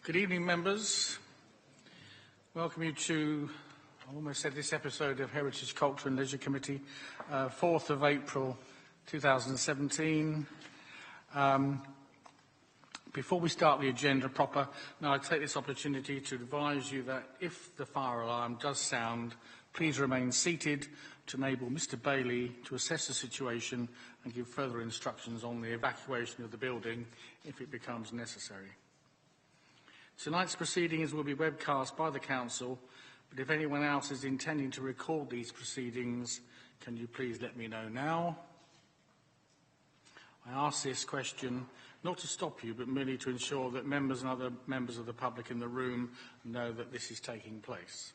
Good evening, members. Welcome you to, I almost said this episode of Heritage, Culture and Leisure Committee, 4th of April 2017. Before we start the agenda proper, now I take this opportunity to advise you that if the fire alarm does sound, please remain seated to enable Mr. Bailey to assess the situation and give further instructions on the evacuation of the building if it becomes necessary. Tonight's proceedings will be webcast by the Council, but if anyone else is intending to record these proceedings, can you please let me know now? I ask this question not to stop you, but merely to ensure that members and other members of the public in the room know that this is taking place.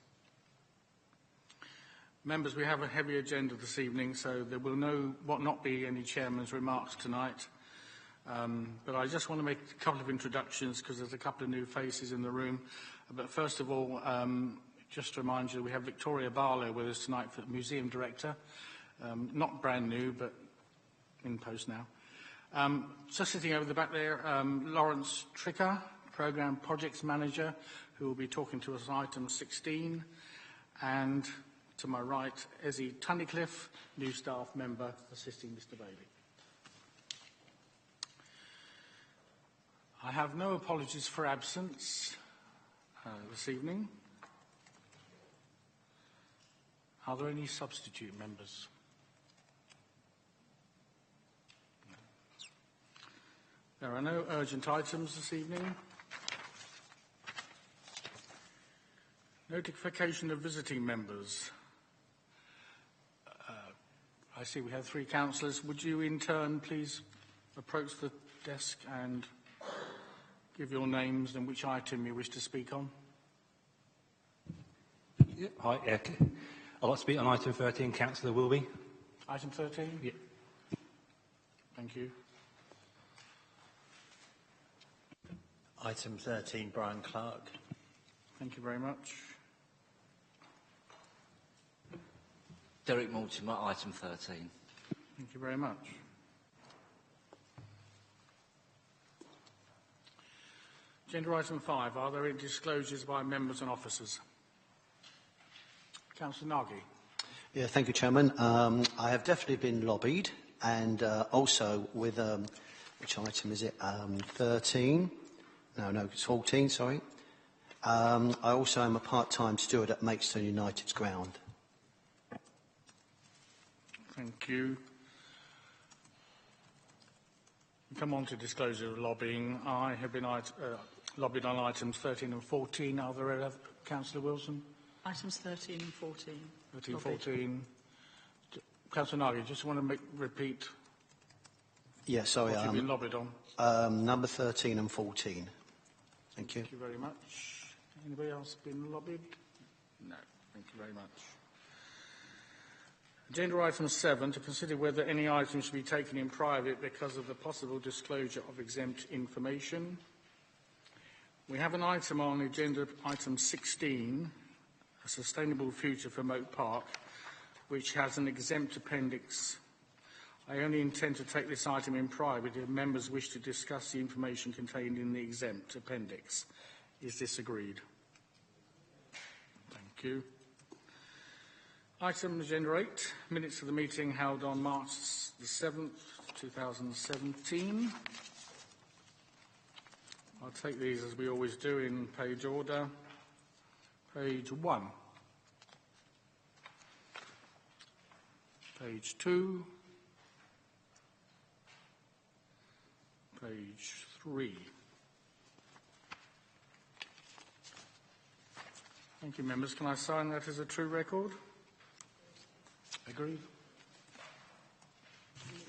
Members, we have a heavy agenda this evening, so there will not be any chairman's remarks tonight. But I just want to make a couple of introductions because there's a couple of new faces in the room. But first of all, just to remind you, we have Victoria Barlow with us tonight, for the Museum Director. Not brand new, but in post now. Just sitting over the back there, Lawrence Tricker, Programme Projects Manager, who will be talking to us on item 16. And to my right, Ezzy Tunnicliffe, new staff member, assisting Mr. Bailey. I have no apologies for absence this evening. Are there any substitute members? There are no urgent items this evening. Notification of visiting members. I see we have 3 councillors. Would you in turn please approach the desk and give your names and which item you wish to speak on? Yeah. Hi, I'd like to speak on item 13, Councillor Wilby. Item 13? Yeah. Thank you. Item 13, Brian Clark. Thank you very much. Derek Mortimer, item 13. Thank you very much. Agenda item 5. Are there any disclosures by members and officers? Councillor Nagy. Yeah, thank you, Chairman. I have definitely been lobbied, and also with, which item is it? 13? No, it's 14, sorry. I also am a part-time steward at Maidstone United's ground. Thank you. We come on to disclosure of lobbying. I have been lobbied on items 13 and 14. Are there other? Councillor Wilson? Items 13 and 14. 13 and lobbied. 14. Councillor Nagy, just want to repeat. Yeah, sorry. What you've been lobbied on. Number 13 and 14. Thank you. Thank you very much. Anybody else been lobbied? No. Thank you very much. Agenda item 7, to consider whether any items should be taken in private because of the possible disclosure of exempt information. We have an item on agenda item 16, a sustainable future for Moat Park, which has an exempt appendix. I only intend to take this item in private if members wish to discuss the information contained in the exempt appendix. Is this agreed? Thank you. Item agenda 8, minutes of the meeting held on March the 7th, 2017. I'll take these as we always do in page order. Page 1. Page 2. Page 3. Thank you, members. Can I sign that as a true record? Agreed.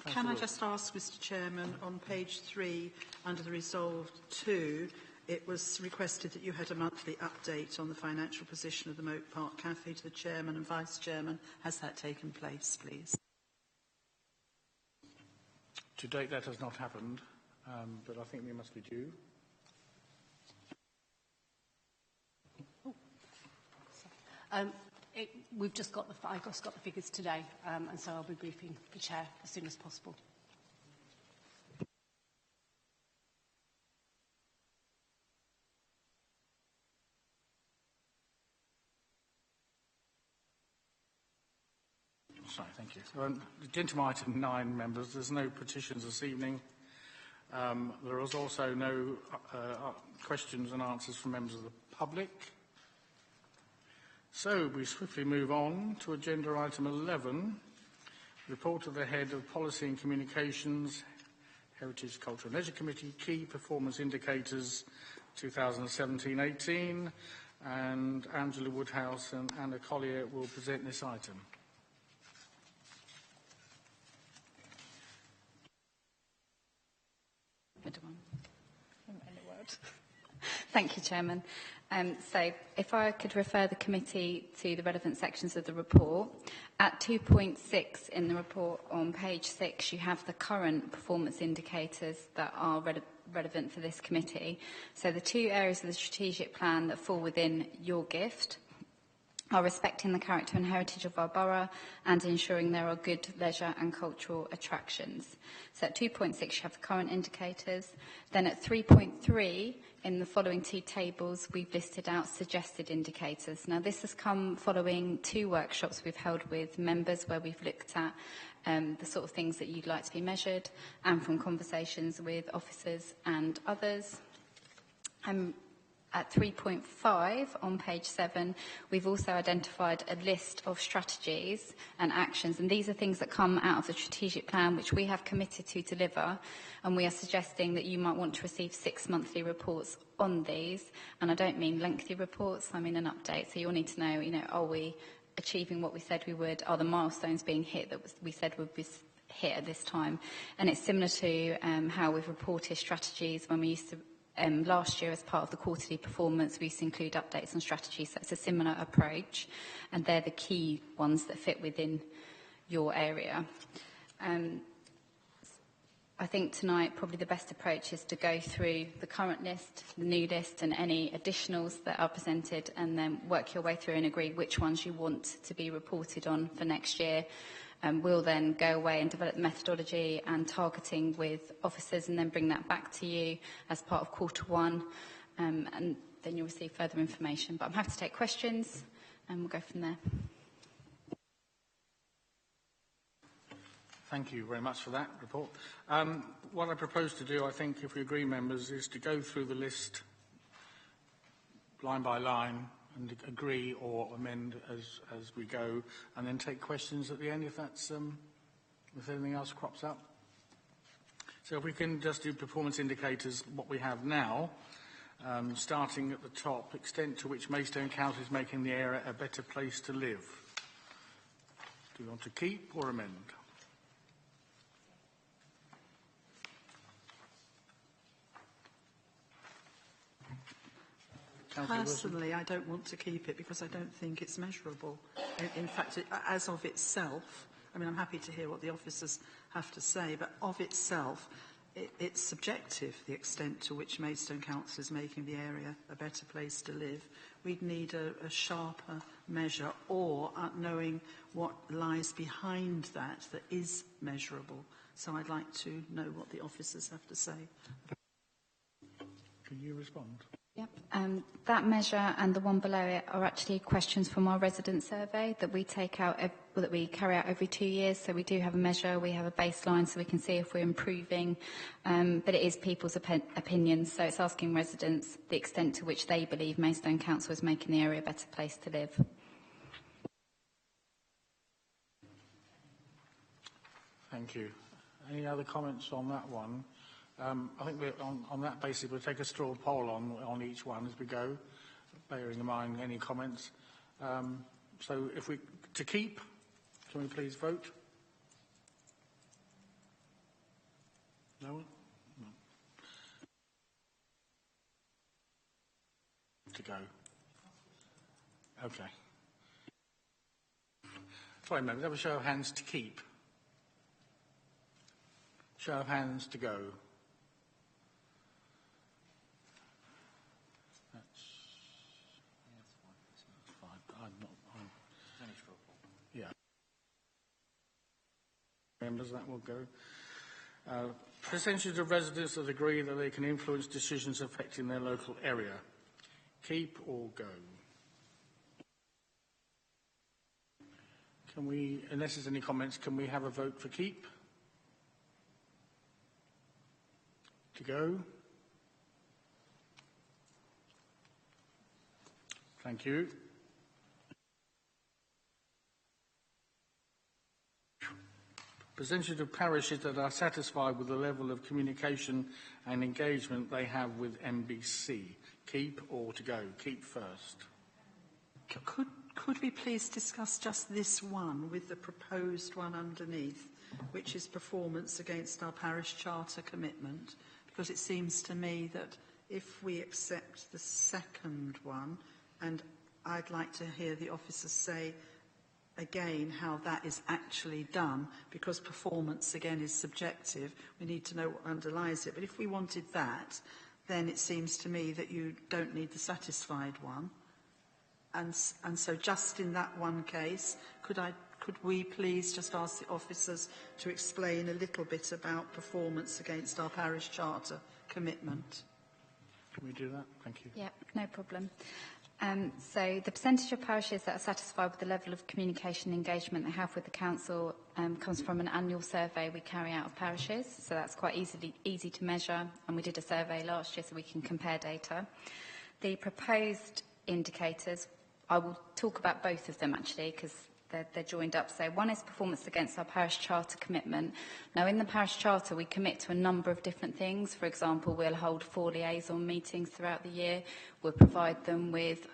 Can I just ask, Mr Chairman, on page 3, under the resolved 2, it was requested that you had a monthly update on the financial position of the Moat Park Cafe to the Chairman and Vice Chairman. Has that taken place, please? To date, that has not happened, but I think we must be due. We've just got I just got the figures today, and so I'll be briefing the Chair as soon as possible. Sorry, thank you. So, agenda item 9, members. There's no petitions this evening. There is also no questions and answers from members of the public. So we swiftly move on to agenda item 11, report of the Head of Policy and Communications, Heritage, Culture and Leisure Committee, Key Performance Indicators 2017-18, and Angela Woodhouse and Anna Collier will present this item. Thank you, Chairman. So if I could refer the committee to the relevant sections of the report. At 2.6 in the report on page 6, you have the current performance indicators that are relevant for this committee. So the two areas of the strategic plan that fall within your gift are respecting the character and heritage of our borough and ensuring there are good leisure and cultural attractions. So at 2.6 you have the current indicators. Then at 3.3 in the following two tables we've listed out suggested indicators. Now this has come following 2 workshops we've held with members where we've looked at the sort of things that you'd like to be measured and from conversations with officers and others. At 3.5 on page 7, we've also identified a list of strategies and actions, and these are things that come out of the strategic plan which we have committed to deliver, and we are suggesting that you might want to receive 6 monthly reports on these, and I don't mean lengthy reports, I mean an update. So you'll need to know, are we achieving what we said we would? Are the milestones being hit that we said would be hit at this time? And it's similar to how we've reported strategies when we used to last year, as part of the quarterly performance, we used to include updates on strategies. So it's a similar approach, and they're the key ones that fit within your area. I think tonight probably the best approach is to go through the current list, the new list, and any additionals that are presented, and then work your way through and agree which ones you want to be reported on for next year. We'll then go away and develop methodology and targeting with officers and then bring that back to you as part of Q1, and then you'll receive further information. But I'm happy to take questions and we'll go from there. Thank you very much for that report. What I propose to do, I think, if we agree, members, is to go through the list line by line and agree or amend as we go, and then take questions at the end if that's if anything else crops up. So if we can just do performance indicators, what we have now, starting at the top, extent to which Maidstone Council is making the area a better place to live. Do you want to keep or amend? Personally, I don't want to keep it because I don't think it's measurable. In fact, as of itself, I mean, I'm happy to hear what the officers have to say, but of itself, it's subjective, the extent to which Maidstone Council is making the area a better place to live. We'd need a sharper measure, or knowing what lies behind that is measurable. So I'd like to know what the officers have to say. Can you respond? Yep. That measure and the one below it are actually questions from our resident survey that we take out, that we carry out every 2 years. So we do have a measure, we have a baseline, so we can see if we're improving. But it is people's opinions, so it's asking residents the extent to which they believe Maidstone Council is making the area a better place to live. Thank you. Any other comments on that one? I think we're on that basis, we'll take a straw poll on each one as we go, bearing in mind any comments. So if we, to keep, can we please vote? No one? No. To go. Okay. Sorry, members, have a show of hands to keep. Show of hands to go. That's fine. Yeah. Members, that will go. Percentage of residents that agree that they can influence decisions affecting their local area. Keep or go? Can we, unless there's any comments, can we have a vote for keep? To go? Thank you. Percentage of parishes that are satisfied with the level of communication and engagement they have with MBC. Keep or to go? Keep first. Could we please discuss just this one with the proposed one underneath, which is performance against our parish charter commitment? Because it seems to me that if we accept the second one, and I'd like to hear the officers say again how that is actually done, because performance again is subjective. We need to know what underlies it. But if we wanted that, then it seems to me that you don't need the satisfied one. And so just in that one case, could we please just ask the officers to explain a little bit about performance against our parish charter commitment? Can we do that? Thank you. Yeah, no problem. So the percentage of parishes that are satisfied with the level of communication and engagement they have with the council comes from an annual survey we carry out of parishes. So that's quite easy to measure, and we did a survey last year so we can compare data. The proposed indicators, I will talk about both of them actually because they're joined up. So one is performance against our parish charter commitment. Now in the parish charter we commit to a number of different things. For example, we'll hold 4 liaison meetings throughout the year. We'll provide them with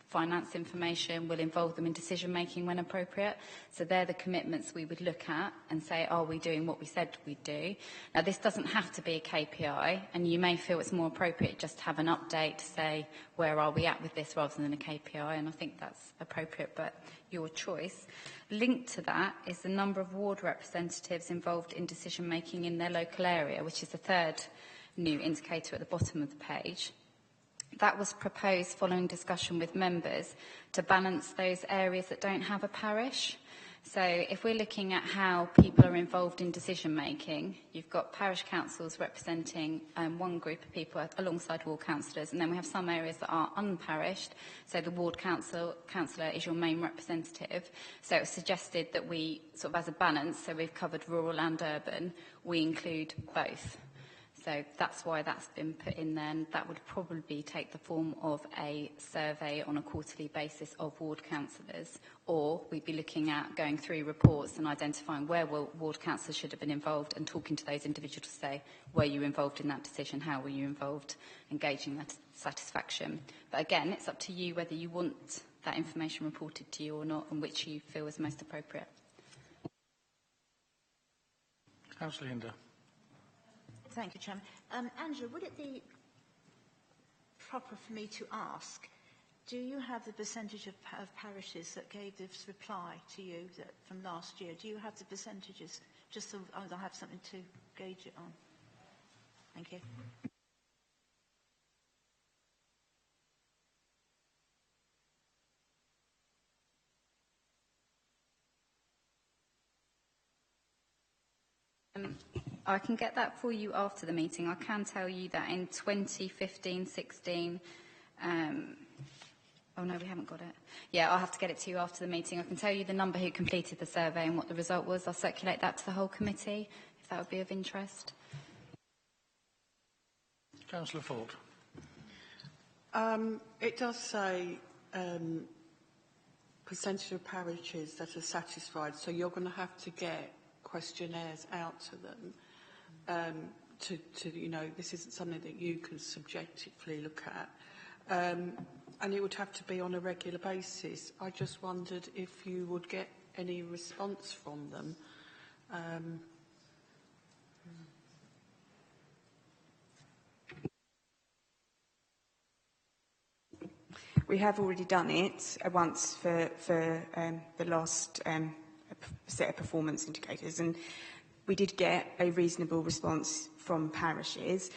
finance information. We'll involve them in decision making when appropriate. So they're the commitments we would look at and say, are we doing what we said we'd do? Now this doesn't have to be a KPI, and you may feel it's more appropriate just to have an update to say where are we at with this rather than a KPI, and I think that's appropriate, but your choice. Linked to that is the number of ward representatives involved in decision making in their local area, which is the third new indicator at the bottom of the page. That was proposed following discussion with members to balance those areas that don't have a parish. So if we're looking at how people are involved in decision making, you've got parish councils representing one group of people alongside ward councillors, and then we have some areas that are unparished, so the ward councillor is your main representative. So it's suggested that we, sort of as a balance, so we've covered rural and urban, we include both. So that's why that's been put in there, and that would probably take the form of a survey on a quarterly basis of ward councillors, or we'd be looking at going through reports and identifying where ward councillors should have been involved and talking to those individuals to say, were you involved in that decision, how were you involved, engaging that satisfaction. But again, it's up to you whether you want that information reported to you or not, and which you feel is most appropriate. Councillor Hinder. Thank you, Chairman. Angela, would it be proper for me to ask, do you have the percentage of parishes that gave this reply to you from last year? Do you have the percentages, just so I have something to gauge it on? Thank you. I can get that for you after the meeting. I can tell you that in 2015-16, oh no, we haven't got it. Yeah, I'll have to get it to you after the meeting. I can tell you the number who completed the survey and what the result was. I'll circulate that to the whole committee, if that would be of interest. Councillor Ford. It does say percentage of parishes that are satisfied, so you're going to have to get questionnaires out to them you know, this isn't something that you can subjectively look at, and it would have to be on a regular basis. I just wondered if you would get any response from them. We have already done it once for the last set of performance indicators, and we did get a reasonable response from parishes.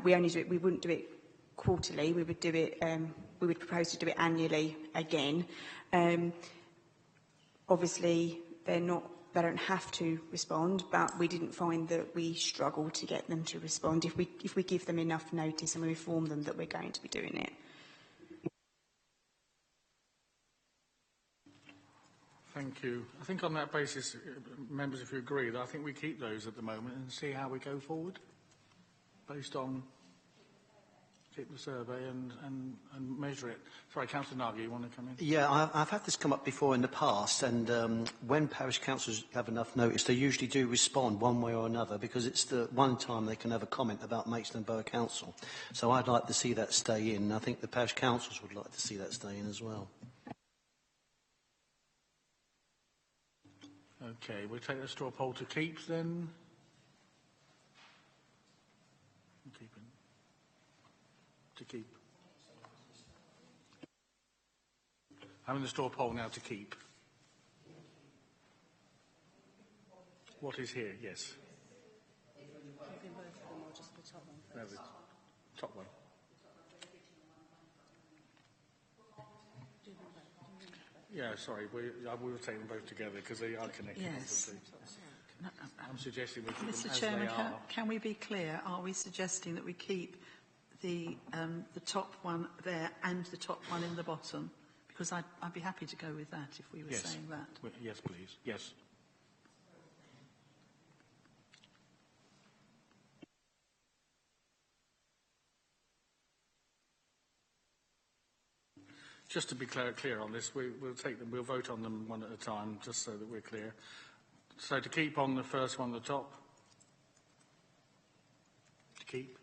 We only do it, we wouldn't do it quarterly, we would do it, we would propose to do it annually again. Obviously, they don't have to respond, but we didn't find that we struggled to get them to respond if we give them enough notice and we inform them that we're going to be doing it. Thank you. I think on that basis, members, if you agree, that I think we keep those at the moment and see how we go forward, based on keep the survey and measure it. Sorry, Councillor Nagy, you want to come in? Yeah, I've had this come up before in the past, and when parish councils have enough notice, they usually do respond one way or another, because it's the one time they can have a comment about Maidstone Borough Council. So I'd like to see that stay in. I think the parish councils would like to see that stay in as well. Okay, we'll take the straw poll to keep then. Keep it. To keep. Having the straw poll now to keep. What is here? Yes. No, the top one. Yeah, sorry, I will take them both together because they are connected. Yes. I'm suggesting we keep them Mr. as Chairman, they are. can we be clear? Are we suggesting that we keep the top one there and the top one in the bottom? Because I'd be happy to go with that if we were saying that. Yes, please. Yes. Just to be clear on this, we'll take them. We'll vote on them one at a time, just so that we're clear. So to keep on the first one, the top. To keep.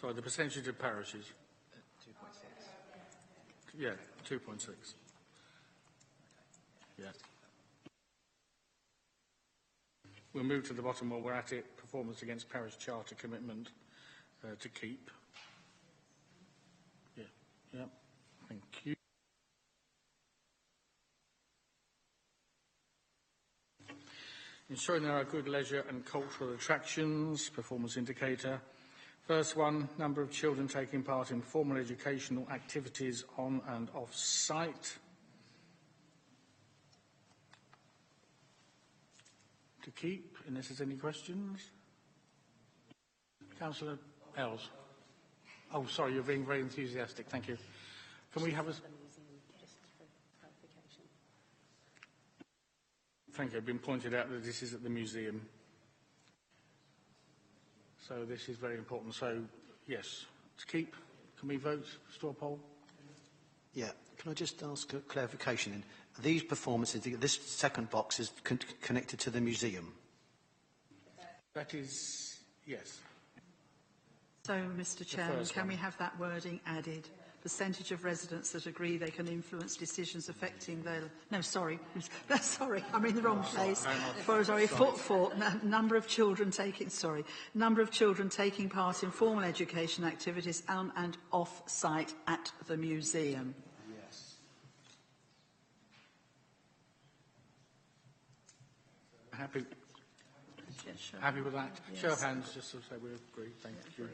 Sorry, the percentage of parishes. 2.6. Yeah, 2.6. Yeah. We'll move to the bottom while we're at it. Performance against parish charter commitment to keep. Yeah, thank you. Ensuring there are good leisure and cultural attractions, performance indicator. First one, number of children taking part in formal educational activities on and off site. To keep, unless there's any questions. Councillor Ells. Oh, sorry, you're being very enthusiastic. Thank you. Can we have a... Thank you. It's been pointed out that this is at the museum. So this is very important. So, yes, to keep. Can we vote? Straw poll? Yeah. Can I just ask a clarification? These performances, this second box is connected to the museum? That is... Yes. So, Mr. Chairman, can we have that wording added? Percentage of residents that agree they can influence decisions affecting their... No, sorry. Sorry, I'm in the wrong place. Footfall. Number of children taking... Sorry. Number of children taking part in formal education activities on and off-site at the museum. Yes. Happy? Yeah, sure. Happy with that? Yes. Show of hands, just to say we agree. Thank you.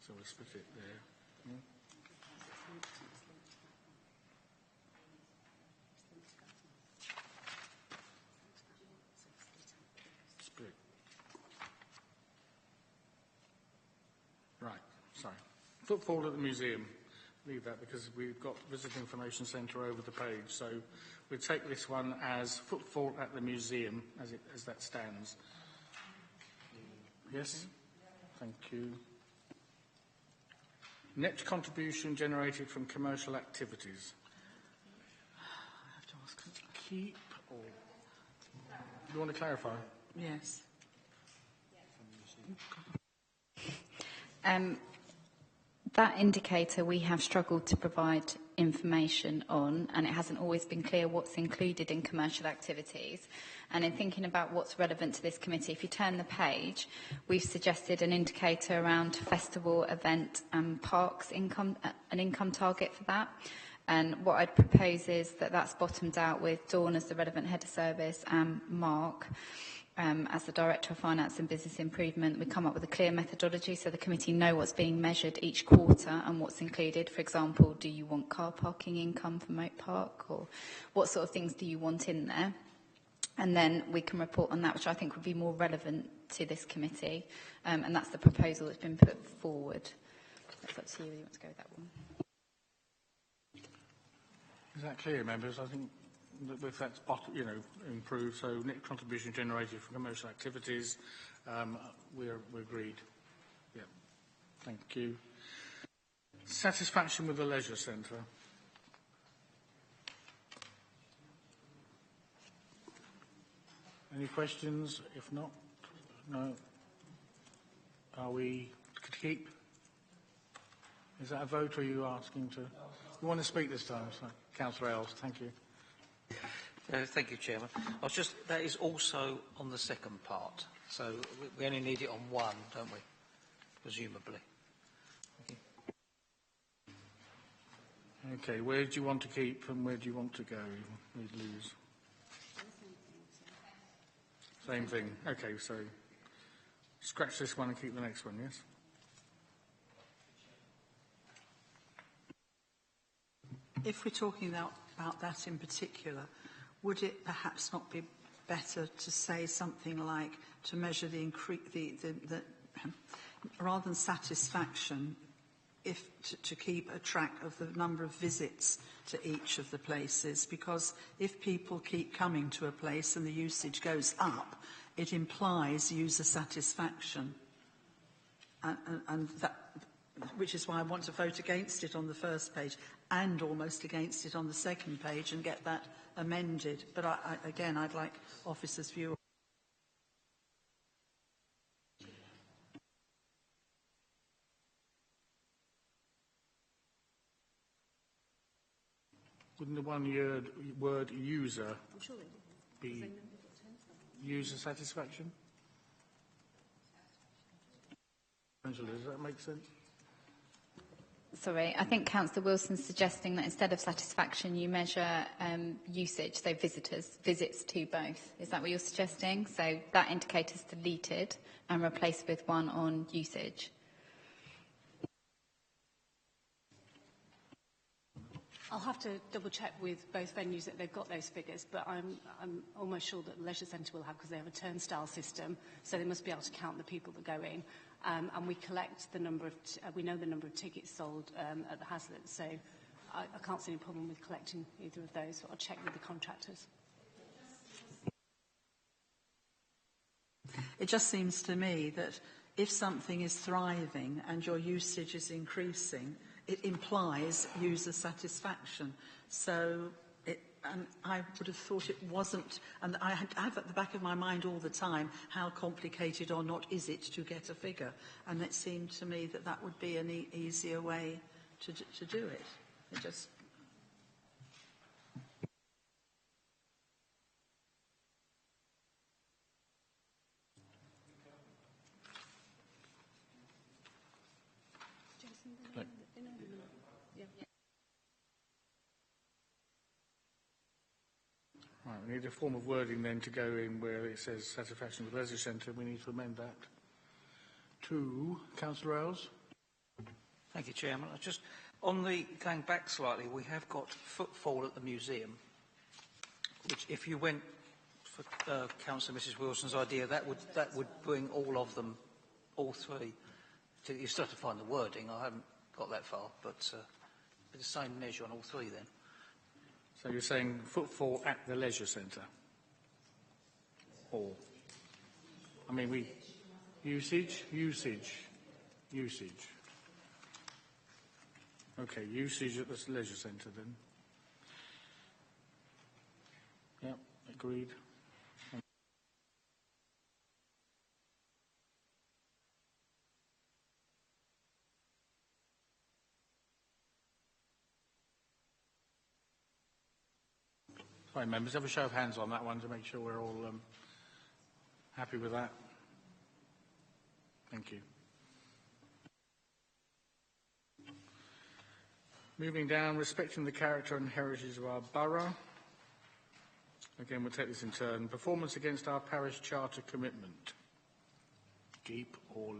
So we'll split it there. Split. Right, sorry. Footfall at the museum. Leave that because we've got Visitor Information Centre over the page. So we'll take this one as footfall at the museum as that stands. Yes? Thank you. Net contribution generated from commercial activities. I have to ask. Keep or... You want to clarify? Yes. That indicator we have struggled to provide information on, and it hasn't always been clear what's included in commercial activities. And in thinking about what's relevant to this committee, if you turn the page, we've suggested an indicator around festival, event and parks income, an income target for that. And what I'd propose is that that's bottomed out with Dawn as the relevant head of service and Mark. as the Director of Finance and Business Improvement, we come up with a clear methodology so the committee know what's being measured each quarter and what's included. For example, do you want car parking income for Moat Park, or what sort of things do you want in there? And then we can report on that, which I think would be more relevant to this committee. And that's the proposal that's been put forward. That's up to you. You want to go with that one? Is that clear, members? I think that if that's improved, so net contribution generated from commercial activities, we're agreed. Yeah. Thank you. Satisfaction with the leisure centre. Any questions? If not, no. Are we to keep? Is that a vote, or are you asking to? You want to speak this time, so Councillor Ailes, thank you. Thank you, Chairman. That is also on the second part, so we only need it on one, don't we? Presumably. Thank you. Okay, where do you want to keep and where do you want to go? We'd lose. Same thing. Okay, so scratch this one and keep the next one, yes? If we're talking about that in particular, would it perhaps not be better to say something like to measure the rather than satisfaction, to keep a track of the number of visits to each of the places? Because if people keep coming to a place and the usage goes up, it implies user satisfaction, and that, which is why I want to vote against it on the first page and almost against it on the second page and get that amended. But again, I'd like officers' view. Wouldn't the word user be user satisfaction? Angela, does that make sense? Sorry, I think Councillor Wilson's suggesting that instead of satisfaction, you measure usage, so visits to both. Is that what you're suggesting? So that indicator's deleted and replaced with one on usage. I'll have to double check with both venues that they've got those figures, but I'm almost sure that the Leisure Centre will have, because they have a turnstile system, so they must be able to count the people that go in. And we collect the number of, we know the number of tickets sold at the Hazlitt, so I can't see any problem with collecting either of those, but I'll check with the contractors. It just seems to me that if something is thriving and your usage is increasing, it implies user satisfaction. So I would have thought it wasn't, and I have at the back of my mind all the time, how complicated or not is it to get a figure? And it seemed to me that that would be an easier way to do it. It just... Right, we need a form of wording then to go in where it says satisfaction with leisure centre. We need to amend that to Councillor Ailes. Thank you, Chairman. Going back slightly, we have got footfall at the museum, which, if you went for Councillor Mrs Wilson's idea, that would bring all of them, all three. You still have to find the wording. I haven't got that far, but the same measure on all three then. So you're saying footfall at the leisure centre? Or, I mean, usage. Okay, usage at the leisure centre then. Yep, agreed. Sorry, members, have a show of hands on that one to make sure we're all happy with that. Thank you. Moving down, respecting the character and heritage of our borough. Again, we'll take this in turn. Performance against our parish charter commitment. Keep or...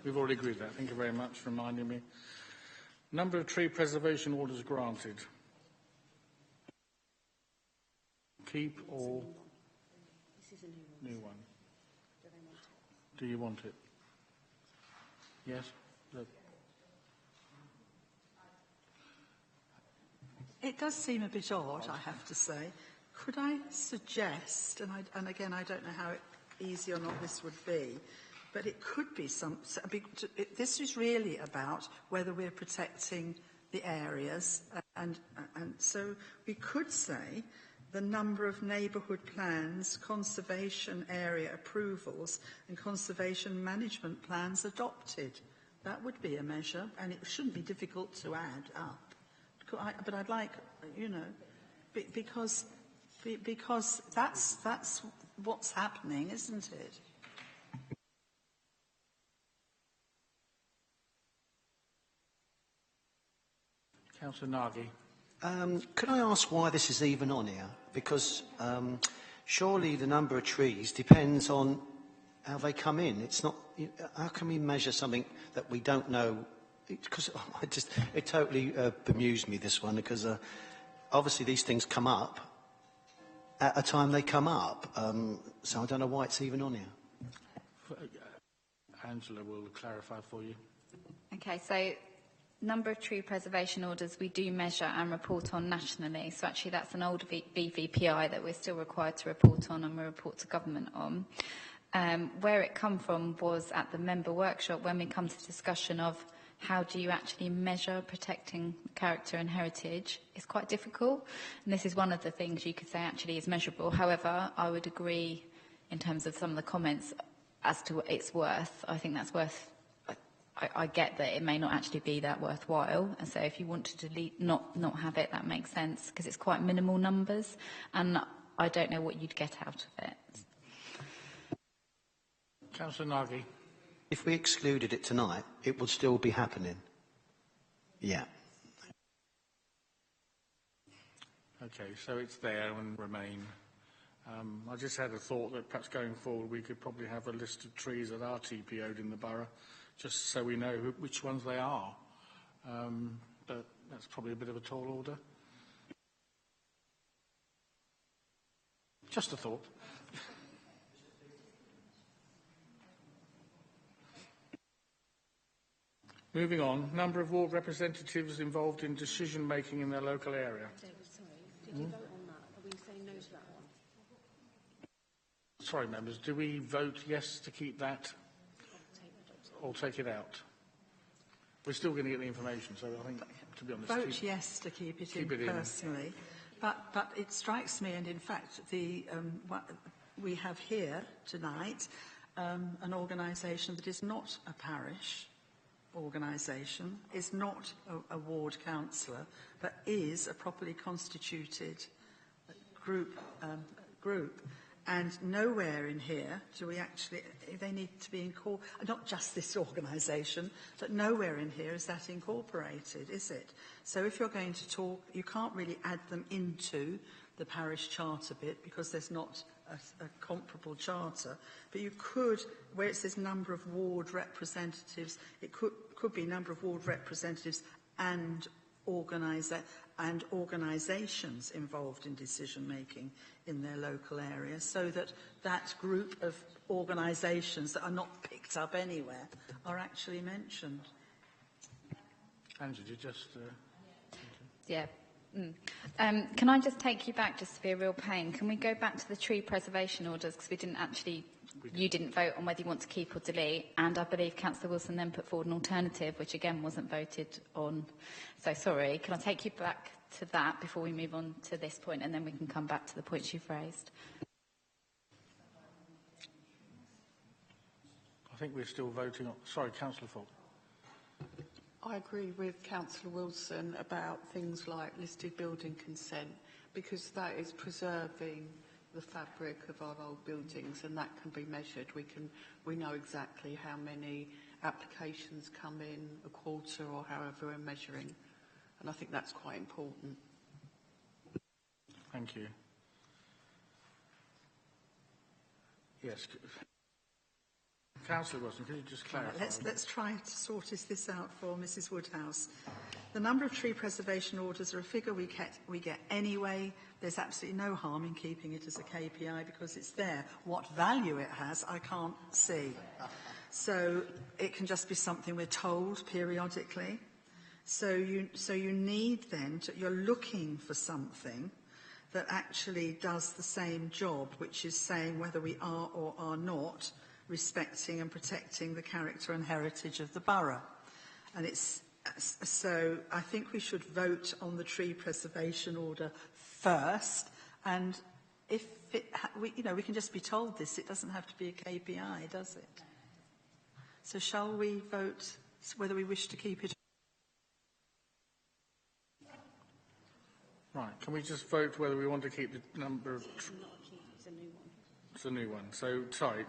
We've already agreed that. Thank you very much for reminding me. Number of tree preservation orders granted. Keep or... This is a new one. Do you want it? Yes? Look. It does seem a bit odd, I have to say. Could I suggest, and again, I don't know how easy or not this would be, but it could be this is really about whether we're protecting the areas, and so we could say the number of neighbourhood plans, conservation area approvals and conservation management plans adopted. That would be a measure, and it shouldn't be difficult to add up. But I'd like, you know, because that's what's happening, isn't it? Councillor Nagy. Could I ask why this is even on here? Because surely the number of trees depends on how they come in. It's not. How can we measure something that we don't know? Because it totally bemused me, this one, because obviously these things come up at a time they come up. So I don't know why it's even on here. Angela will clarify for you. Okay, so number of tree preservation orders we do measure and report on nationally. So actually that's an old BVPI that we're still required to report on and we report to government on. Where it come from was at the member workshop when we come to discussion of how do you actually measure protecting character and heritage. It's quite difficult, and this is one of the things you could say actually is measurable. However, I would agree in terms of some of the comments as to what it's worth. I think that's worth. I get that it may not actually be that worthwhile, and so if you want to delete, not have it, that makes sense because it's quite minimal numbers, and I don't know what you'd get out of it. Councillor Nagy. If we excluded it tonight, it would still be happening. Yeah. Okay, so it's there and remain. I just had a thought that perhaps going forward we could probably have a list of trees that are TPO'd in the borough, just so we know which ones they are. But that's probably a bit of a tall order. Just a thought. Moving on, number of ward representatives involved in decision-making in their local area. David, sorry, did you vote on that? Are we saying no to that one? Sorry, members, do we vote yes to keep that or take it out? We're still going to get the information, so I think, to be honest... Vote yes to keep it in personally. But it strikes me, and in fact, we have here tonight an organisation that is not a parish organisation, is not a ward councillor, but is a properly constituted group. And nowhere in here do we actually, they need to be incorporated, not just this organisation, but nowhere in here is that incorporated, is it? So if you're going to talk, you can't really add them into the parish charter bit because there's not a comparable charter, but you could, where it says number of ward representatives, it could be number of ward representatives and organisations involved in decision making in their local area, so that that group of organisations that are not picked up anywhere are actually mentioned. Angela, you just... Yeah. Can I just take you back, just to be a real pain? Can we go back to the tree preservation orders, because we didn't actually... You didn't vote on whether you want to keep or delete, and I believe Councillor Wilson then put forward an alternative, which again wasn't voted on. So sorry, can I take you back to that before we move on to this point, and then we can come back to the points you've raised? I think we're still voting on... Sorry, Councillor Falk. I agree with Councillor Wilson about things like listed building consent, because that is preserving the fabric of our old buildings, and that can be measured. We know exactly how many applications come in a quarter or however we're measuring, and I think that's quite important. Thank you. Yes. Councillor Wilson, could you just clarify? Let's try to sort this out for Mrs Woodhouse. The number of tree preservation orders are a figure we get anyway. There's absolutely no harm in keeping it as a KPI because it's there. What value it has, I can't see. So it can just be something we're told periodically. So you need then, you're looking for something that actually does the same job, which is saying whether we are or are not respecting and protecting the character and heritage of the borough. And so I think we should vote on the tree preservation order first, and if we can just be told this, it doesn't have to be a KPI, does it? So shall we vote whether we wish to keep it? Right, can we just vote whether we want to keep the number of... It's not a key, it's a new one. It's a new one. So, sorry,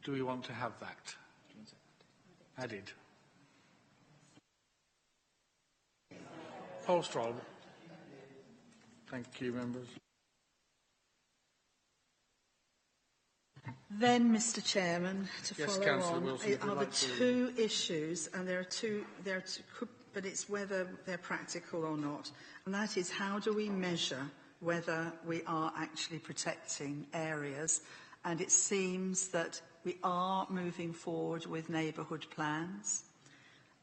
do we want to have that added? Polstroll. Thank you, members. Then, Mr Chairman, to Yes, follow Councillor on, Wilson, would you are the like to- two issues, and there are two, but it's whether they're practical or not. And that is, how do we measure whether we are actually protecting areas? And it seems that we are moving forward with neighbourhood plans.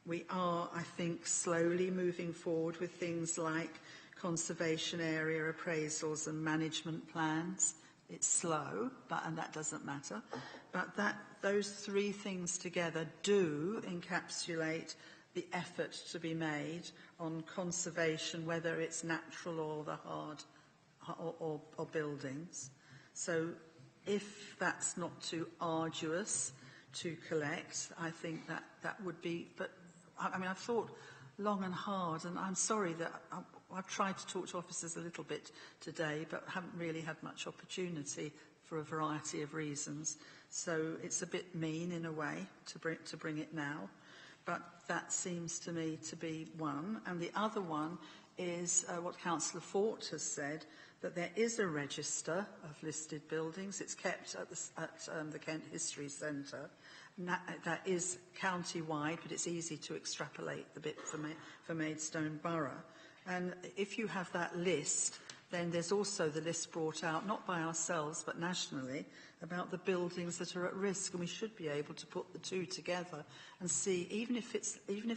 We are, I think, slowly moving forward with things like conservation area appraisals and management plans. It's slow, and that doesn't matter. But those three things together do encapsulate the effort to be made on conservation, whether it's natural or the hard or buildings. So if that's not too arduous to collect, I think that would be... But, I mean, I've thought long and hard, and I'm sorry that I've tried to talk to officers a little bit today, but haven't really had much opportunity for a variety of reasons. So it's a bit mean in a way to bring it now. But that seems to me to be one. And the other one is what Councillor Fort has said, that there is a register of listed buildings. It's kept at the Kent History Centre. That is county-wide, but it's easy to extrapolate the bit for Maidstone Borough. And if you have that list, then there's also the list brought out, not by ourselves, but nationally, about the buildings that are at risk. And we should be able to put the two together and see, even if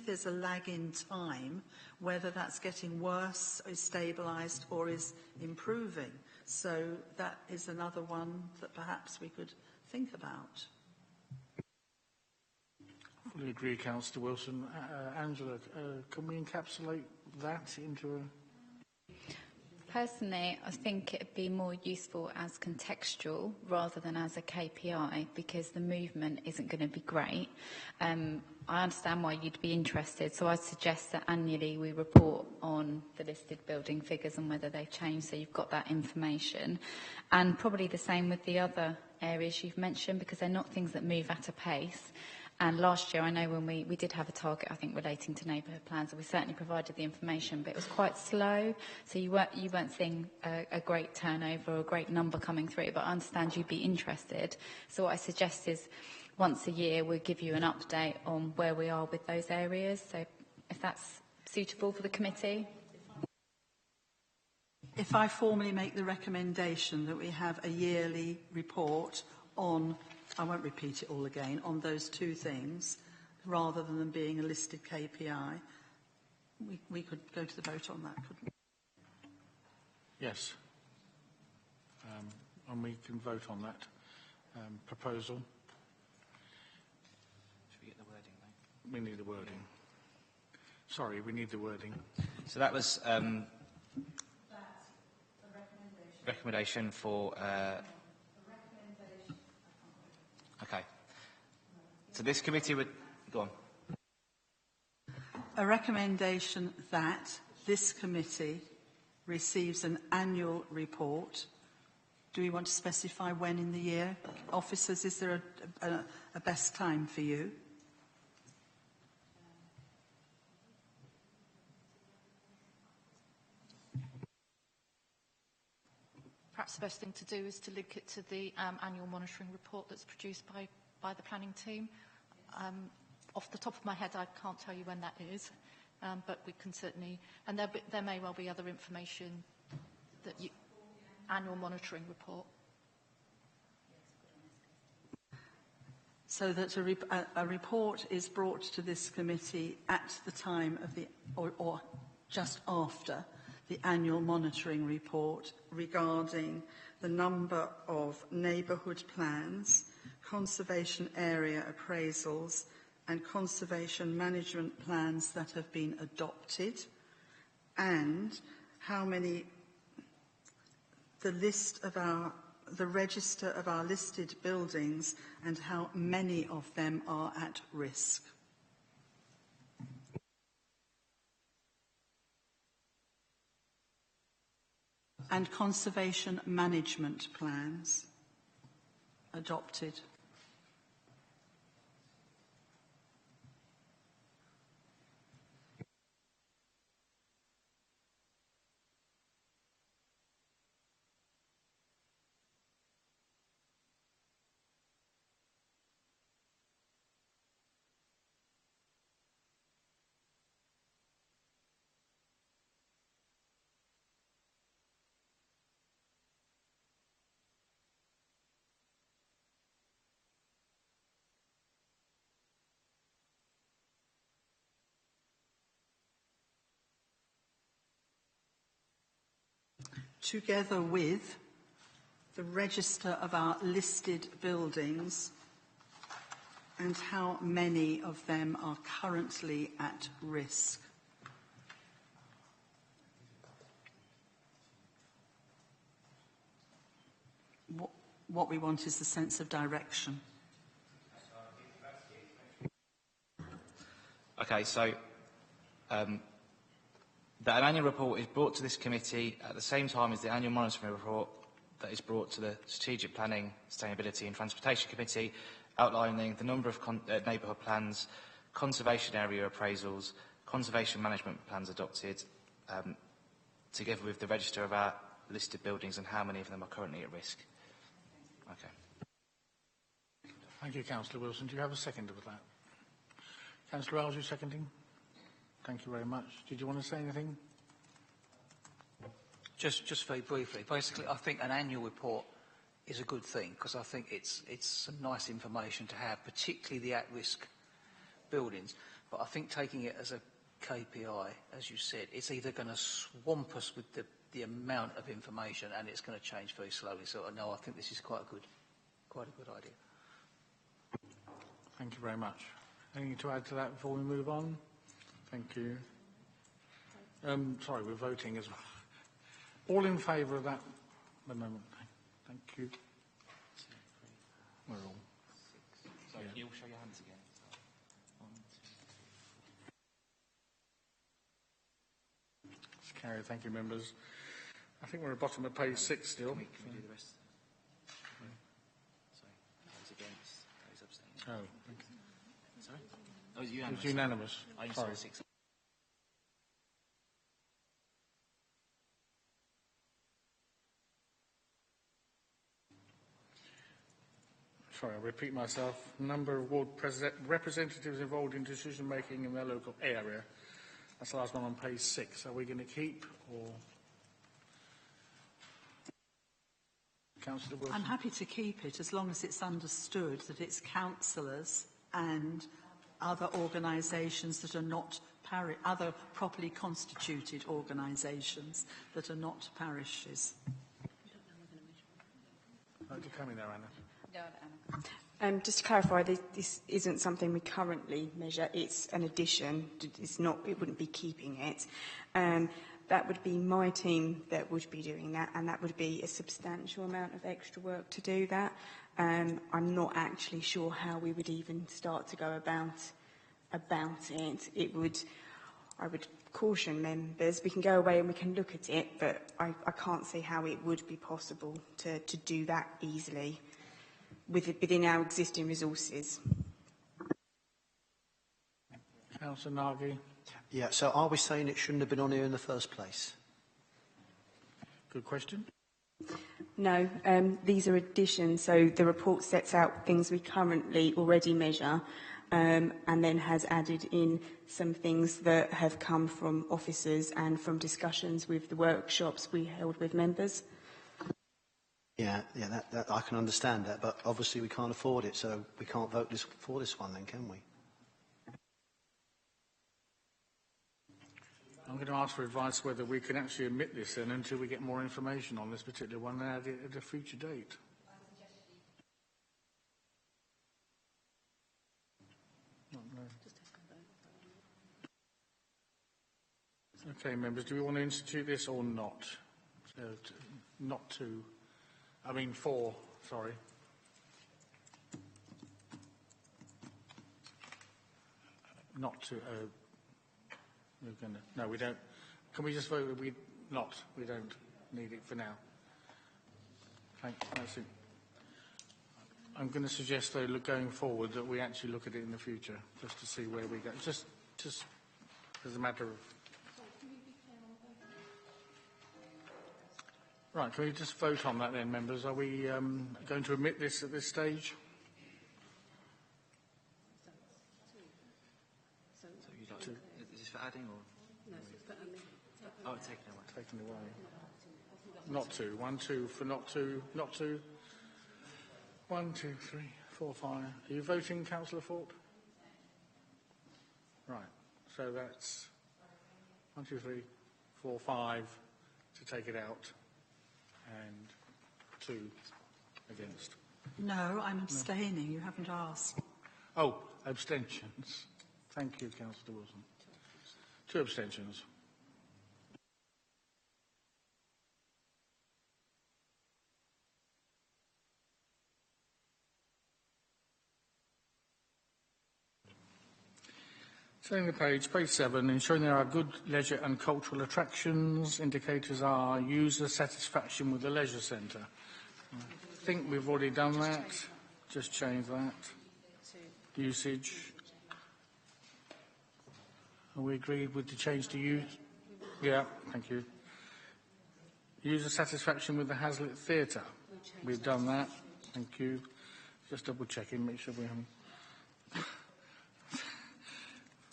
there's a lag in time, whether that's getting worse, is stabilised, or is improving. So that is another one that perhaps we could think about. I fully agree, Councillor Wilson. Angela, can we encapsulate that into a... Personally, I think it would be more useful as contextual rather than as a KPI, because the movement isn't going to be great. I understand why you'd be interested, so I'd suggest that annually we report on the listed building figures and whether they've changed, so you've got that information. And probably the same with the other areas you've mentioned, because they're not things that move at a pace. And last year, I know when we did have a target, I think, relating to neighbourhood plans, and we certainly provided the information, but it was quite slow. So you weren't seeing a great turnover or a great number coming through, but I understand you'd be interested. So what I suggest is once a year, we'll give you an update on where we are with those areas. So if that's suitable for the committee. If I formally make the recommendation that we have a yearly report on, I won't repeat it all again, on those two things, rather than them being a listed KPI, we could go to the vote on that, couldn't we? Yes. And we can vote on that proposal. Should we get the wording, though? We need the wording. Sorry, we need the wording. So that was recommendation for... Okay. So this committee would... Go on. A recommendation that this committee receives an annual report. Do we want to specify when in the year? Officers, is there a best time for you? perhaps the best thing to do is to link it to the annual monitoring report that's produced by the planning team. Off the top of my head, I can't tell you when that is, but we can certainly, and there may well be other information that annual monitoring report. So that a report is brought to this committee at the time of the, or just after the annual monitoring report regarding the number of neighbourhood plans, conservation area appraisals and conservation management plans that have been adopted, and how many, the register of our listed buildings and how many of them are at risk. And conservation management plans adopted. Together with the register of our listed buildings and how many of them are currently at risk. What we want is the sense of direction. Okay, so that an annual report is brought to this committee at the same time as the annual monitoring report that is brought to the Strategic Planning, Sustainability and Transportation Committee, outlining the number of neighbourhood plans, conservation area appraisals, conservation management plans adopted, together with the register of our listed buildings and how many of them are currently at risk. Okay. Thank you, Councillor Wilson. Do you have a seconder for that? Councillor Ells, you seconding? Thank you very much. Did you want to say anything? Just very briefly. Basically, I think an annual report is a good thing because I think it's some nice information to have, particularly the at-risk buildings. But I think taking it as a KPI, as you said, it's either going to swamp us with the amount of information and it's going to change very slowly. So no, I think this is quite a good idea. Thank you very much. Anything to add to that before we move on? Thank you. Sorry, we're voting as well. All in favour of that amendment? Thank you. We're all. So you'll show your hands again. 1, 2. It's carried. Thank you, members. I think we're at the bottom of page 6 still. Can we do the rest? Sorry. Those against, those abstaining. Oh, thank you. Sorry? Oh, it's unanimous. It's unanimous. I only Sorry. saw 6. Sorry, I'll repeat myself. Number of ward representatives involved in decision-making in their local area. That's the last one on page 6. Are we going to keep or... Councillor Wilson? I'm happy to keep it as long as it's understood that it's councillors and other organisations that are not other properly constituted organisations that are not parishes. Oh, you're coming there, Anna. No, Anna. Just to clarify, this isn't something we currently measure. It's an addition. It's not. It wouldn't be keeping it. That would be my team that would be doing that, and that would be a substantial amount of extra work to do that. I'm not actually sure how we would even start to go about it. I would caution members. We can go away and we can look at it, but I can't see how it would be possible to do that easily within our existing resources. Councillor Nagy. Yeah, so are we saying it shouldn't have been on here in the first place? Good question. No, these are additions. So the report sets out things we currently already measure, and then has added in some things that have come from officers and from discussions with the workshops we held with members. Yeah, that I can understand that, but obviously we can't afford it, so we can't vote for this one then, can we? I'm going to ask for advice whether we can actually omit this then until we get more information on this particular one and add it at a future date. Okay, members, do we want to institute this or not? Not to. I mean, for, sorry. Not to, we're going to, no, we don't. Can we just vote that we not? We don't need it for now. That's it. I'm going to suggest, though, going forward, that we actually look at it in the future, just to see where we go. Just as a matter of... Right, can we just vote on that then, members? Are we going to omit this at this stage? Is this for adding or? No, it's for adding. Oh, it's taken away. Taken away. Not to. 1, 2 for not to. Not to. 1, 2, 3, 4, 5. Are you voting, Councillor Fort? Right. So that's 1, 2, 3, 4, 5 to take it out, and 2 against. No, I'm abstaining. You haven't asked. Oh, abstentions. Thank you, Councillor Wilson. 2 abstentions. Turning the page, page 7, ensuring there are good leisure and cultural attractions. Indicators are user satisfaction with the leisure centre. I think we've already done that. Just change that. Usage. Are we agreed with the change to use? Yeah, thank you. User satisfaction with the Hazlitt Theatre. We've done that. Thank you. Just double checking, make sure we haven't.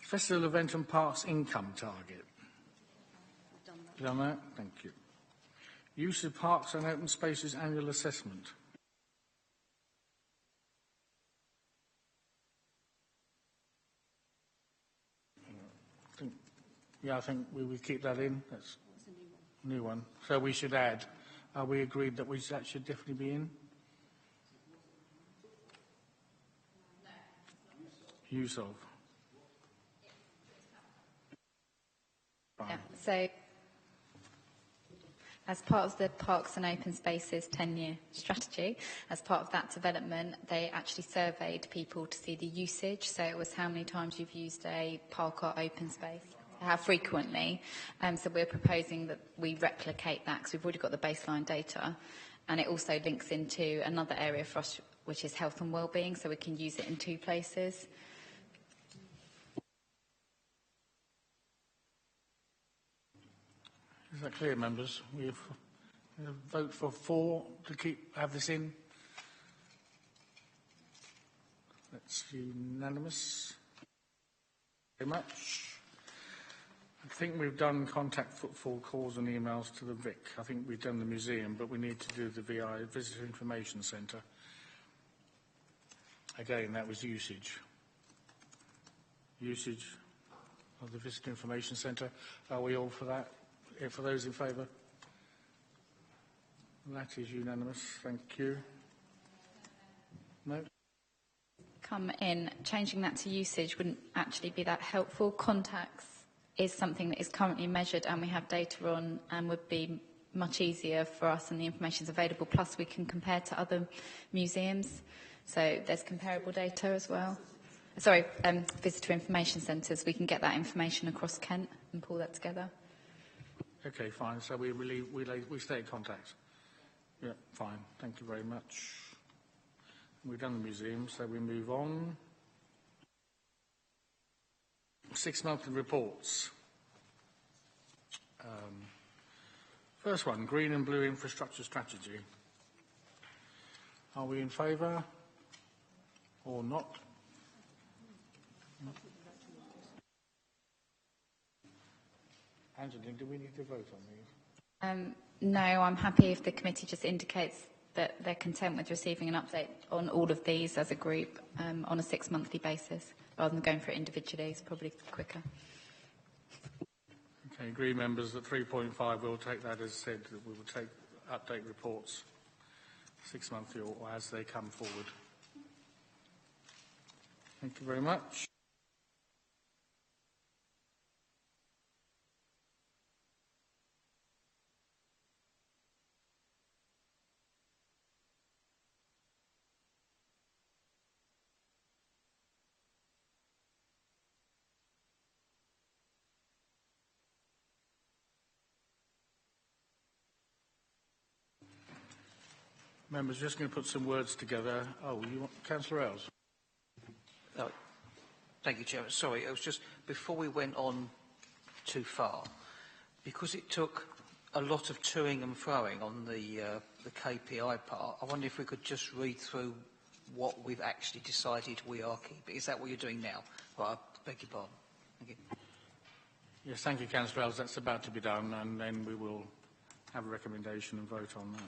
Festival event and parks income target. Done that. Thank you. Use of parks and open spaces annual assessment. I think we would keep that in. That's a new one. So we should add. Are we agreed that that should definitely be in? Use of. Yeah, so as part of the Parks and Open Spaces 10-year strategy, as part of that development, they actually surveyed people to see the usage. So it was how many times you've used a park or open space, how frequently. So we're proposing that we replicate that because we've already got the baseline data. And it also links into another area for us, which is health and wellbeing, so we can use it in 2 places. Is that clear, members? We vote for 4 to have this in. That's unanimous. Thank you very much. I think we've done contact footfall calls and emails to the Vic. I think we've done the museum, but we need to do the VI, Visitor Information Centre. Again, that was usage. Usage of the Visitor Information Centre. Are we all for that? For those in favour? That is unanimous. Thank you. No? Come in, changing that to usage wouldn't actually be that helpful. Contacts is something that is currently measured and we have data on and would be much easier for us, and the information is available. Plus we can compare to other museums. So there's comparable data as well. Sorry, visitor information centres. We can get that information across Kent and pull that together. Okay, fine. So we stay in contact. Yeah, fine. Thank you very much. We've done the museum, so we move on. 6 monthly reports. First one, Green and Blue Infrastructure Strategy. Are we in favour or not? Angela, do we need to vote on these? No, I'm happy if the committee just indicates that they're content with receiving an update on all of these as a group on a 6-monthly basis, rather than going for it individually. It's probably quicker. Okay, agree, members, that 3.5, we'll take that as said, that we will take update reports 6-monthly or as they come forward. Thank you very much. Members, just going to put some words together. Oh, you want Councillor Ells? Oh, thank you, Chairman. Sorry, it was just before we went on too far, because it took a lot of toing and froing on the KPI part. I wonder if we could just read through what we've actually decided we are keeping. Is that what you're doing now? Right, I beg your pardon. Thank you. Yes, thank you, Councillor Ells. That's about to be done, and then we will have a recommendation and vote on that.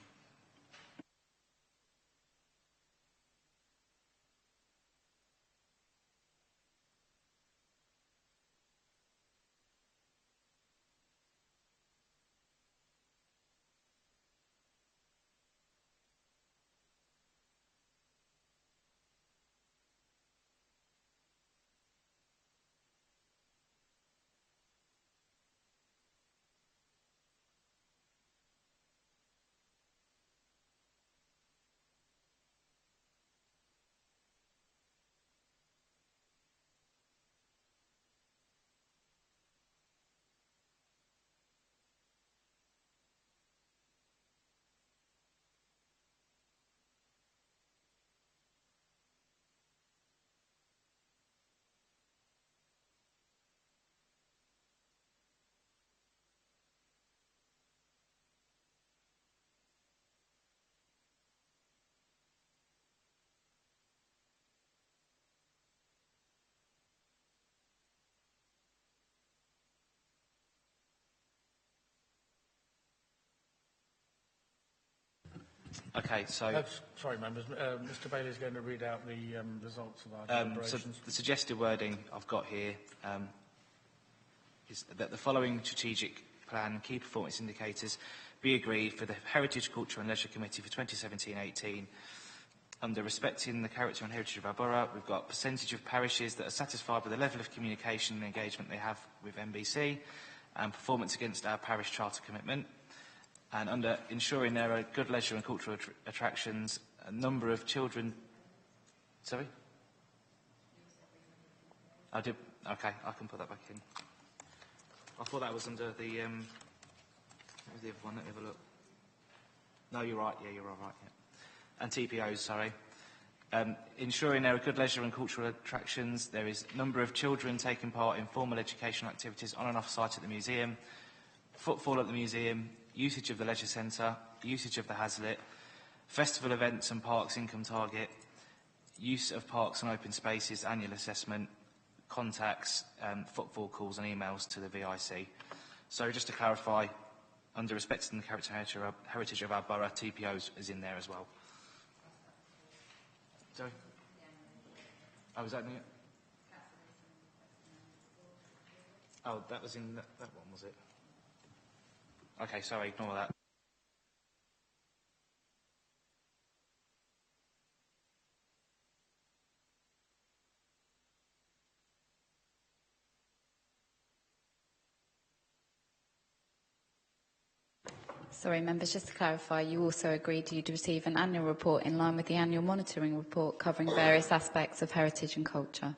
Okay, so... sorry, members. Mr Bailey is going to read out the results of our deliberations. So the suggested wording I've got here is that the following strategic plan key performance indicators be agreed for the Heritage, Culture and Leisure Committee for 2017-18. Under respecting the character and heritage of our borough, we've got percentage of parishes that are satisfied with the level of communication and engagement they have with MBC, and performance against our parish charter commitment. And under ensuring there are good leisure and cultural attractions, a number of children... Sorry? I did... Okay, I can put that back in. I thought that was under the... what was the other one? Let me have a look. No, you're right. Yeah, you're all right. Yeah. And TPOs, sorry. Ensuring there are good leisure and cultural attractions. There is a number of children taking part in formal educational activities on and off site at the museum. Footfall at the museum. Usage of the leisure centre, usage of the Hazlitt, festival events and parks income target, use of parks and open spaces, annual assessment, contacts, footfall calls and emails to the VIC. So just to clarify, under respecting the character and heritage of our borough, TPOs is in there as well. Sorry? Oh, was that in it? Oh, that was in that one, was it? Okay, sorry, ignore that. Sorry, members, just to clarify, you also agreed you'd receive an annual report in line with the annual monitoring report covering various aspects of heritage and culture.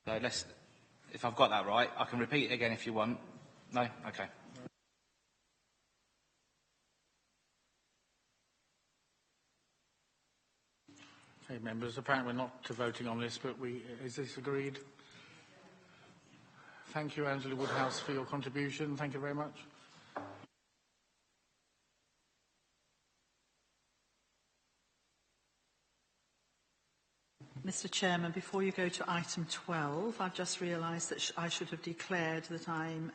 So if I've got that right, I can repeat it again if you want. No? Okay. Okay, members, apparently we're not voting on this, but is this agreed? Thank you, Angela Woodhouse, for your contribution. Thank you very much. Mr Chairman, before you go to item 12, I've just realised that I should have declared that I'm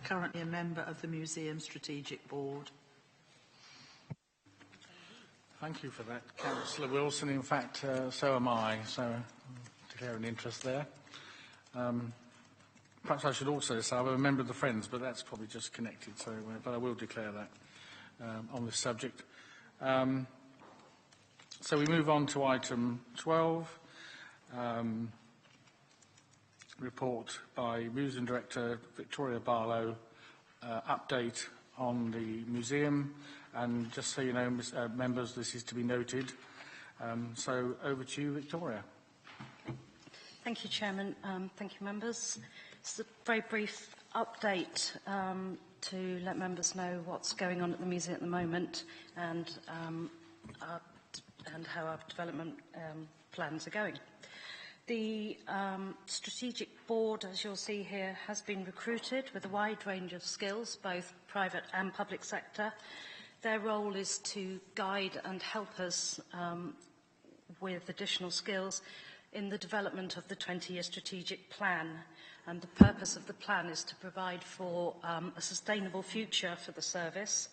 currently a member of the Museum Strategic Board. Thank you for that, Councillor Wilson. In fact, so am I, so declare an interest there. Perhaps I should also say I'm a member of the Friends, but that's probably just connected, so, but I will declare that on this subject. So we move on to item 12, report by Museum Director Victoria Barlow, update on the museum, and just so you know, members, this is to be noted. So over to you, Victoria. Thank you, Chairman. Thank you, members. It's a very brief update to let members know what's going on at the museum at the moment and how our development plans are going. The strategic board, as you'll see here, has been recruited with a wide range of skills, both private and public sector. Their role is to guide and help us with additional skills in the development of the 20-year strategic plan. And the purpose of the plan is to provide for a sustainable future for the service,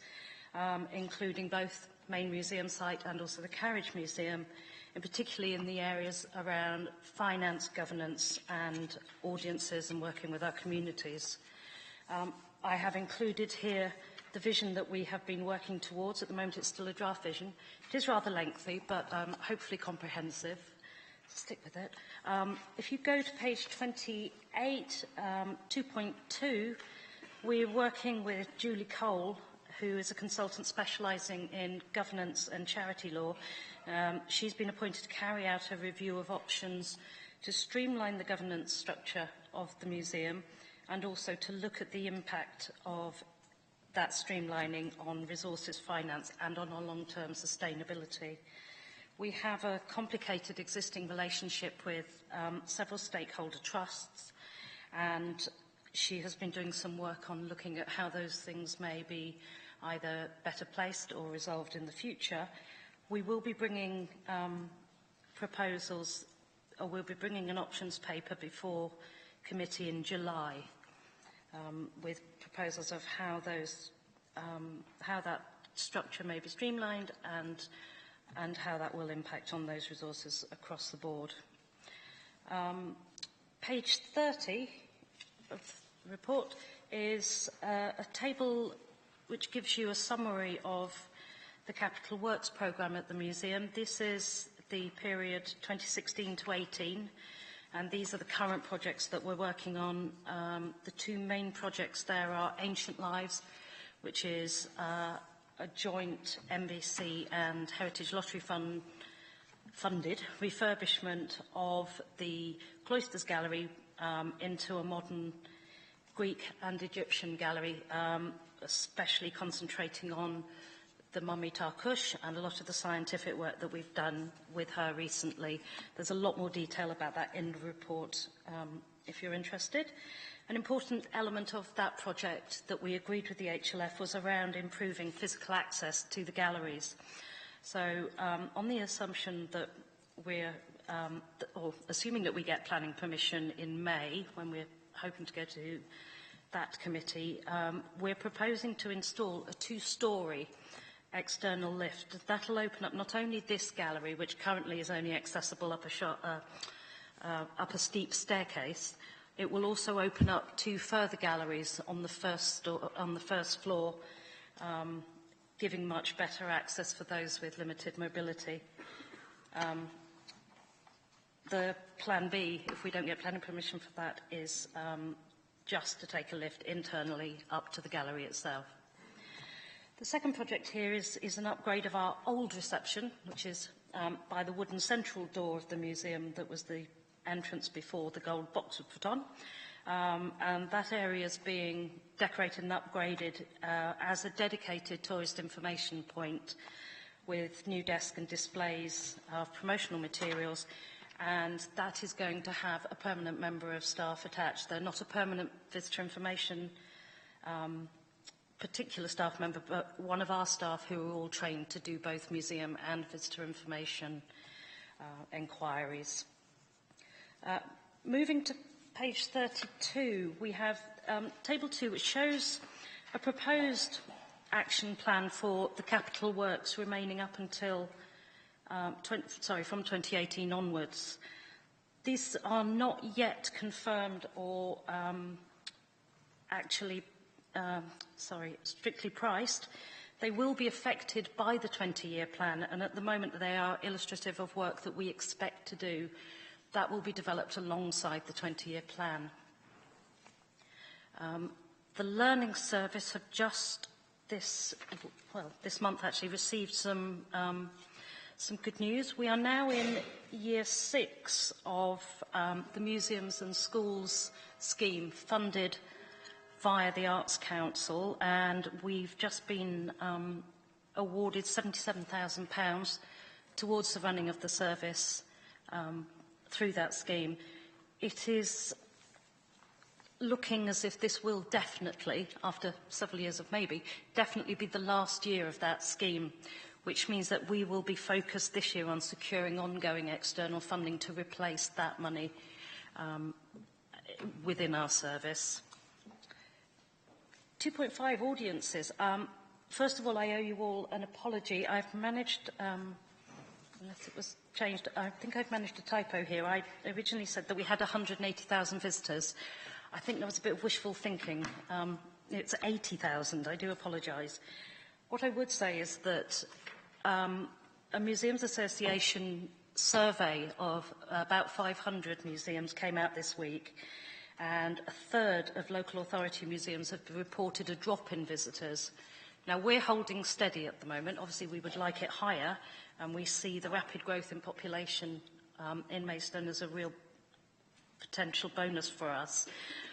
including both main museum site and also the Carriage Museum, and particularly in the areas around finance, governance and audiences and working with our communities. I have included here the vision that we have been working towards. At the moment it's still a draft vision. It is rather lengthy, but hopefully comprehensive. Stick with it. If you go to page 28, 2.2, we're working with Julie Cole, who is a consultant specialising in governance and charity law. She's been appointed to carry out a review of options to streamline the governance structure of the museum and also to look at the impact of that streamlining on resources, finance and on our long-term sustainability. We have a complicated existing relationship with several stakeholder trusts, and she has been doing some work on looking at how those things may be either better placed or resolved in the future. We will be bringing proposals, or we'll be bringing an options paper before committee in July with proposals of how that structure may be streamlined and how that will impact on those resources across the board. Page 30 of the report is a table which gives you a summary of the Capital Works programme at the museum. This is the period 2016 to 18, and these are the current projects that we're working on. The two main projects there are Ancient Lives, which is a joint MVC and Heritage Lottery Fund funded refurbishment of the Cloisters Gallery into a modern Greek and Egyptian gallery, especially concentrating on the Mummy Tarkush and a lot of the scientific work that we've done with her recently. There's a lot more detail about that in the report if you're interested. An important element of that project that we agreed with the HLF was around improving physical access to the galleries. So on the assumption that assuming that we get planning permission in May, when we're hoping to go to that committee, we're proposing to install a two-storey external lift. That'll open up not only this gallery, which currently is only accessible up a steep staircase. It will also open up two further galleries on the first floor, giving much better access for those with limited mobility. The plan B, if we don't get planning permission for that, is just to take a lift internally up to the gallery itself. The second project here is an upgrade of our old reception, which is by the wooden central door of the museum that was the entrance before the gold box was put on. And that area is being decorated and upgraded as a dedicated tourist information point with new desk and displays of promotional materials. and that is going to have a permanent member of staff attached. They're not a permanent visitor information particular staff member, but one of our staff who are all trained to do both museum and visitor information enquiries. Moving to page 32, we have table 2, which shows a proposed action plan for the capital works remaining up until from 2018 onwards. These are not yet confirmed or strictly priced. They will be affected by the 20-year plan, and at the moment they are illustrative of work that we expect to do. That will be developed alongside the 20-year plan. The Learning Service have just this month actually received some good news. We are now in year 6 of the Museums and Schools scheme funded via the Arts Council, and we've just been awarded £77,000 towards the running of the service through that scheme. It is looking as if this will definitely, after several years of maybe, definitely be the last year of that scheme, which means that we will be focused this year on securing ongoing external funding to replace that money within our service. 2.5 audiences. First of all, I owe you all an apology. I've managed, unless it was changed, I think I've managed a typo here. I originally said that we had 180,000 visitors. I think there was a bit of wishful thinking. It's 80,000. I do apologise. What I would say is that a Museums Association survey of about 500 museums came out this week, and a third of local authority museums have reported a drop in visitors. Now, we're holding steady at the moment. Obviously, we would like it higher, and we see the rapid growth in population in Maidstone as a real potential bonus for us.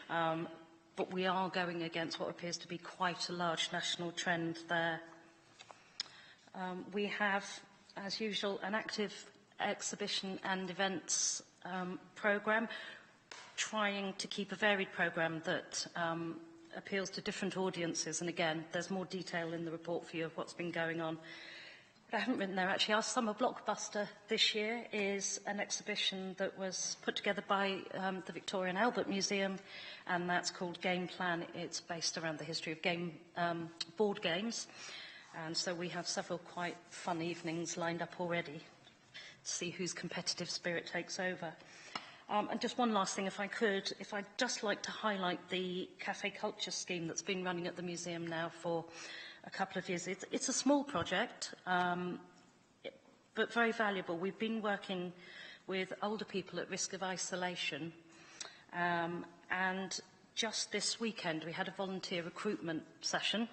But we are going against what appears to be quite a large national trend there. We have, as usual, an active exhibition and events programme, trying to keep a varied programme that appeals to different audiences. And again, there's more detail in the report for you of what's been going on. But I haven't written there, actually. Our summer blockbuster this year is an exhibition that was put together by the Victoria and Albert Museum, and that's called Game Plan. It's based around the history of board games. And so we have several quite fun evenings lined up already to see whose competitive spirit takes over. And just one last thing, if I could, I'd just like to highlight the Cafe Culture scheme that's been running at the museum now for a couple of years. It's a small project, but very valuable. We've been working with older people at risk of isolation, and just this weekend we had a volunteer recruitment session.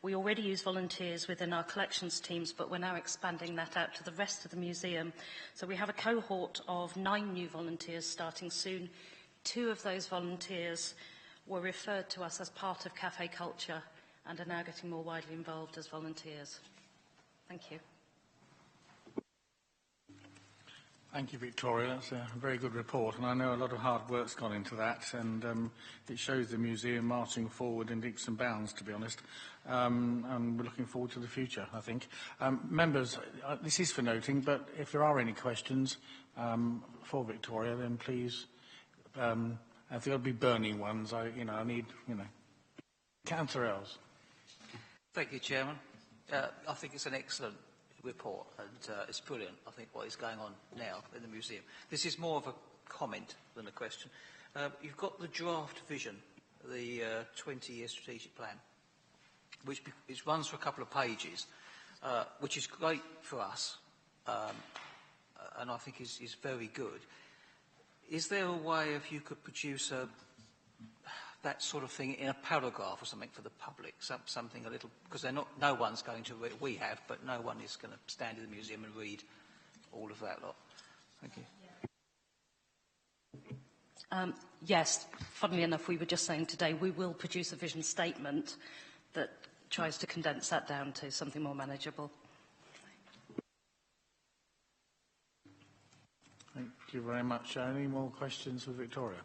We already use volunteers within our collections teams, but we're now expanding that out to the rest of the museum. So we have a cohort of 9 new volunteers starting soon. 2 of those volunteers were referred to us as part of Cafe Culture and are now getting more widely involved as volunteers. Thank you. Thank you, Victoria. That's a very good report, and I know a lot of hard work's gone into that, and it shows the museum marching forward in leaps and bounds, to be honest. And we're looking forward to the future, I think. Members, this is for noting, but if there are any questions for Victoria, then please, if there'll be burning ones, I need, Councillor Ells. Thank you, Chairman. I think it's an excellent report, and it's brilliant, I think, what is going on now in the museum. This is more of a comment than a question. You've got the draft vision, the 20-year strategic plan, which runs for a couple of pages, which is great for us, and I think is very good. Is there a way if you could produce that sort of thing in a paragraph or something for the public, something a little, because no one's going to read, we have, but no one is going to stand in the museum and read all of that lot. Thank you. Yes, funnily enough, we were just saying today we will produce a vision statement that tries to condense that down to something more manageable. Thank you very much. Any more questions for Victoria?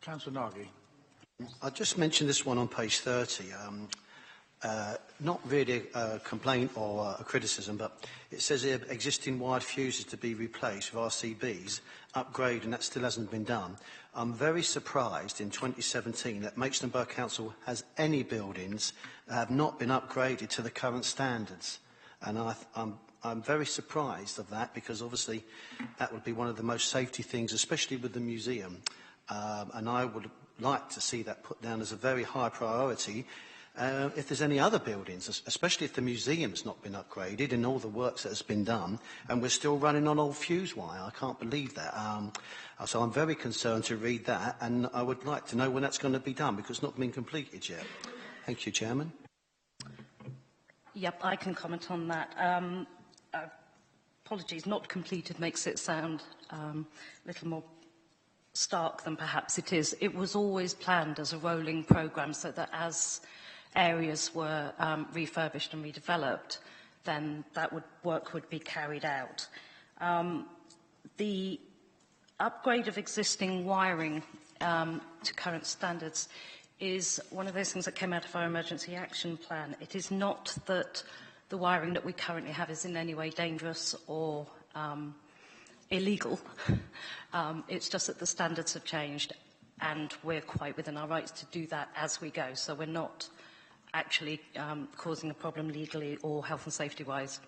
Councillor Nagy. I just mentioned this one on page 30. Not really a complaint or a criticism, but it says here existing wired fuses to be replaced with RCBs, upgrade, and that still hasn't been done. I'm very surprised in 2017 that Maidstone Borough Council has any buildings that have not been upgraded to the current standards. And I'm very surprised of that, because obviously that would be one of the most safety things, especially with the museum. And I would like to see that put down as a very high priority. If there's any other buildings, especially if the museum's not been upgraded in all the works that has been done, and we're still running on old fuse wire. I can't believe that. So I'm very concerned to read that, and I would like to know when that's going to be done, because it's not been completed yet. Thank you, Chairman. Yep, I can comment on that. Apologies, not completed makes it sound a little more stark than perhaps it is. It was always planned as a rolling programme, so that as areas were refurbished and redeveloped, then that work would be carried out. The upgrade of existing wiring to current standards is one of those things that came out of our emergency action plan. It is not that the wiring that we currently have is in any way dangerous or illegal. It's just that the standards have changed, and we're quite within our rights to do that as we go. So we're not actually causing a problem legally or health and safety-wise.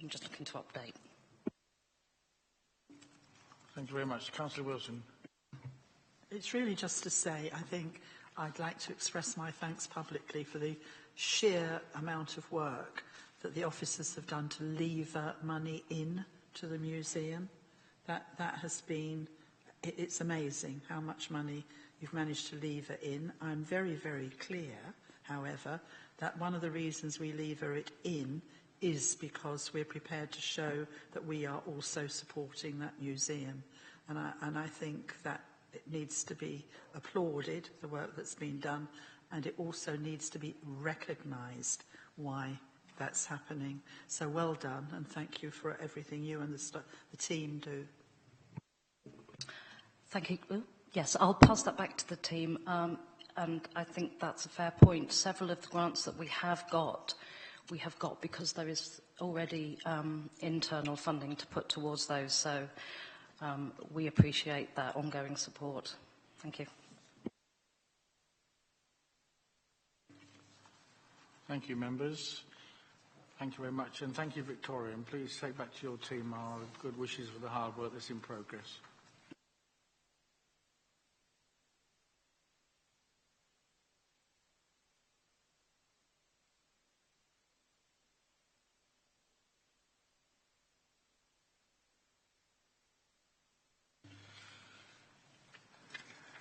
I'm just looking to update. Thank you very much. Councillor Wilson. It's really just to say, I think I'd like to express my thanks publicly for the sheer amount of work that the officers have done to lever money in to the museum. That has been, it's amazing how much money you've managed to lever in. I'm very, very clear, however, that one of the reasons we lever it in is because we're prepared to show that we are also supporting that museum. And I think that it needs to be applauded, the work that's been done, and it also needs to be recognised why that's happening. So well done, and thank you for everything you and the team do. Thank you. Yes, I'll pass that back to the team, and I think that's a fair point. Several of the grants that we have got because there is already internal funding to put towards those, so we appreciate that ongoing support. Thank you. Thank you, members. Thank you very much, and thank you, Victoria. And please take back to your team our good wishes for the hard work that's in progress.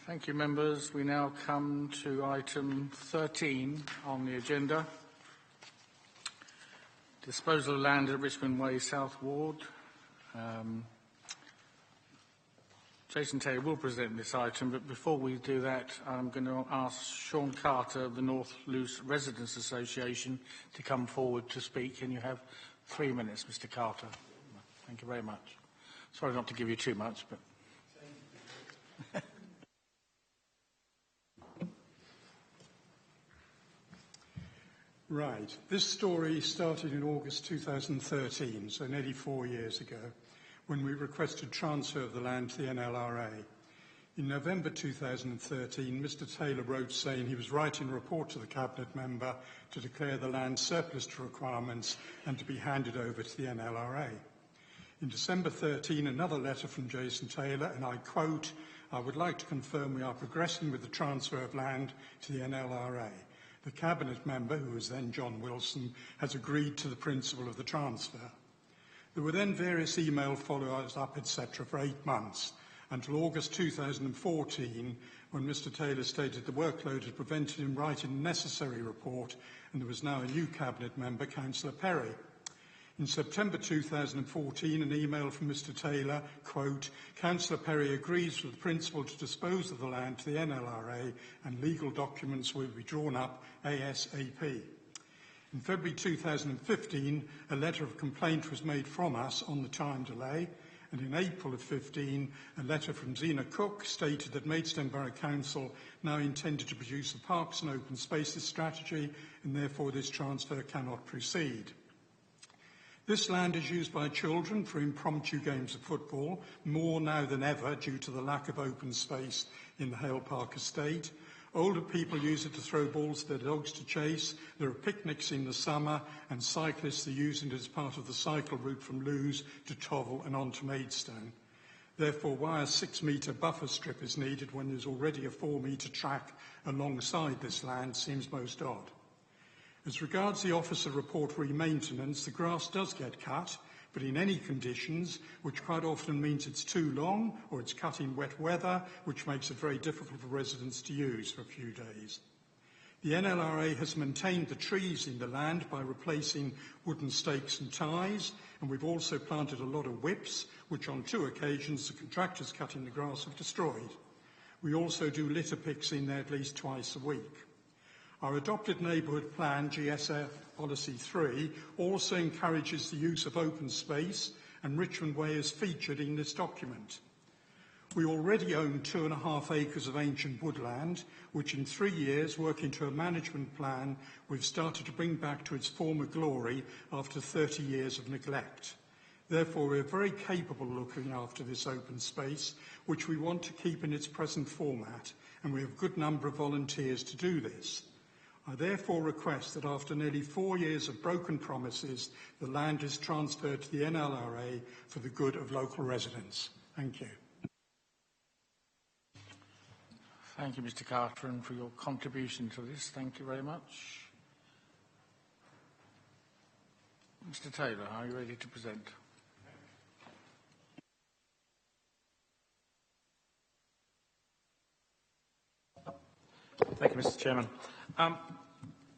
Thank you, members. We now come to item 13 on the agenda. Disposal of land at Richmond Way, South Ward. Jason Taylor will present this item, but before we do that, I'm going to ask Sean Carter of the North Luce Residents Association to come forward to speak. And you have 3 minutes, Mr. Carter. Thank you very much. Sorry not to give you too much, but... Right. This story started in August 2013, so nearly 4 years ago, when we requested transfer of the land to the NLRA. In November 2013, Mr. Taylor wrote saying he was writing a report to the Cabinet member to declare the land surplus to requirements and to be handed over to the NLRA. In December 13, another letter from Jason Taylor, and I quote, "I would like to confirm we are progressing with the transfer of land to the NLRA. The Cabinet member, who was then John Wilson, has agreed to the principle of the transfer." There were then various email follow-ups up, etc., for 8 months, until August 2014, when Mr. Taylor stated the workload had prevented him writing a necessary report, and there was now a new Cabinet member, Councillor Perry. In September 2014, an email from Mr. Taylor, quote, "Councillor Perry agrees with the principle to dispose of the land to the NLRA and legal documents will be drawn up ASAP. In February 2015, a letter of complaint was made from us on the time delay, And in April of 15, a letter from Zena Cook stated that Maidstone Borough Council now intended to produce a Parks and Open Spaces strategy, and therefore this transfer cannot proceed. This land is used by children for impromptu games of football, more now than ever due to the lack of open space in the Hale Park estate. Older people use it to throw balls to their dogs to chase. There are picnics in the summer, and cyclists are using it as part of the cycle route from Lewes to Tovel and on to Maidstone. Therefore, why a 6-metre buffer strip is needed when there's already a 4-metre track alongside this land seems most odd. As regards the Officer Report re-maintenance, the grass does get cut, but in any conditions, which quite often means it's too long or it's cut in wet weather, which makes it very difficult for residents to use for a few days. The NLRA has maintained the trees in the land by replacing wooden stakes and ties, and we've also planted a lot of whips, which on 2 occasions the contractors cutting the grass have destroyed. We also do litter picks in there at least twice a week. Our adopted neighbourhood plan, GSF Policy 3, also encourages the use of open space, and Richmond Way is featured in this document. We already own 2.5 acres of ancient woodland, which in 3 years, working to a management plan, we've started to bring back to its former glory after 30 years of neglect. Therefore, we're very capable of looking after this open space, which we want to keep in its present format, and we have a good number of volunteers to do this. I therefore request that after nearly 4 years of broken promises, the land is transferred to the NLRA for the good of local residents. Thank you. Thank you, Mr. Carter, and for your contribution to this. Thank you very much. Mr. Taylor, are you ready to present? Thank you, Mr. Chairman.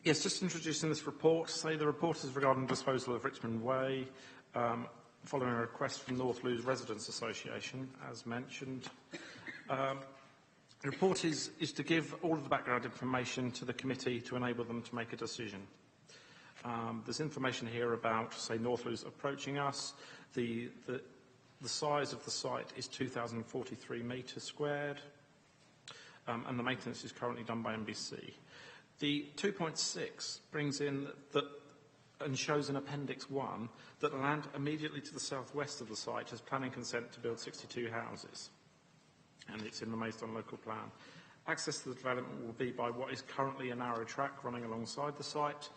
Yes, just introducing this report. The report is regarding disposal of Richmond Way, following a request from North Lewes Residents Association, as mentioned. The report is to give all of the background information to the committee to enable them to make a decision. There's information here about, say, North Lewes approaching us. The size of the site is 2,043 metres squared, and the maintenance is currently done by NBC. The 2.6 brings in that and shows in Appendix 1 that the land immediately to the southwest of the site has planning consent to build 62 houses, and it's in the Maidstone local plan. Access to the development will be by what is currently a narrow track running alongside the site,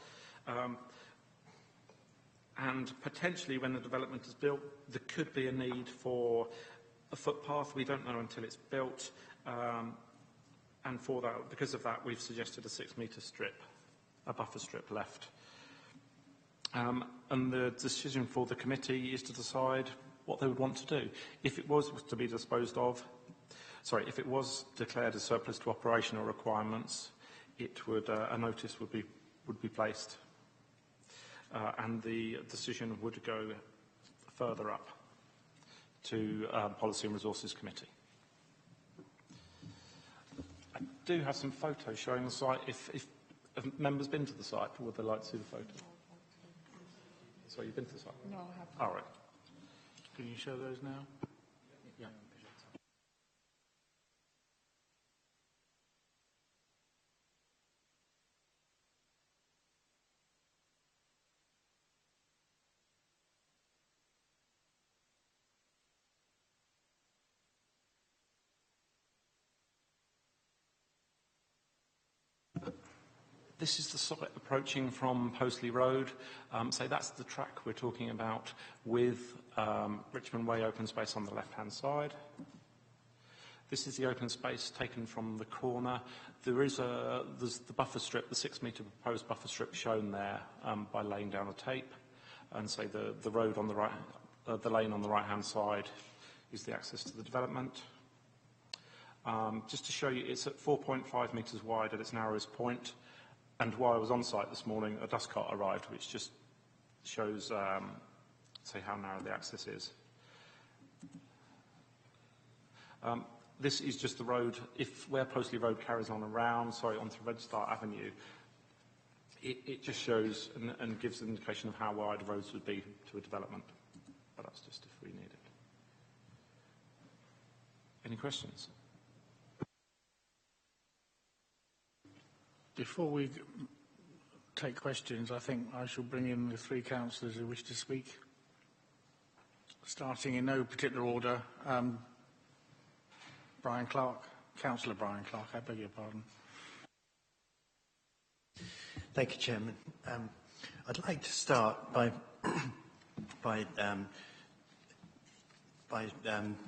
and potentially when the development is built, there could be a need for a footpath. We don't know until it's built. And for that, because of that, we've suggested a 6-metre strip, a buffer strip left. And the decision for the committee is to decide what they would want to do. If it was to be disposed of, if it was declared as surplus to operational requirements, it would a notice would be placed, and the decision would go further up to Policy and Resources Committee. I do have some photos showing the site. If have members been to the site, or would they like to see the photo? So you've been to the site? No, I haven't. All right. Can you show those now? Yeah. This is the site approaching from Postley Road. So that's the track we're talking about, with Richmond Way open space on the left-hand side. This is the open space taken from the corner. There's the buffer strip, the 6-metre proposed buffer strip shown there by laying down a tape. And so the road on the right, the lane on the right-hand side is the access to the development. Just to show you, it's at 4.5 metres wide at its narrowest point. And while I was on site this morning, a dust cart arrived, which just shows, say, how narrow the access is. This is just the road. Where Postley Road carries on around, onto Redstart Avenue, it just shows and gives an indication of how wide roads would be to a development. But that's just if we need it. Any questions? Before we take questions, I think I shall bring in the three councillors who wish to speak. Starting in no particular order, Brian Clark, Councillor Brian Clark, I beg your pardon. Thank you, Chairman. I'd like to start by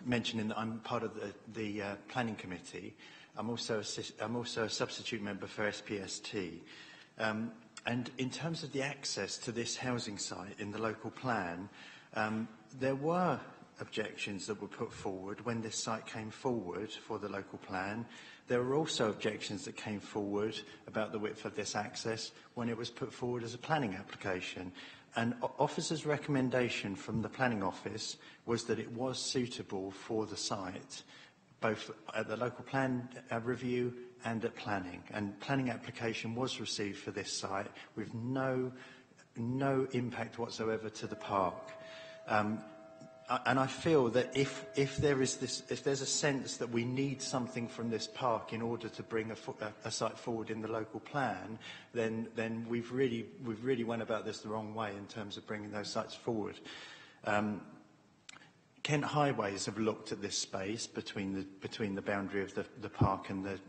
mentioning that I'm part of the Planning Committee. I'm also a substitute member for SPST. And in terms of the access to this housing site in the local plan, there were objections that were put forward when this site came forward for the local plan. There were also objections that came forward about the width of this access when it was put forward as a planning application. And officer's recommendation from the planning office was that it was suitable for the site, both at the local plan review and at planning. And planning application was received for this site with no impact whatsoever to the park. And I feel that if there's a sense that we need something from this park in order to bring a site forward in the local plan, then we've really went about this the wrong way in terms of bringing those sites forward. Kent Highways have looked at this space between the boundary of the park and the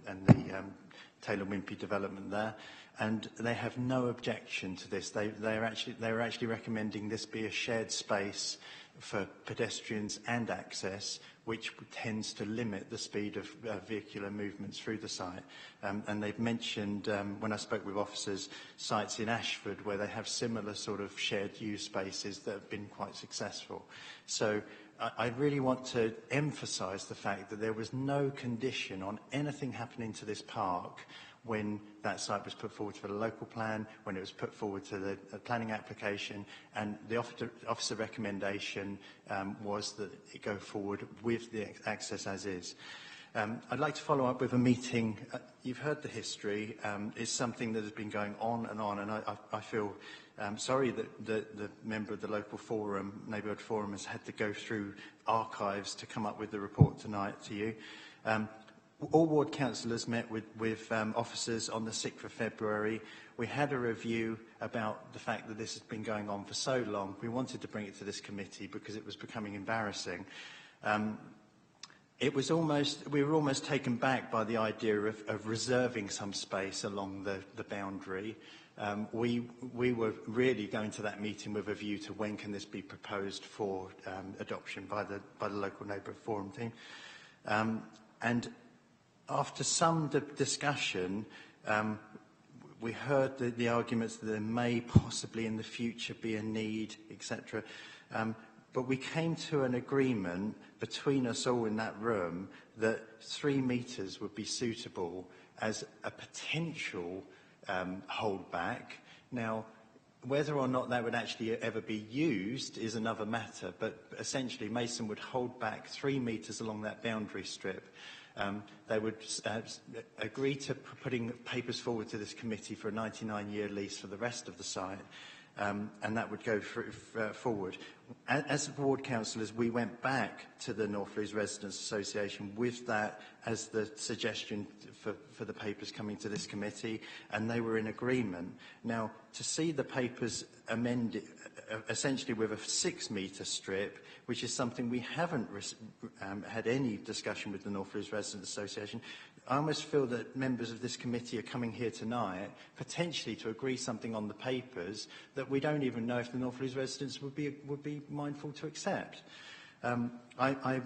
Taylor Wimpey development there, and they have no objection to this. They're actually recommending this be a shared space for pedestrians and access, which tends to limit the speed of vehicular movements through the site. And they've mentioned, when I spoke with officers, sites in Ashford where they have similar sort of shared use spaces that have been quite successful. So I really want to emphasise the fact that there was no condition on anything happening to this park when that site was put forward for the local plan, when it was put forward to the planning application, and the officer recommendation was that it go forward with the access as is. I'd like to follow up with a meeting. You've heard the history. It's something that has been going on, and I feel sorry that the member of the local forum, neighbourhood forum, has had to go through archives to come up with the report tonight to you. All ward councillors met with officers on the 6th of February. We had a review about the fact that this has been going on for so long. We wanted to bring it to this committee because it was becoming embarrassing. We were almost taken back by the idea of reserving some space along the boundary. We were really going to that meeting with a view to when can this be proposed for adoption by the local neighbourhood forum team. And after some discussion, we heard the arguments that there may possibly in the future be a need, etc. But we came to an agreement between us all in that room that 3 metres would be suitable as a potential holdback. Now, whether or not that would actually ever be used is another matter, but essentially Mason would hold back 3 metres along that boundary strip. They would agree to putting papers forward to this committee for a 99-year lease for the rest of the site, and that would go forward. As ward councillors, we went back to the North Lees Residents Association with that as the suggestion for the papers coming to this committee, and they were in agreement. Now, to see the papers amended, essentially with a 6-metre strip, which is something we haven't had any discussion with the North Lees Residents Association, I almost feel that members of this committee are coming here tonight potentially to agree something on the papers that we don't even know if the North Lees residents would be mindful to accept. I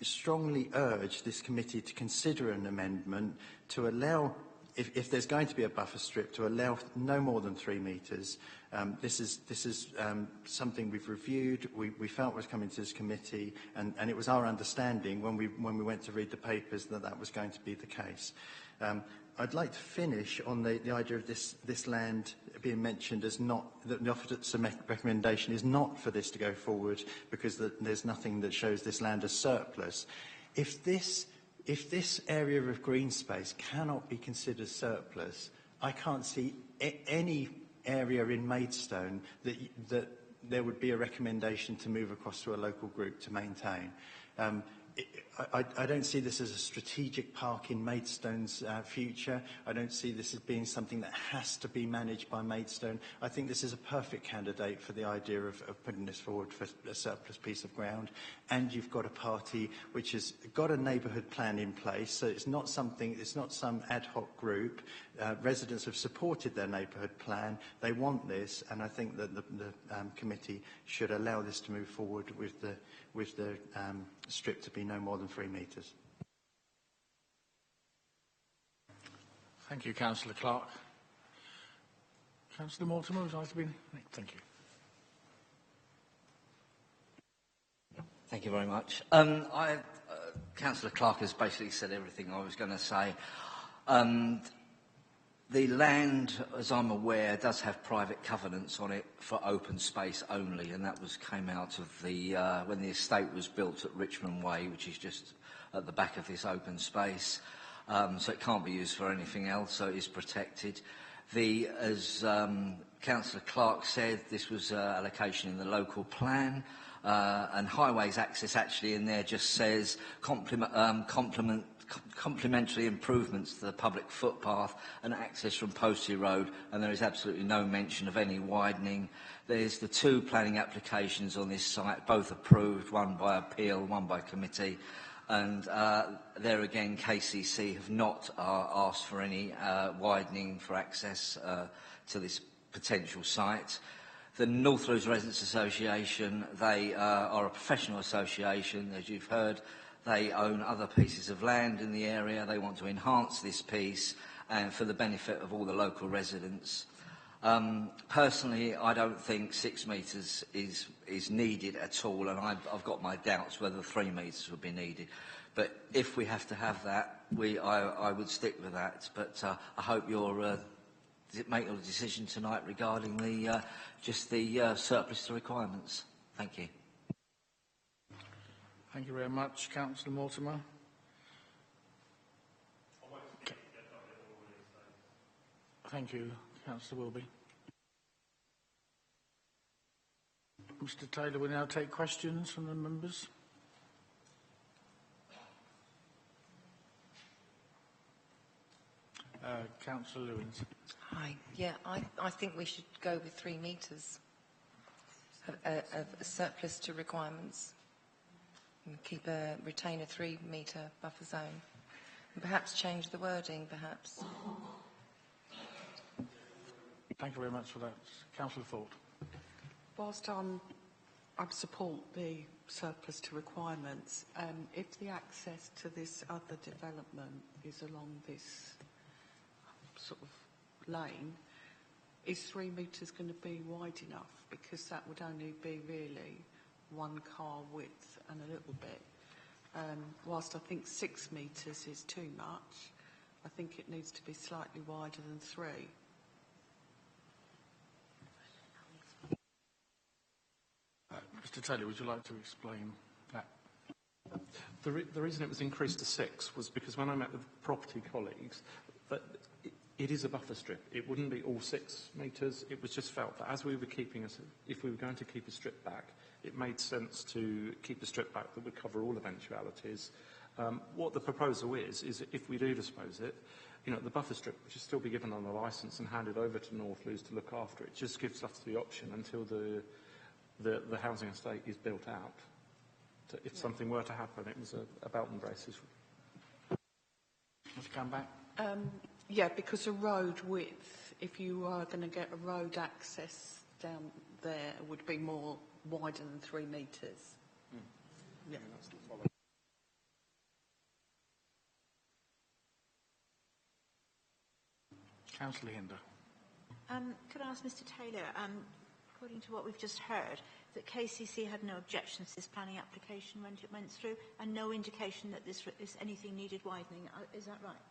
strongly urge this committee to consider an amendment to allow, if there's going to be a buffer strip, to allow no more than 3 metres. This is something we've reviewed. We felt was coming to this committee, and it was our understanding when we went to read the papers that was going to be the case. I'd like to finish on the idea of this land being mentioned as not, that the officer's recommendation is not for this to go forward because there's nothing that shows this land as surplus. If this area of green space cannot be considered surplus, I can't see any area in Maidstone that there would be a recommendation to move across to a local group to maintain. I don't see this as a strategic park in Maidstone's future. I don't see this as being something that has to be managed by Maidstone. I think this is a perfect candidate for the idea of putting this forward for a surplus piece of ground. And you've got a party which has got a neighbourhood plan in place, so it's not some ad hoc group. Residents have supported their neighbourhood plan. They want this, and I think that the committee should allow this to move forward with the strip to be no more than 3 metres. Thank you, Councillor Clark. Councillor Mortimer, would you like to be... Thank you. Thank you very much. Councillor Clark has basically said everything I was going to say. The land, as I'm aware, does have private covenants on it for open space only, and that came out of the when the estate was built at Richmond Way, which is just at the back of this open space. So it can't be used for anything else, so it is protected. As Councillor Clark said, this was allocation in the local plan, and highways access actually in there just says complementary improvements to the public footpath and access from Posty Road, and there is absolutely no mention of any widening. There's the 2 planning applications on this site, both approved, one by appeal, one by committee, and there again KCC have not asked for any widening for access to this potential site. The North Lewes Residents Association, they are a professional association, as you've heard. They own other pieces of land in the area. They want to enhance this piece and for the benefit of all the local residents. Personally, I don't think 6 metres is needed at all, and I've got my doubts whether 3 metres would be needed. But if we have to have that, I would stick with that. But I hope you'll make your decision tonight regarding the surplus to requirements. Thank you. Thank you very much, Councillor Mortimer. Thank you, Councillor Wilby. Mr. Taylor will now take questions from the members. Councillor Lewins. Hi. Yeah, I think we should go with 3 metres of surplus to requirements. And retain a 3 metre buffer zone. And perhaps change the wording, perhaps. Thank you very much for that. Councillor Ford. Whilst I support the surplus to requirements, if the access to this other development is along this sort of lane, is 3 metres going to be wide enough? Because that would only be really 1 car width and a little bit. Whilst I think 6 metres is too much, I think it needs to be slightly wider than 3. Mr. Taylor, would you like to explain that? The reason it was increased to 6 was because when I met with property colleagues, that it is a buffer strip. It wouldn't be all 6 metres. It was just felt that as we were if we were going to keep a strip back, it made sense to keep a strip back that would cover all eventualities. What the proposal is if we do dispose it, the buffer strip should still be given on a licence and handed over to North Lewes to look after it. It just gives us the option until the housing estate is built out. If something were to happen, it was a belt and braces. Let's come back. Yeah, because a road width, if you are going to get a road access down there, would be more wider than 3 metres. Yeah, that's the follow. Councillor Hinder. Could I ask Mr. Taylor, according to what we've just heard, that KCC had no objections to this planning application when it went through, and no indication that this is anything needed widening. Is that right?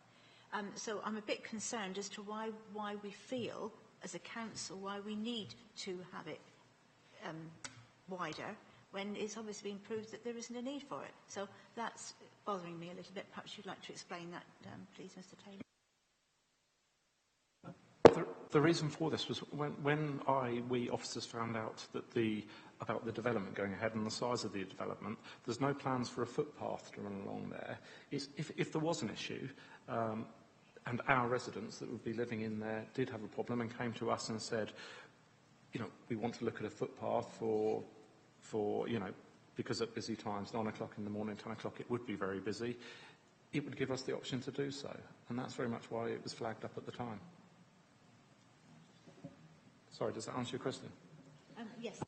So I'm a bit concerned as to why we feel, as a council, why we need to have it wider when it's obviously been proved that there isn't a need for it. So that's bothering me a little bit. Perhaps you'd like to explain that, please, Mr. Taylor. The reason for this was when we officers found out that about the development going ahead and the size of the development, there's no plans for a footpath to run along there. If there was an issue, and our residents that would be living in there did have a problem and came to us and said, you know, we want to look at a footpath for you know, because at busy times, 9 o'clock in the morning, 10 o'clock, it would be very busy, it would give us the option to do so. And that's very much why it was flagged up at the time. Sorry, does that answer your question? Yes.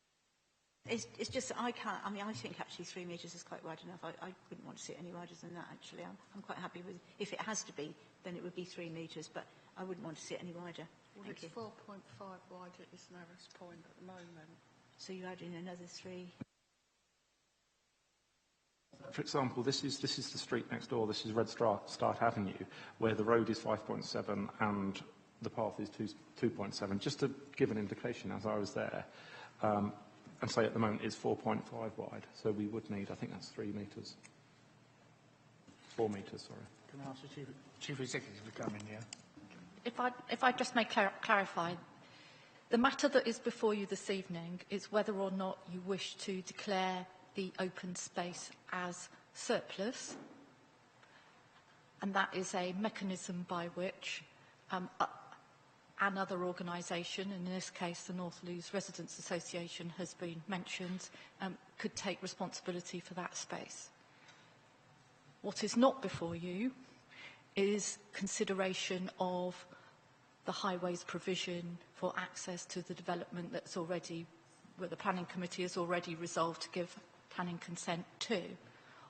It's just that I can't, I mean, I think actually 3 metres is quite wide enough. I wouldn't want to see it any wider than that, actually. I'm quite happy with, if it has to be, then it would be 3 metres, but I wouldn't want to see it any wider. Well, Thank it's you. 4.5 wide at its narrowest point at the moment. So you're adding another 3? For example, this is the street next door. This is Red Start Avenue, where the road is 5.7 and the path is 2.7. Just to give an indication, as I was there, and say at the moment it's 4.5 wide. So we would need, I think that's 3 metres. 4 metres, sorry. Can I ask the Chief Executive to come in here? If I just may clarify, the matter that is before you this evening is whether or not you wish to declare the open space as surplus, and that is a mechanism by which another organisation, and in this case the North Lewes Residents Association has been mentioned, could take responsibility for that space. What is not before you is consideration of the highways provision for access to the development that's already, where the Planning Committee has already resolved to give planning consent to.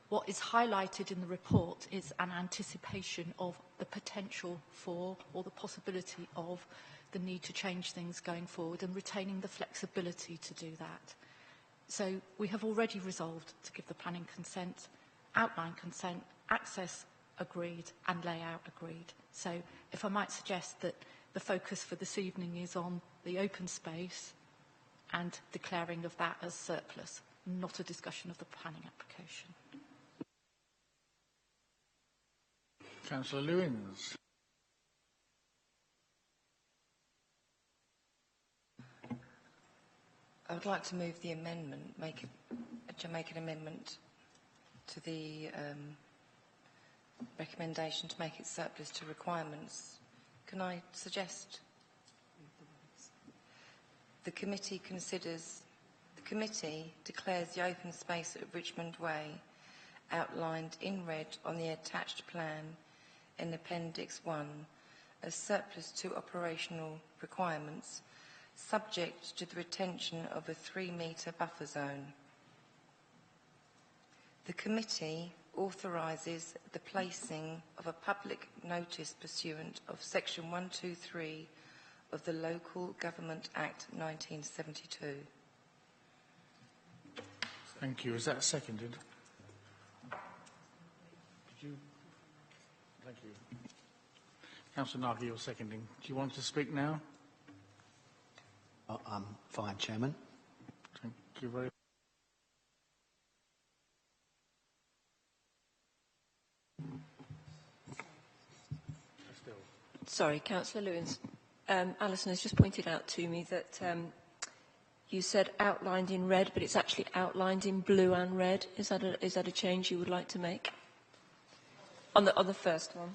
What is highlighted in the report is an anticipation of the potential for, or the possibility of, the need to change things going forward and retaining the flexibility to do that. So we have already resolved to give the planning consent, outline consent, access agreed and layout agreed. So if I might suggest that the focus for this evening is on the open space and declaring of that as surplus, not a discussion of the planning application. Councillor Lewins. I would like to move the amendment, make an amendment to the recommendation to make it surplus to requirements. Can I suggest the committee declares the open space at Richmond Way outlined in red on the attached plan in Appendix 1 as surplus to operational requirements, subject to the retention of a 3-metre buffer zone. The committee authorises the placing of a public notice pursuant of Section 123 of the Local Government Act 1972. Thank you. Is that seconded? Did you? Thank you. Councillor Nagy, you're seconding. Do you want to speak now? I'm fine, Chairman. Thank you very much. Sorry, Councillor Lewins. Alison has just pointed out to me that you said outlined in red, but it's actually outlined in blue and red. Is that a change you would like to make? On the first one.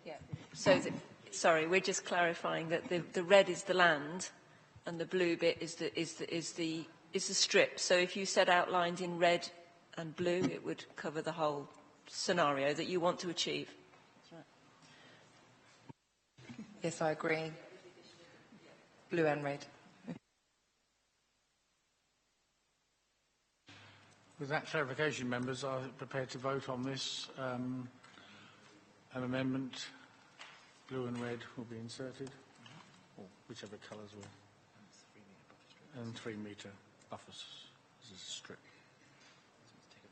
Yeah. So, sorry, we're just clarifying that the red is the land, and the blue bit is the strip. So if you said outlined in red and blue, it would cover the whole scenario that you want to achieve. That's right. Yes, I agree. Blue and red. With that clarification, members, are prepared to vote on this amendment. Blue and red will be inserted, or whichever colours will. And 3-metre buffers. This is a strip.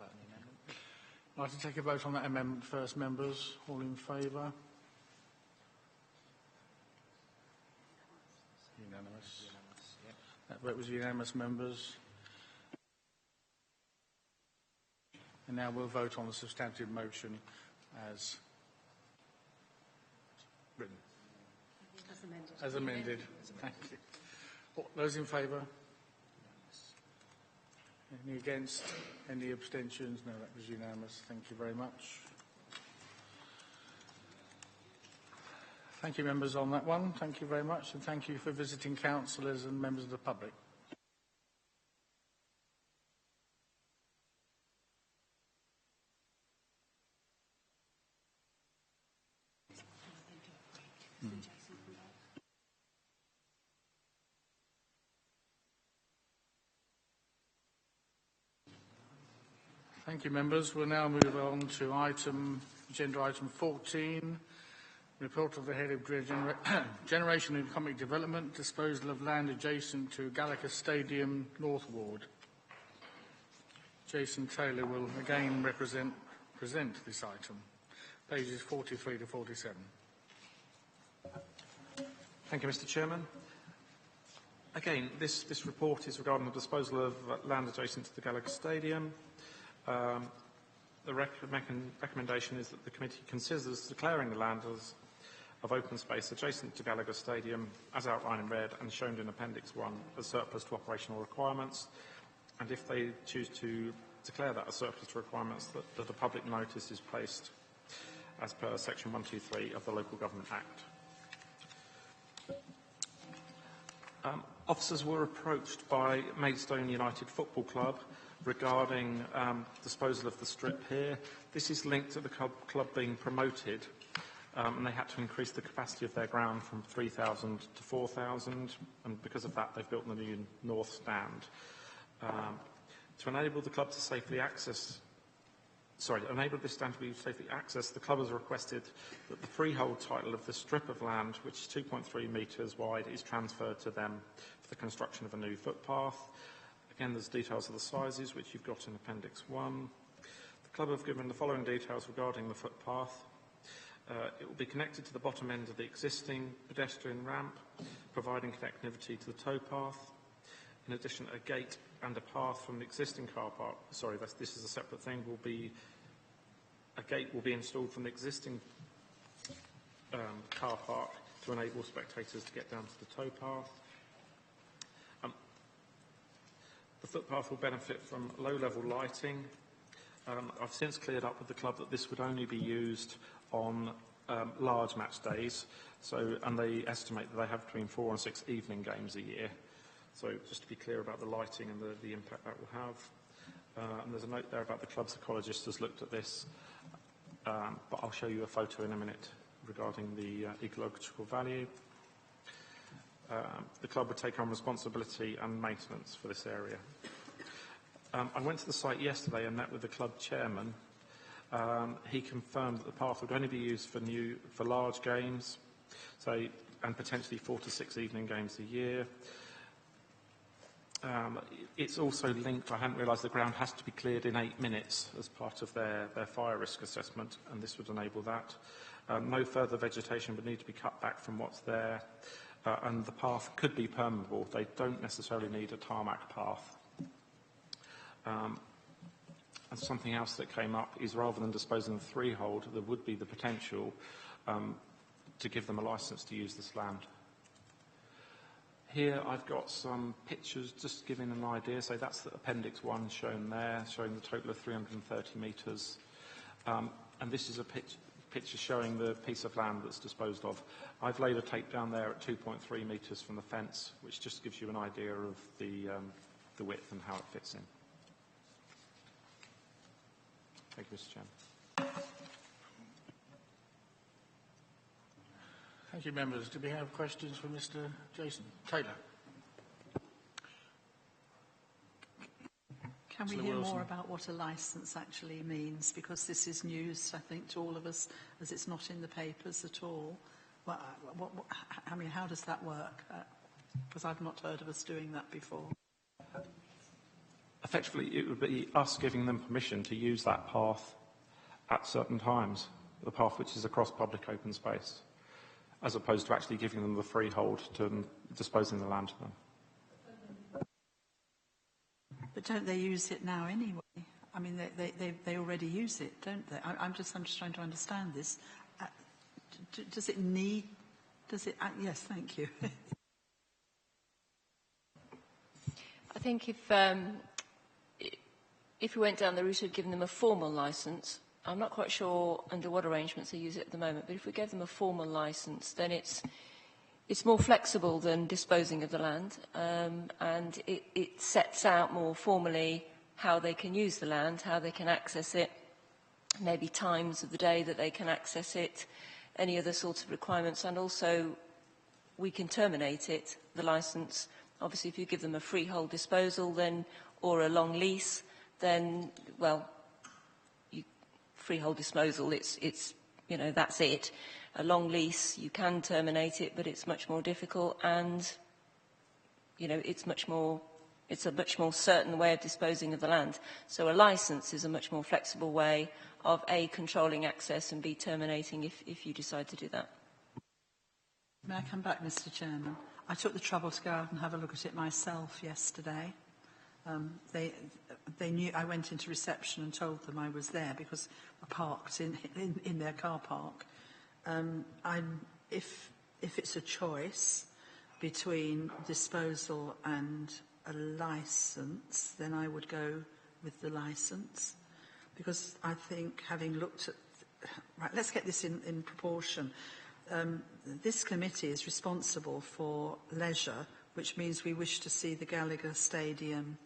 I'd like to take a vote on that amendment first, members. All in favour? Unanimous. That vote was unanimous, members. And now we'll vote on the substantive motion as written. As amended. As amended. Thank you. All those in favour? Any against? Any abstentions? No, that was unanimous. Thank you very much. Thank you, members, on that one. Thank you very much, and thank you for visiting councillors and members of the public. Thank you, members. We'll now move on to agenda item 14, report of the head of Generation and Economic Development, disposal of land adjacent to Gallagher Stadium, North Ward. Jason Taylor will again present this item, pages 43 to 47. Thank you, Mr. Chairman. Again, this report is regarding the disposal of land adjacent to the Gallagher Stadium. The recommendation is that the committee considers declaring the land as of open space adjacent to Gallagher Stadium, as outlined in red and shown in Appendix 1, as surplus to operational requirements, and if they choose to declare that as surplus to requirements, that a public notice is placed as per Section 123 of the Local Government Act. Officers were approached by Maidstone United Football Club regarding disposal of the strip here. This is linked to the club being promoted, and they had to increase the capacity of their ground from 3,000 to 4,000, and because of that they've built the new north stand. To enable the club to safely access enable this stand to be safely accessed, the club has requested that the freehold title of the strip of land, which is 2.3 metres wide, is transferred to them for the construction of a new footpath. Again, there's details of the sizes, which you've got in Appendix 1. The club have given the following details regarding the footpath. It will be connected to the bottom end of the existing pedestrian ramp, providing connectivity to the towpath. In addition, a gate and a path from the existing car park, this is a separate thing, a gate will be installed from the existing car park to enable spectators to get down to the towpath. The footpath will benefit from low-level lighting. I've since cleared up with the club that this would only be used on large match days, and they estimate that they have between 4 and 6 evening games a year. So just to be clear about the lighting and the impact that will have. And there's a note there about the club's ecologist has looked at this, but I'll show you a photo in a minute regarding the ecological value. The club would take on responsibility and maintenance for this area. I went to the site yesterday and met with the club chairman. He confirmed that the path would only be used for large games, and potentially 4 to 6 evening games a year. It's also linked, I hadn't realised the ground has to be cleared in 8 minutes as part of their fire risk assessment, and this would enable that. No further vegetation would need to be cut back from what's there, and the path could be permeable. They don't necessarily need a tarmac path. And something else that came up is rather than disposing of the freehold, there would be the potential to give them a licence to use this land. Here I've got some pictures just giving an idea. So that's the Appendix 1 shown there, showing the total of 330 metres. And this is a picture showing the piece of land that's disposed of. I've laid a tape down there at 2.3 metres from the fence, which just gives you an idea of the width and how it fits in. Thank you, Mr. Chairman. Thank you, members. Do we have questions for Mr. Jason Taylor? Can we hear more about what a licence actually means? Because this is news, I think, to all of us, as it's not in the papers at all. How does that work? Because I've not heard of us doing that before. Effectively, it would be us giving them permission to use that path at certain times, the path which is across public open space, as opposed to actually giving them the freehold to disposing the land to them. But don't they use it now anyway? I mean, they already use it, don't they? I'm just trying to understand this. Does it need... Does it... yes, thank you. I think if we went down the route of giving them a formal licence, I'm not quite sure under what arrangements they use it at the moment, but if we gave them a formal licence, then it's more flexible than disposing of the land, and it sets out more formally how they can use the land, how they can access it, maybe times of the day that they can access it, any other sorts of requirements, and also we can terminate it, the licence. Obviously, if you give them a freehold disposal then, or a long lease, then, well, freehold disposal, it's you know, that's it. A long lease, you can terminate it, but it's much more difficult, and, you know, it's a much more certain way of disposing of the land. So a licence is a much more flexible way of A, controlling access, and B, terminating if you decide to do that. May I come back, Mr. Chairman? I took the trouble to go out and have a look at it myself yesterday. They knew I went into reception and told them I was there because I parked in their car park. If it's a choice between disposal and a licence, then I would go with the licence, because I think, having looked at... Right, let's get this in proportion. This committee is responsible for leisure, which means we wish to see the Gallagher Stadium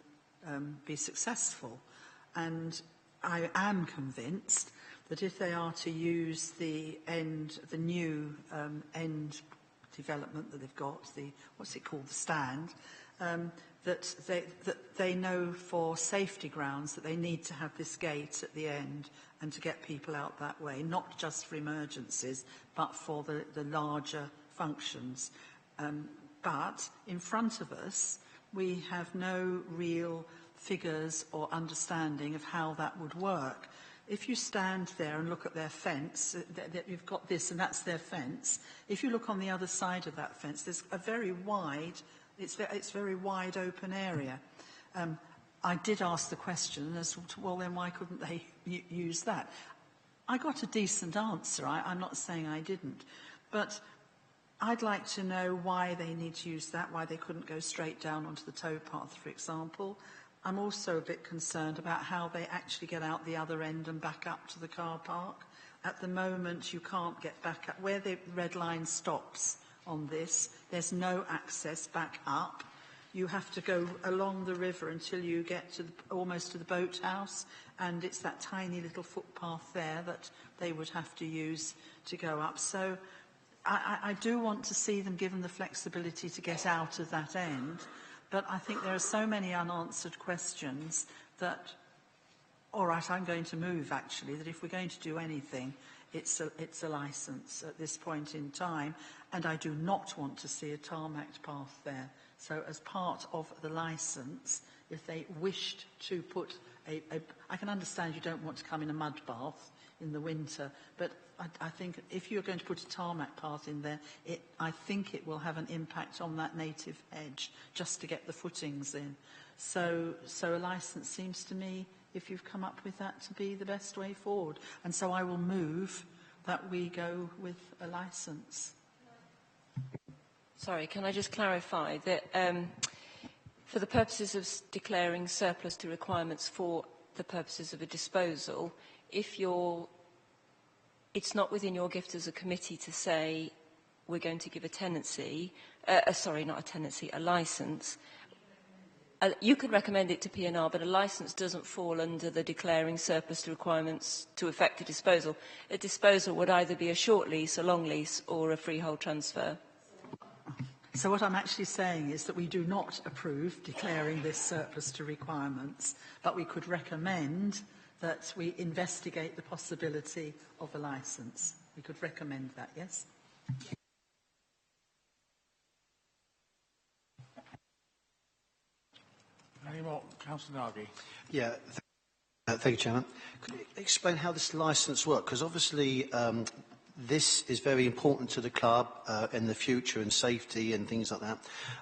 be successful. And I am convinced that if they are to use the new end development that they've got, what's it called, the stand, that they know for safety grounds that they need to have this gate at the end and to get people out that way, not just for emergencies, but for the larger functions. But in front of us, we have no real figures or understanding of how that would work. If you stand there and look at their fence, you've got this and that's their fence. If you look on the other side of that fence, there's a very wide, it's very wide open area. I did ask the question as to, well, then why couldn't they use that? I got a decent answer. I'm not saying I didn't. But I'd like to know why they need to use that, why they couldn't go straight down onto the towpath, for example. I'm also a bit concerned about how they actually get out the other end and back up to the car park. At the moment, you can't get back up. Where the red line stops on this, there's no access back up. You have to go along the river until you get to almost to the boathouse, and it's that tiny little footpath there that they would have to use to go up. So I do want to see them given the flexibility to get out of that end, but I think there are so many unanswered questions that, all right, I'm going to move, actually, that if we're going to do anything, it's a licence at this point in time, and I do not want to see a tarmacked path there. So as part of the licence, if they wished to put I can understand you don't want to come in a mud bath in the winter, but I think if you're going to put a tarmac path in there, I think it will have an impact on that native hedge just to get the footings in. So a licence seems to me, if you've come up with that, to be the best way forward. And so I will move that we go with a licence. Sorry, can I just clarify that for the purposes of declaring surplus to requirements for the purposes of a disposal, it's not within your gift as a committee to say we're going to give a tenancy, a licence. You could recommend it to P&R, but a licence doesn't fall under the declaring surplus to requirements to effect a disposal. A disposal would either be a short lease, a long lease, or a freehold transfer. So what I'm actually saying is that we do not approve declaring this surplus to requirements, but we could recommend that we investigate the possibility of a licence. We could recommend that, yes? Any more? Councillor Nagy. Yeah, thank you, Chairman. Could you explain how this licence works? Because obviously this is very important to the club in the future and safety and things like that.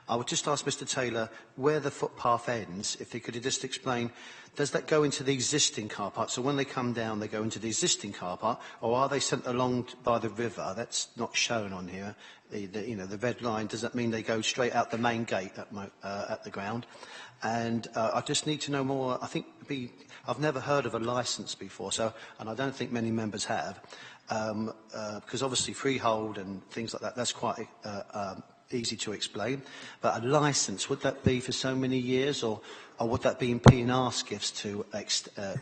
I would just ask Mr Taylor where the footpath ends, if he could just explain, does that go into the existing car park? So when they come down, they go into the existing car park, or are they sent along by the river? That's not shown on here. The red line, does that mean they go straight out the main gate at the ground? And I just need to know more. I think I've never heard of a licence before, and I don't think many members have, because obviously freehold and things like that, that's quite easy to explain. But a licence, would that be for so many years, or would that be in P&R skiffs to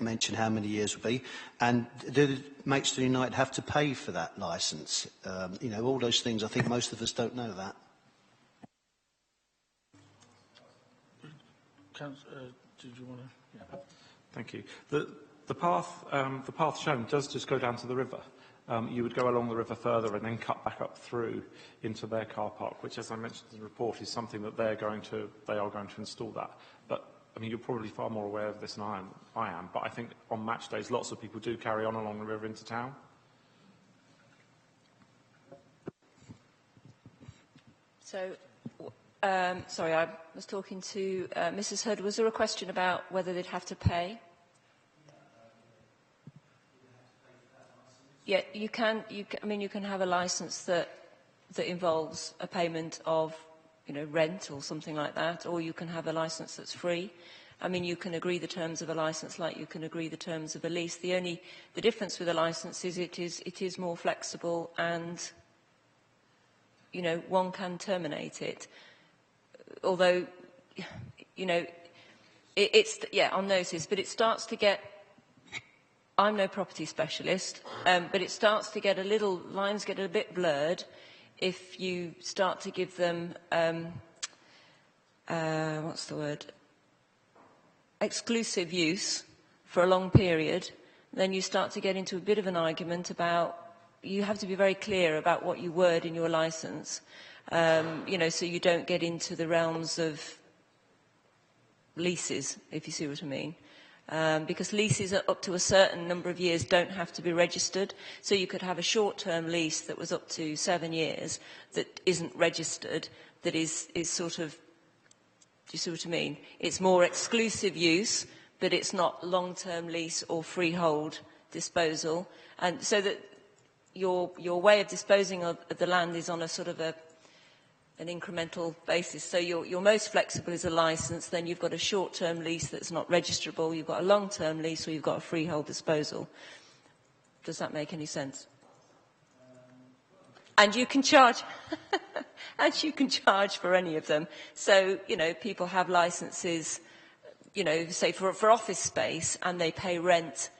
mention how many years would be? And do Maidstone United have to pay for that licence? All those things, I think most of us don't know that. Did you want to? Yeah. Thank you. The path shown does just go down to the river. You would go along the river further and then cut back up through into their car park, which, as I mentioned in the report, is something that they are going to install that. But I mean, you're probably far more aware of this than I am. But I think on match days, lots of people do carry on along the river into town. So, sorry, I was talking to Mrs. Hood. Was there a question about whether they'd have to pay? Yeah, you can have a licence that involves a payment of, rent or something like that, or you can have a licence that's free. I mean, you can agree the terms of a licence like you can agree the terms of a lease. The difference with a licence is it is more flexible, and one can terminate it. Although, it's on notice, but it starts to get. I'm no property specialist, but it starts to get lines get a bit blurred if you start to give them, exclusive use for a long period. Then you start to get into a bit of an argument about, you have to be very clear about what you word in your licence, so you don't get into the realms of leases, if you see what I mean. Because leases up to a certain number of years don't have to be registered. So you could have a short-term lease that was up to 7 years that isn't registered, that is sort of, do you see what I mean? It's more exclusive use, but it's not long-term lease or freehold disposal. And so that your way of disposing of the land is on a sort of an incremental basis. So your most flexible is a licence, then you've got a short-term lease that's not registrable, you've got a long-term lease, or you've got a freehold disposal. Does that make any sense? And you can charge, for any of them. So, people have licences, say for office space, and they pay rent,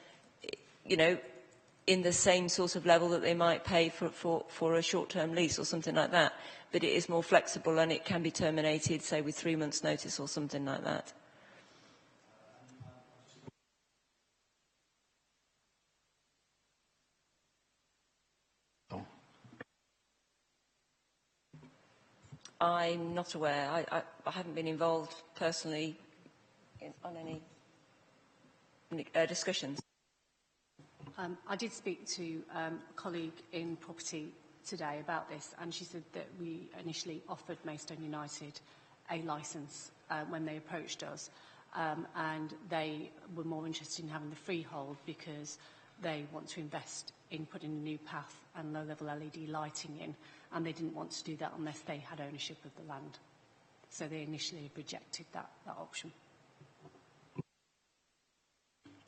in the same sort of level that they might pay for a short-term lease or something like that. But it is more flexible, and it can be terminated, say, with 3 months' notice or something like that. I'm not aware. I haven't been involved personally on any discussions. I did speak to a colleague in property today about this, and she said that we initially offered Maidstone United a licence when they approached us, and they were more interested in having the freehold because they want to invest in putting a new path and low-level LED lighting in, and they didn't want to do that unless they had ownership of the land. So they initially rejected that option.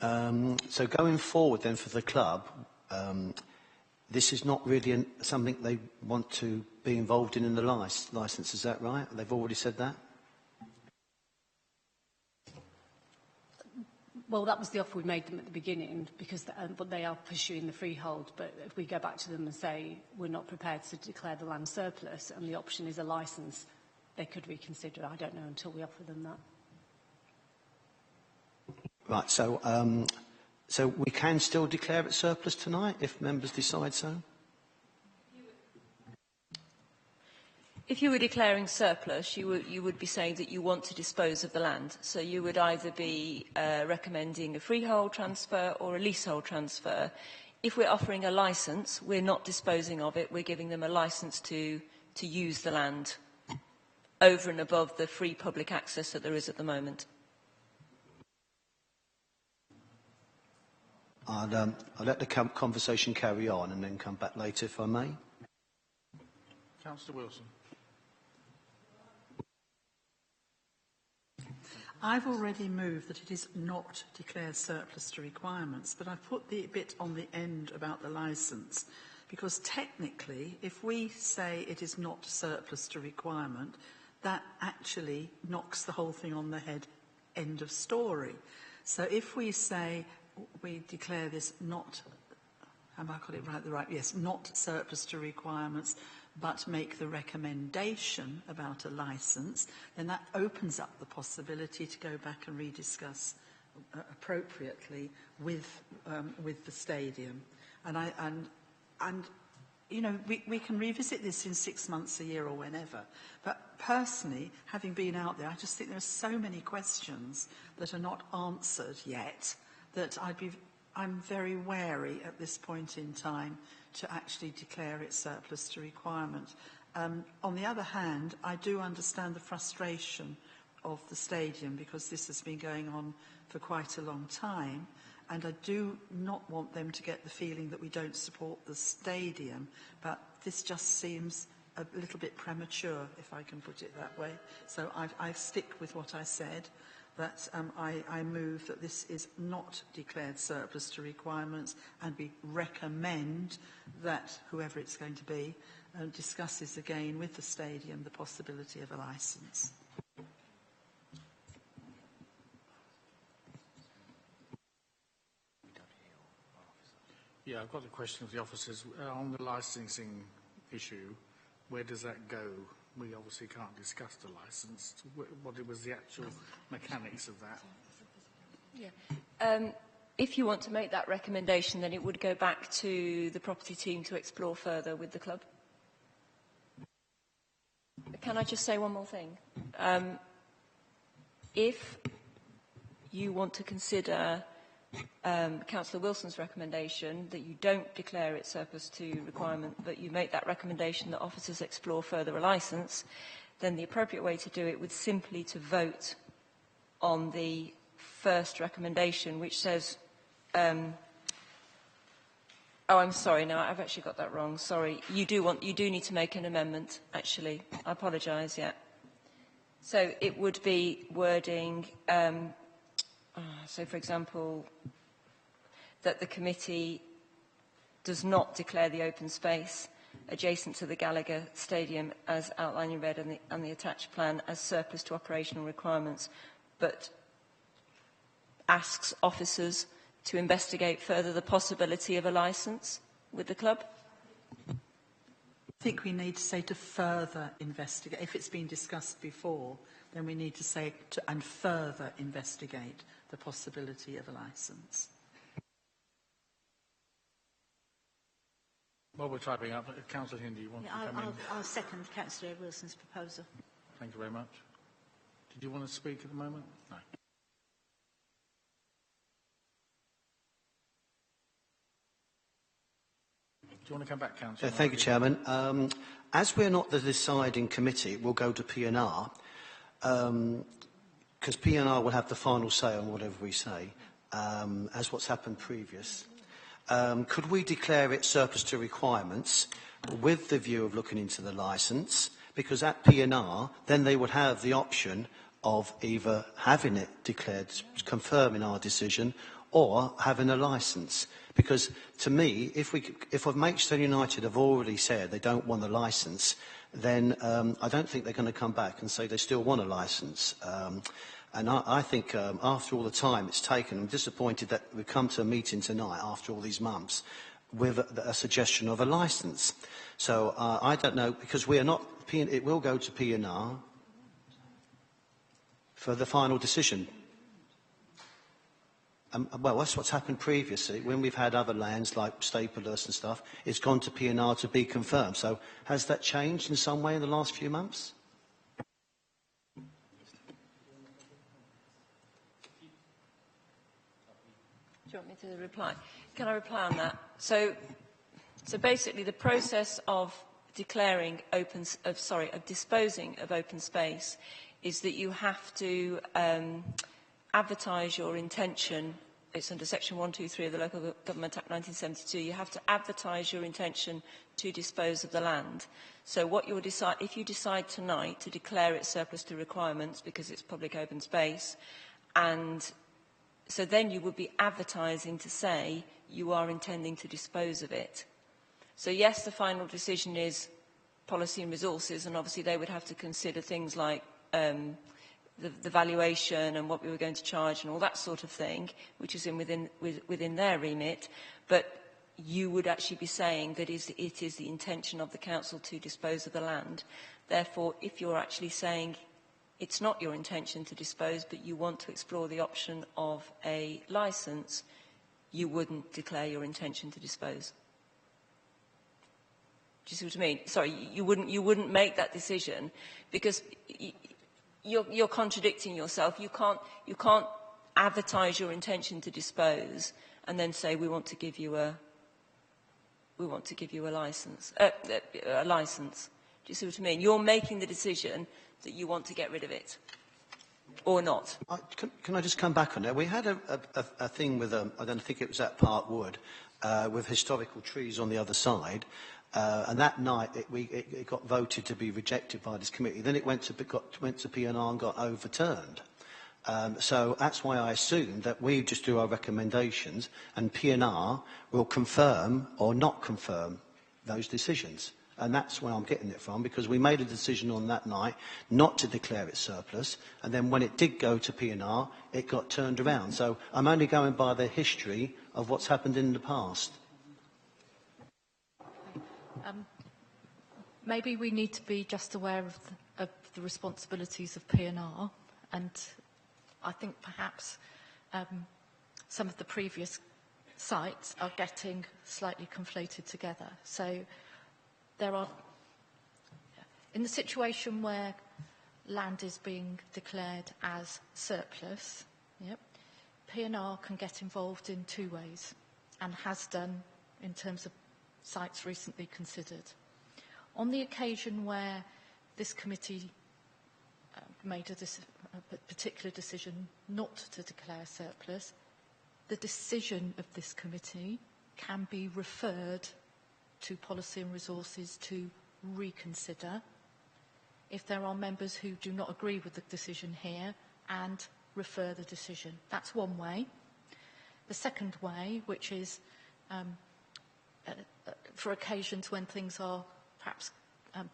So going forward then for the club, this is not really something they want to be involved in the licence, is that right? They've already said that? Well, that was the offer we made them at the beginning, because but they are pursuing the freehold. But if we go back to them and say we're not prepared to declare the land surplus and the option is a licence, they could reconsider. I don't know until we offer them that. Right, so we can still declare it surplus tonight if members decide so? If you were declaring surplus, you would be saying that you want to dispose of the land. So you would either be recommending a freehold transfer or a leasehold transfer. if we're offering a licence, we're not disposing of it, we're giving them a licence to use the land over and above the free public access that there is at the moment. I'll let the conversation carry on and then come back later, if I may. Councillor Wilson. I've already moved that it is not declared surplus to requirements, but I've put the bit on the end about the licence, because technically, if we say it is not surplus to requirement, that actually knocks the whole thing on the head, end of story. So if we say we declare this not, have I got it right? Yes, not surplus to requirements, but make the recommendation about a licence, then that opens up the possibility to go back and rediscuss appropriately with the stadium. And you know, we can revisit this in 6 months, a year, or whenever. But personally, having been out there, I just think there are so many questions that are not answered yet that I'm very wary at this point in time to actually declare it surplus to requirement. On the other hand, I do understand the frustration of the stadium, because this has been going on for quite a long time, and I do not want them to get the feeling that we don't support the stadium, but this just seems a little bit premature, if I can put it that way. So I stick with what I said, that I move that this is not declared surplus to requirements, and we recommend that whoever it's going to be discusses again with the stadium the possibility of a licence. Yeah, I've got a question of the officers. On the licensing issue, where does that go? We obviously can't discuss the licence. What was the actual mechanics of that? Yeah. If you want to make that recommendation, then it would go back to the property team to explore further with the club. Can I just say one more thing? If you want to consider Councillor Wilson's recommendation that you don't declare it surplus to requirement, but you make that recommendation that officers explore further a licence, then the appropriate way to do it would simply to vote on the first recommendation, which says, oh, I'm sorry, no, I've actually got that wrong. Sorry, you do need to make an amendment, actually. I apologise, yeah. So it would be wording, so for example, that the committee does not declare the open space adjacent to the Gallagher Stadium as outlined in red and the attached plan as surplus to operational requirements, but asks officers to investigate further the possibility of a licence with the club? I think we need to say to further investigate. If it's been discussed before, then we need to say to and further investigate the possibility of a licence. While we're typing up, Councillor Hindi, you want to come in? I'll second Councillor Wilson's proposal. Thank you very much. Did you want to speak at the moment? No. Do you want to come back, Councillor? Thank you, Chairman. As we're not the deciding committee, we'll go to P&R, because P&R will have the final say on whatever we say, as what's happened previous. Could we declare it surplus to requirements with the view of looking into the licence? Because at P&R, then they would have the option of either having it declared, confirming our decision, or having a licence. Because to me, if Maidstone United have already said they don't want a licence, then I don't think they're going to come back and say they still want a licence. And I think after all the time it's taken, I'm disappointed that we've come to a meeting tonight after all these months with a suggestion of a licence. So I don't know, because we are not, it will go to P&R for the final decision. Well, that's what's happened previously. When we've had other lands like Staples and stuff, it's gone to P&R to be confirmed. So has that changed in some way in the last few months? Do you want me to reply? Can I reply on that? So basically, the process of declaring of disposing of open space is that you have to advertise your intention. It's under Section 123 of the Local Government Act 1972. You have to advertise your intention to dispose of the land. So what you'll decide, if you decide tonight to declare it surplus to requirements because it's public open space, and so then you would be advertising to say you are intending to dispose of it. So yes, the final decision is policy and resources, and obviously they would have to consider things like the valuation and what we were going to charge and all that sort of thing, which is within their remit. But you would actually be saying that it is the intention of the council to dispose of the land. Therefore, if you're actually saying it's not your intention to dispose, but you want to explore the option of a licence, you wouldn't declare your intention to dispose. Do you see what I mean? Sorry, you wouldn't make that decision because you're contradicting yourself. You can't advertise your intention to dispose and then say we want to give you a license. A license. Do you see what I mean? You're making the decision that you want to get rid of it, or not. Can I just come back on that? We had a thing with, I don't think it was at Park Wood, with historical trees on the other side, and that night it got voted to be rejected by this committee. Then it went to PNR and got overturned. So that's why I assumed that we just do our recommendations and PNR will confirm or not confirm those decisions. And that's where I'm getting it from, because we made a decision on that night not to declare it surplus, and then when it did go to PNR, it got turned around. So I'm only going by the history of what's happened in the past. Maybe we need to be just aware of the responsibilities of PNR, and I think perhaps some of the previous sites are getting slightly conflated together. So there are, in the situation where land is being declared as surplus, PNR can get involved in two ways, and has done in terms of sites recently considered. On the occasion where this committee made a particular decision not to declare surplus, the decision of this committee can be referred to Policy and Resources to reconsider if there are members who do not agree with the decision here, and refer the decision. That's one way. The second way, which is for occasions when things are perhaps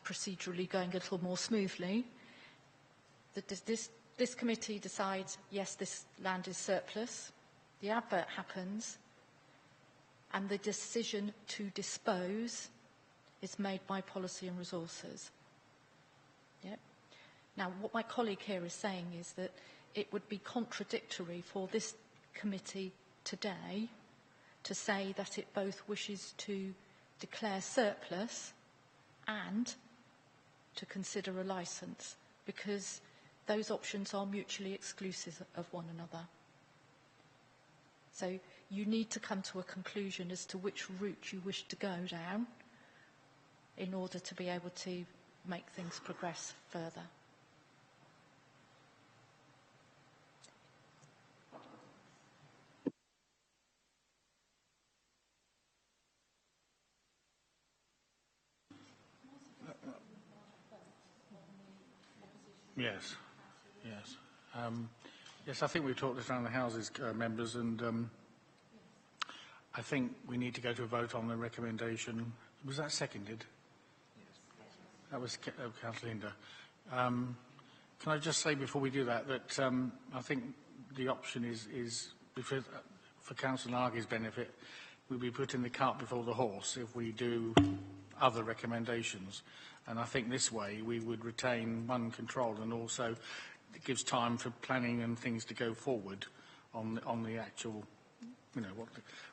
procedurally going a little more smoothly, this committee decides, yes, this land is surplus, the advert happens, and the decision to dispose is made by Policy and Resources. Yep. Now, what my colleague here is saying is that it would be contradictory for this committee today to say that it both wishes to declare surplus and to consider a licence, because those options are mutually exclusive of one another. So you need to come to a conclusion as to which route you wish to go down in order to be able to make things progress further. Yes, yes. Yes, I think we've talked this around the Houses, members, and I think we need to go to a vote on the recommendation. Was that seconded? Yes. That was Councillor Hinder. Can I just say before we do that I think the option is for Councillor Nagy's benefit, we'll be putting the cart before the horse if we do other recommendations. And I think this way we would retain one control, and also it gives time for planning and things to go forward on the actual,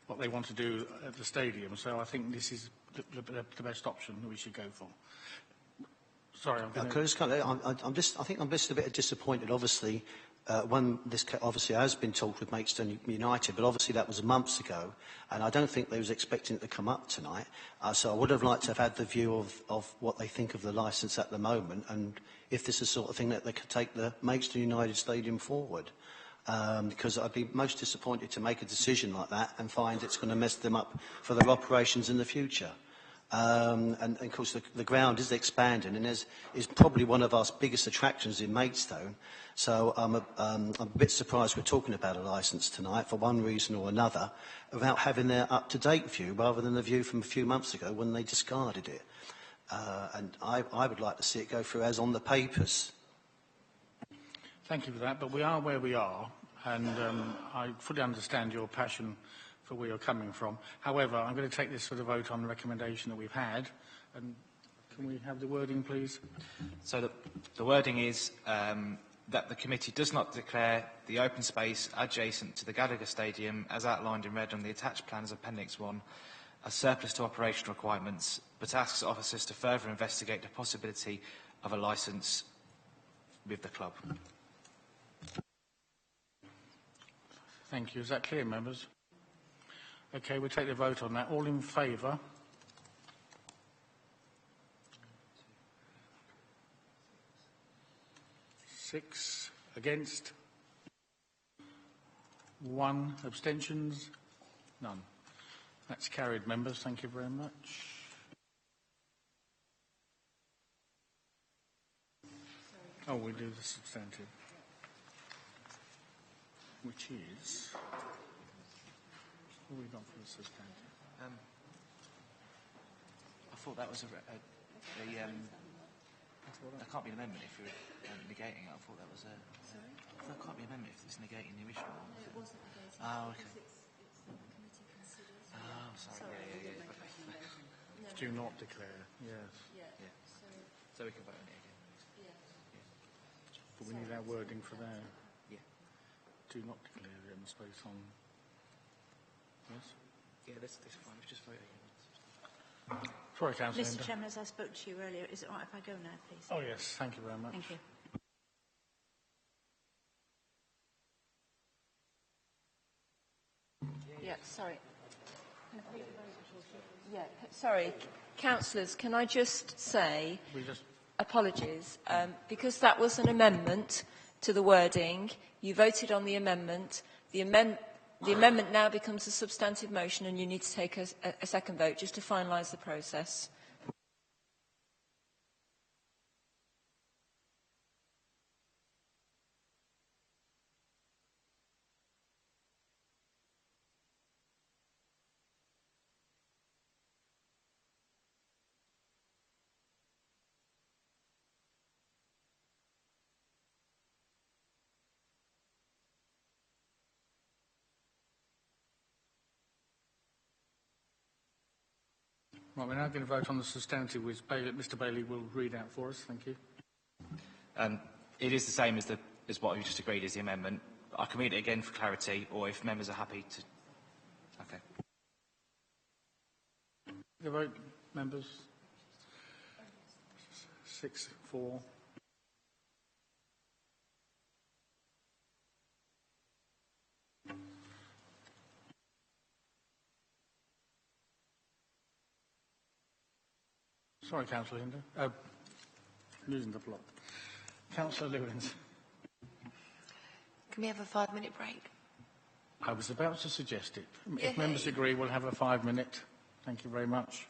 what they want to do at the stadium. So I think this is the best option that we should go for. Sorry, I'm going I think I'm just a bit disappointed. Obviously, when this obviously has been talked with Maidstone United, but obviously that was months ago, and I don't think they was expecting it to come up tonight. So I would have liked to have had the view of what they think of the licence at the moment, and if this is the sort of thing that they could take the Maidstone United Stadium forward. Because I'd be most disappointed to make a decision like that and find it's going to mess them up for their operations in the future. And of course, the ground is expanding and is probably one of our biggest attractions in Maidstone. So I'm a bit surprised we're talking about a licence tonight for one reason or another, without having their up-to-date view rather than the view from a few months ago when they discarded it. And I would like to see it go through as on the papers. Thank you for that, but we are where we are, and I fully understand your passion for where you're coming from. However, I'm going to take this for the vote on the recommendation that we've had. And can we have the wording, please? So the wording is that the committee does not declare the open space adjacent to the Gallagher Stadium, as outlined in red on the attached plans Appendix 1, as surplus to operational requirements, but asks officers to further investigate the possibility of a licence with the club. Thank you. Is that clear, members? Okay, we'll take the vote on that. All in favour? Six. Against? One. Abstentions? None. That's carried, members. Thank you very much. Oh, we do the substantive. Which is... What have we got for the substantive? I thought that was that can't be an amendment if you're negating it. I thought that was a... Sorry? That can't be an amendment if it's negating the original one. No, it wasn't negating. Oh, okay. Oh, sorry. Yeah. Okay. Do not declare, yes. Yeah. So we can vote on it again. Yeah. But we need that wording for there. Yeah. Do not declare the open space on... Yes? Yeah, that's fine. We've just voted again. Sorry, Councillor. Mr. Chairman, as I spoke to you earlier, is it all right if I go now, please? Oh, yes. Thank you very much. Thank you. Yeah, sorry. Yeah, sorry. Councillors, can I just say, apologies, because that was an amendment to the wording, you voted on the amendment, the amendment now becomes a substantive motion and you need to take a second vote just to finalise the process. Right, we're now going to vote on the substantive, which Mr. Bailey will read out for us. Thank you. It is the same as what we just agreed is the amendment. I can read it again for clarity, or if members are happy to... Okay. The vote, members? 6-4. Sorry, Councillor Hinder. Losing the plot. Councillor Lewins. Can we have a 5-minute break? I was about to suggest it. If members agree, we'll have a 5-minute. Thank you very much.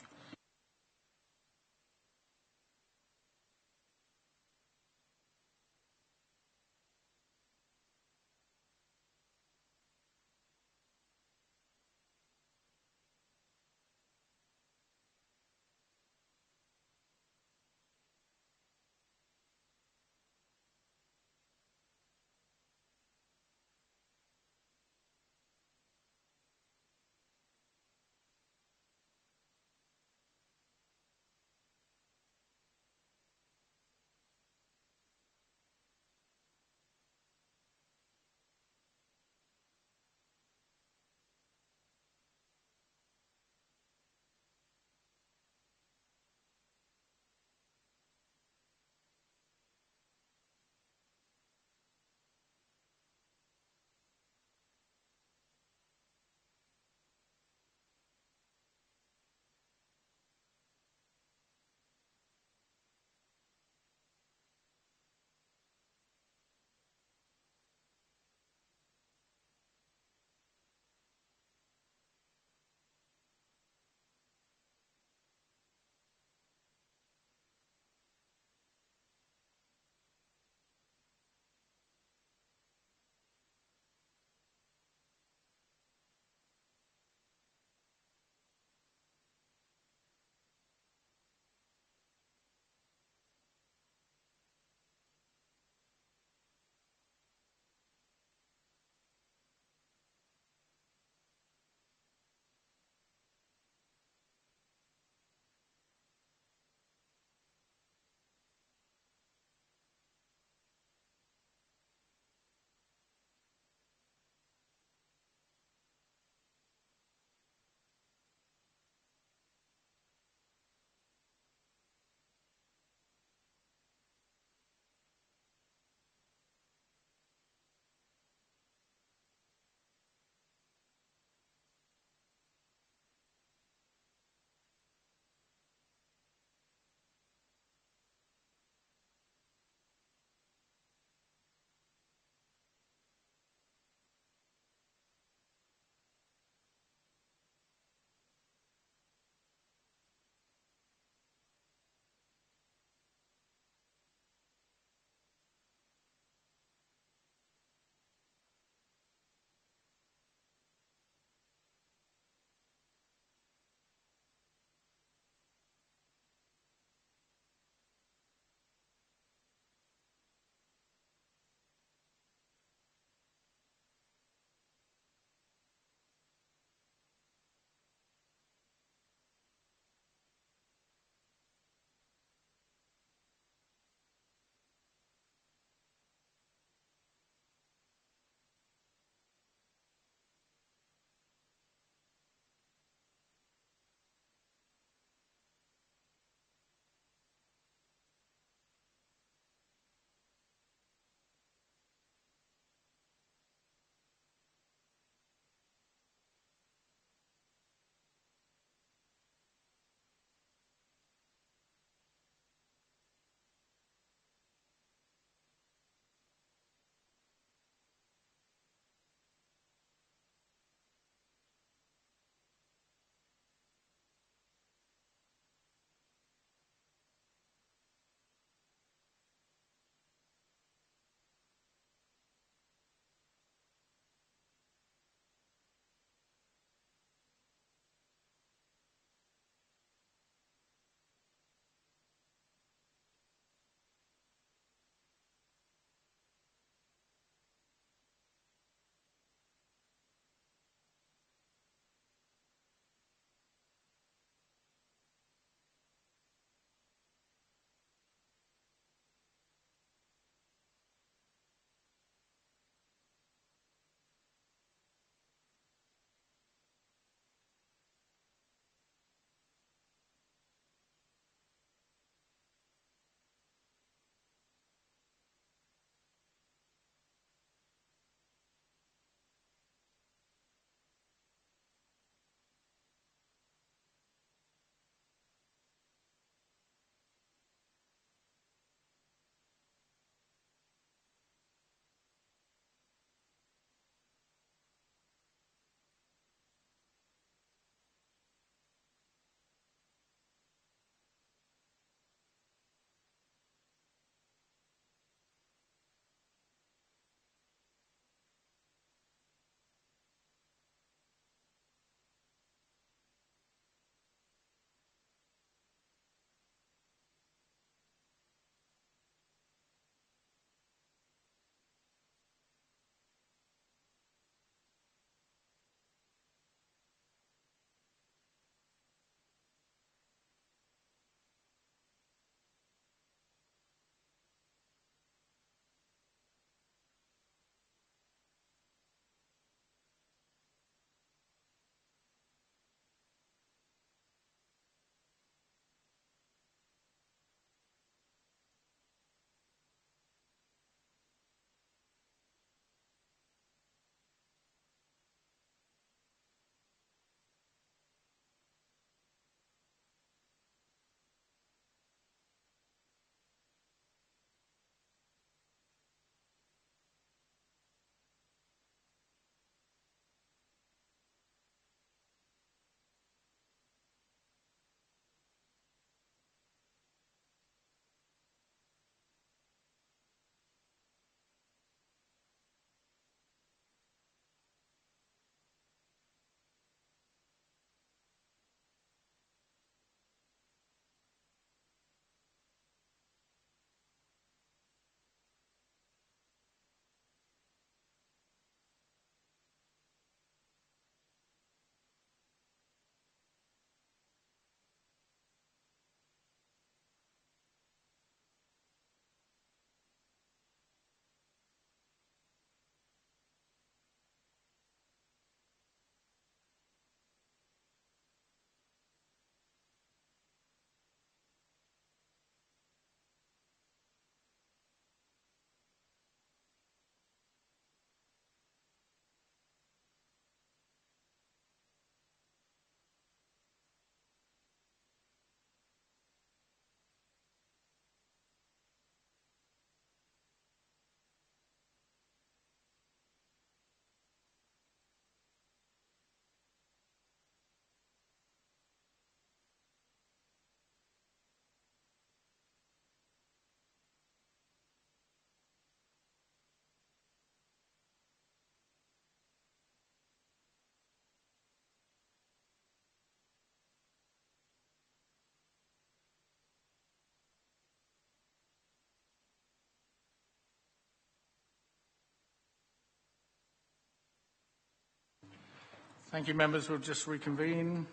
Thank you, members. We'll just reconvene.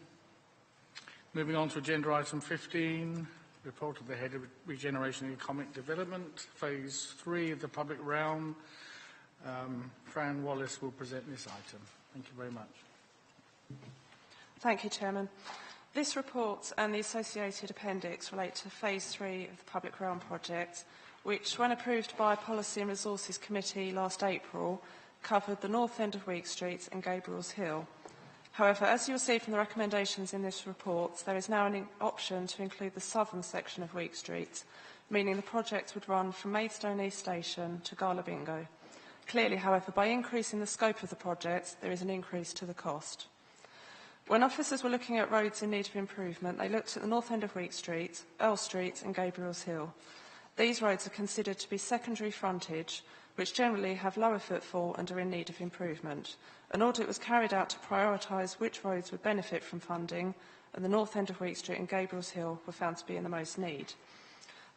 Moving on to agenda item 15, report of the Head of Regeneration and Economic Development, Phase 3 of the public realm. Fran Wallace will present this item. Thank you very much. Thank you, Chairman. This report and the associated appendix relate to Phase 3 of the Public Realm project, which, when approved by Policy and Resources Committee last April, covered the north end of Week Street and Gabriel's Hill. However, as you will see from the recommendations in this report, there is now an option to include the southern section of Week Street, meaning the project would run from Maidstone East Station to Gala Bingo. Clearly, however, by increasing the scope of the project, there is an increase to the cost. When officers were looking at roads in need of improvement, they looked at the north end of Week Street, Earl Street and Gabriel's Hill. These roads are considered to be secondary frontage, which generally have lower footfall and are in need of improvement. An audit was carried out to prioritise which roads would benefit from funding, and the north end of Week Street and Gabriel's Hill were found to be in the most need.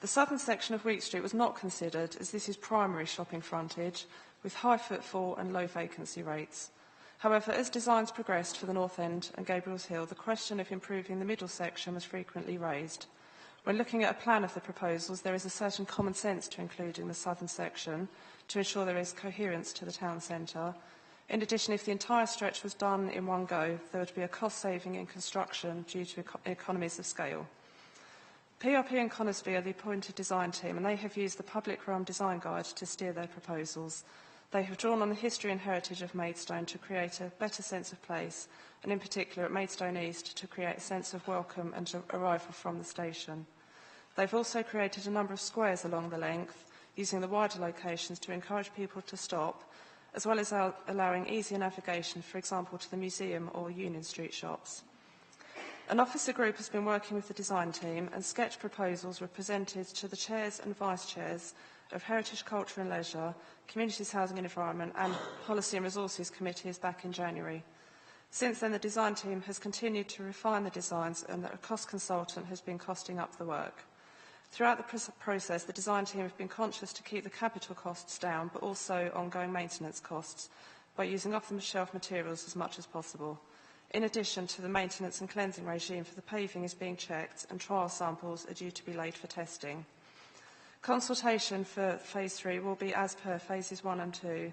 The southern section of Week Street was not considered, as this is primary shopping frontage, with high footfall and low vacancy rates. However, as designs progressed for the north end and Gabriel's Hill, the question of improving the middle section was frequently raised. When looking at a plan of the proposals, there is a certain common sense to including the southern section to ensure there is coherence to the town centre. In addition, if the entire stretch was done in one go, there would be a cost saving in construction due to economies of scale. PRP and Conisbee are the appointed design team, and they have used the Public Realm Design Guide to steer their proposals. They have drawn on the history and heritage of Maidstone to create a better sense of place, and in particular at Maidstone East to create a sense of welcome and arrival from the station. They've also created a number of squares along the length, using the wider locations to encourage people to stop, as well as allowing easier navigation, for example, to the museum or Union Street shops. An officer group has been working with the design team, and sketch proposals were presented to the chairs and vice chairs of Heritage, Culture and Leisure, Communities, Housing and Environment and Policy and Resources Committees back in January. Since then, the design team has continued to refine the designs, and a cost consultant has been costing up the work. Throughout the process, the design team have been conscious to keep the capital costs down, but also ongoing maintenance costs, by using off-the-shelf materials as much as possible. In addition to the maintenance and cleansing regime for the paving is being checked, and trial samples are due to be laid for testing. Consultation for Phase 3 will be as per Phases 1 and 2,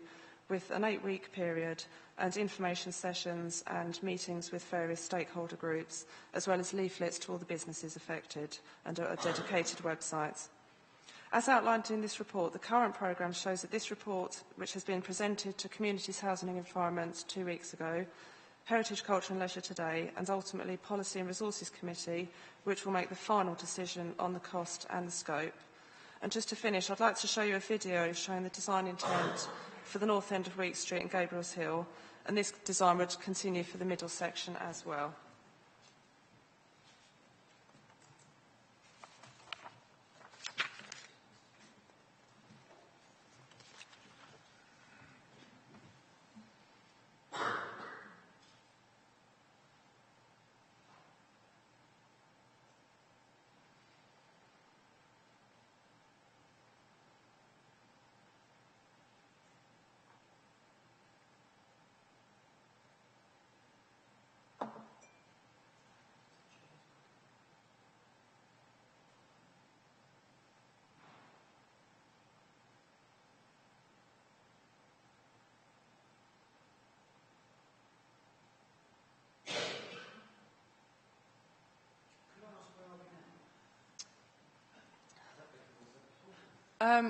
with an 8-week period and information sessions and meetings with various stakeholder groups, as well as leaflets to all the businesses affected and a dedicated website. As outlined in this report, the current programme shows that this report, which has been presented to Communities, Housing and Environment 2 weeks ago, Heritage, Culture and Leisure today, and ultimately Policy and Resources Committee, which will make the final decision on the cost and the scope. And just to finish, I'd like to show you a video showing the design intent for the north end of Week Street and Gabriel's Hill, and this design would continue for the middle section as well.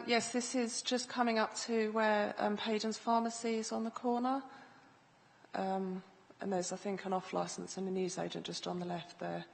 Yes, this is just coming up to where Hayden's Pharmacy is on the corner. And there's, I think, an off-licence and a newsagent just on the left there.